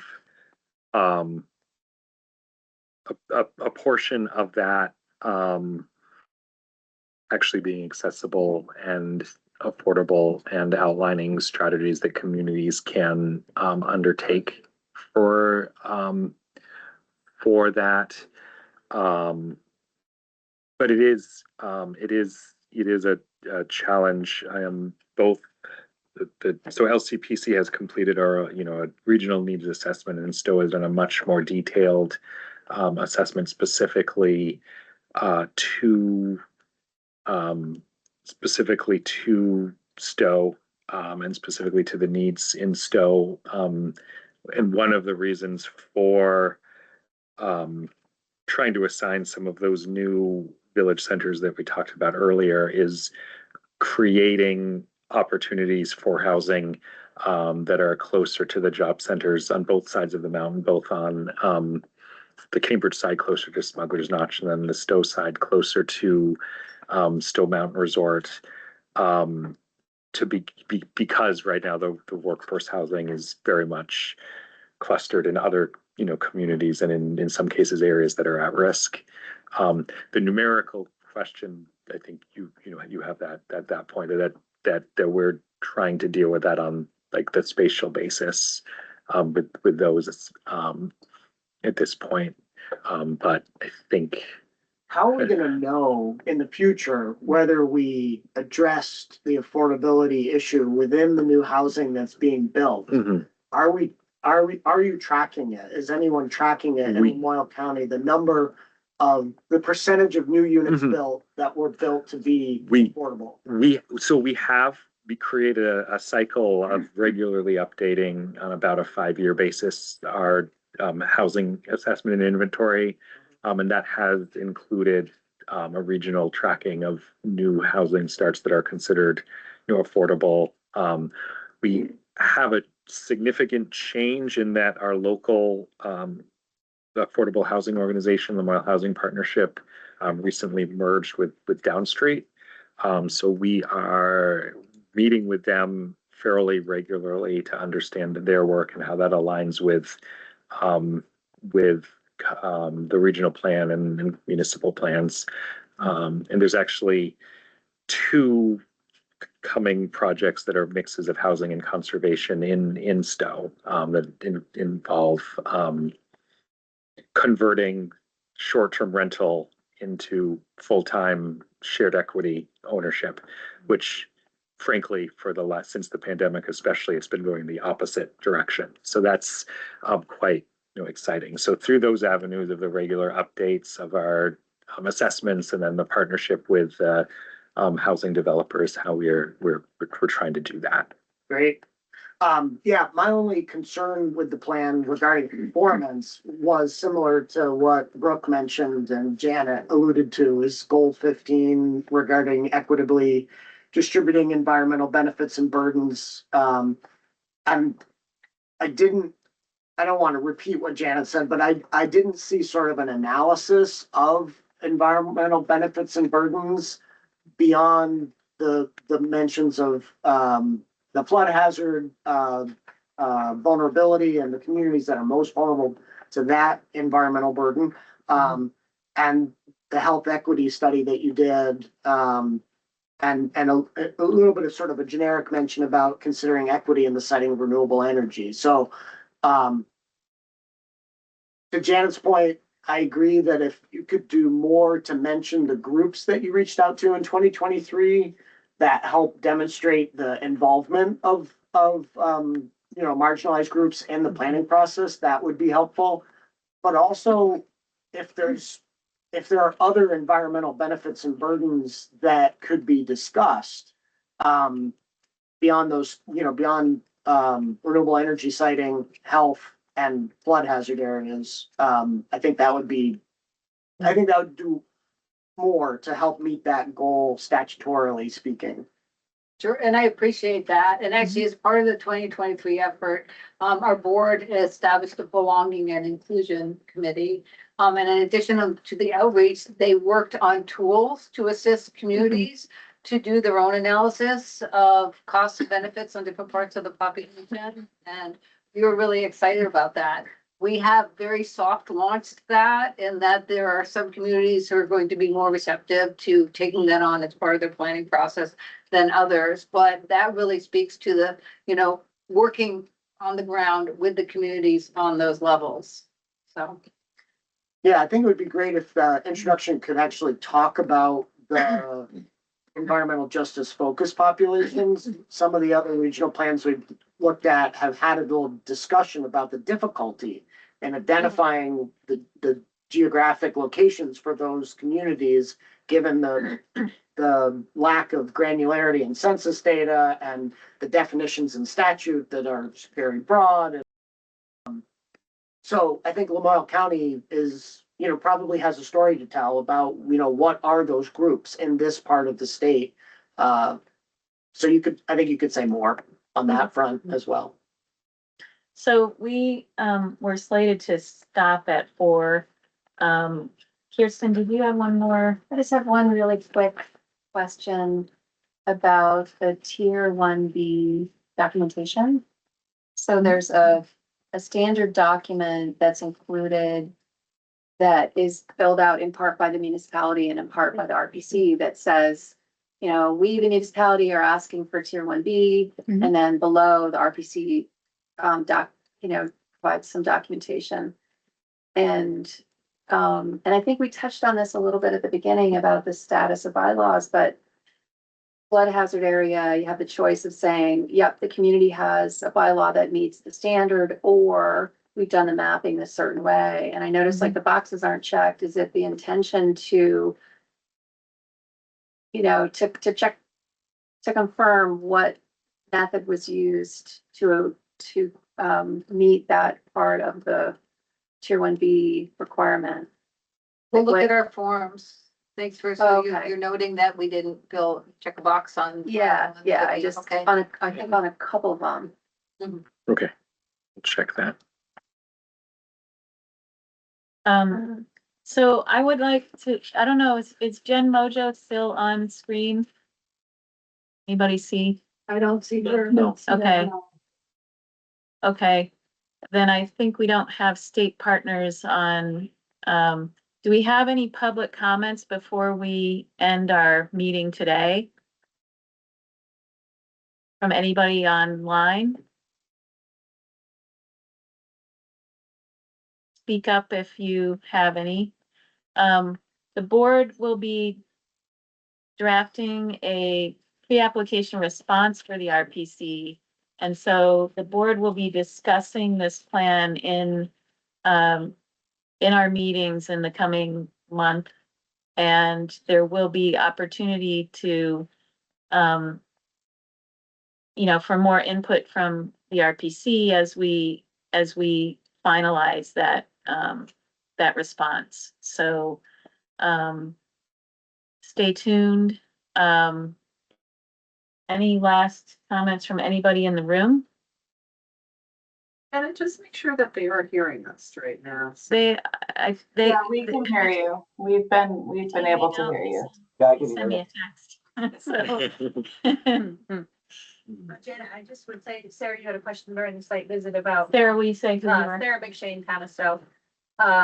a portion of that actually being accessible and affordable, and outlining strategies that communities can undertake for that. But it is a challenge. I am both so LCPC has completed our a regional needs assessment, and Stowe has done a much more detailed assessment specifically to Stowe, and specifically to the needs in Stowe. And one of the reasons for trying to assign some of those new village centers that we talked about earlier is creating opportunities for housing that are closer to the job centers on both sides of the mountain, both on the Cambridge side closer to Smuggler's Notch, and then the Stowe side closer to Stowe Mountain Resort. Because right now the workforce housing is very much clustered in other communities, and in some cases areas that are at risk. The numerical question, I think you have that at that point that we're trying to deal with that on like the spatial basis with those at this point. But I think, how are we going to know in the future whether we addressed the affordability issue within the new housing that's being built? Are you tracking it? Is anyone tracking it in Lamoille County? The number of the percentage of new units built that were built to be affordable. We created a cycle of regularly updating on about a 5-year basis our housing assessment and inventory. And that has included a regional tracking of new housing starts that are considered, affordable. We have a significant change in that our local affordable housing organization, the Lamoille Housing Partnership, recently merged with Downstreet. So we are meeting with them fairly regularly to understand their work and how that aligns with the regional plan and municipal plans. And there's actually 2 coming projects that are mixes of housing and conservation in Stowe that involve converting short-term rental into full-time shared equity ownership, which frankly, since the pandemic especially, it's been going the opposite direction. So that's quite exciting. So through those avenues of the regular updates of our assessments and then the partnership with housing developers, how we're trying to do that. Great. Yeah, my only concern with the plan regarding performance was similar to what Brooke mentioned and Janet alluded to, is goal 15 regarding equitably distributing environmental benefits and burdens. I don't want to repeat what Janet said, but I didn't see sort of an analysis of environmental benefits and burdens beyond the mentions of the flood hazard vulnerability and the communities that are most vulnerable to that environmental burden, and the health equity study that you did, and a little bit of sort of a generic mention about considering equity in the setting of renewable energy. So to Janet's point, I agree that if you could do more to mention the groups that you reached out to in 2023 that help demonstrate the involvement of marginalized groups in the planning process, that would be helpful. But also, if there are other environmental benefits and burdens that could be discussed beyond those, beyond renewable energy siting, health, and flood hazard areas, I think that would do more to help meet that goal statutorily speaking. Sure, and I appreciate that. And actually, as part of the 2023 effort, our board established a belonging and inclusion committee. And in addition to the outreach, they worked on tools to assist communities to do their own analysis of costs and benefits on different parts of the population. And we were really excited about that. We have very soft launched that, in that there are some communities who are going to be more receptive to taking that on as part of their planning process than others. But that really speaks to the, working on the ground with the communities on those levels. So. Yeah, I think it would be great if the introduction could actually talk about the environmental justice focus populations. Some of the other regional plans we've looked at have had a little discussion about the difficulty in identifying the geographic locations for those communities, given the lack of granularity in census data and the definitions in statute that are very broad. So I think Lamoille County is, probably has a story to tell about, what are those groups in this part of the state. So I think you could say more on that front as well. So we were slated to stop at 4. Kirsten, did you have one more? I just have one really quick question about the Tier 1B documentation. So there's a standard document that's included that is filled out in part by the municipality and in part by the RPC that says, we, the municipality, are asking for Tier 1B, and then below the RPC provides some documentation. And I think we touched on this a little bit at the beginning about the status of bylaws, but flood hazard area, you have the choice of saying, yep, the community has a bylaw that meets the standard, or we've done the mapping a certain way, and I noticed like the boxes aren't checked. Is it the intention to, you know, to check, to confirm what method was used to meet that part of the tier 1B requirement? We'll look What- at our forms. Thanks for, Okay. you're noting that we didn't check a box on. Yeah, I just, Okay. I think on a couple of them. Okay, we'll check that. So I would like to, I don't know, is Jen Mojo still on screen? Anybody see? I don't see her. No. Okay. Okay, then I think we don't have state partners on, do we have any public comments before we end our meeting today? From anybody online? Speak up if you have any. The board will be drafting a pre-application response for the RPC. And so the board will be discussing this plan in our meetings in the coming month. And there will be opportunity to, you know, for more input from the RPC as we finalize that, that response. So, stay tuned. Any last comments from anybody in the room? And just make sure that they are hearing us right now. They, Yeah, we can hear you. We've been able to hear you. Yeah, I can Send hear me you. a text. So, Jenna, I just would say, Sarah, you had a question during the site visit about, Sarah, will you say who you are? Sarah McShane, Canisto.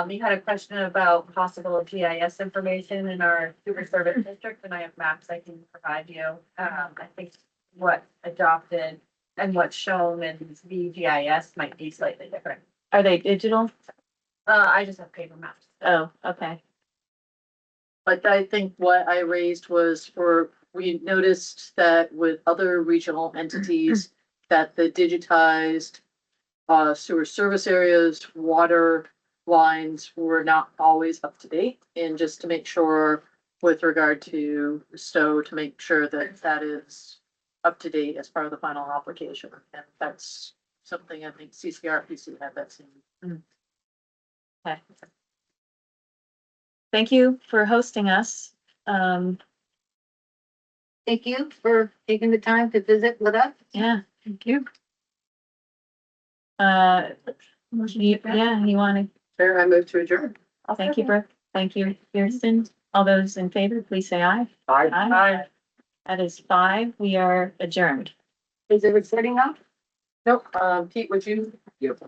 You had a question about possible GIS information in our sewer service district, and I have maps I can provide you. I think what adopted and what's shown in VGIS might be slightly different. Are they digital? I just have paper maps. Oh, okay. But I think what I raised was we noticed that with other regional entities, that the digitized sewer service areas, water lines were not always up to date. And just to make sure with regard to Stowe, to make sure that that is up to date as part of the final application. And that's something I think CCRPC had that same. Okay. Thank you for hosting us. Thank you for taking the time to visit with us. Yeah, thank you. Yeah, you want to? Fair, I move to adjourn. Thank you, Brooke. Thank you, Kirsten. All those in favor, please say aye. Aye. That is 5. We are adjourned. Is it recording now? Nope, Pete, would you? Yep.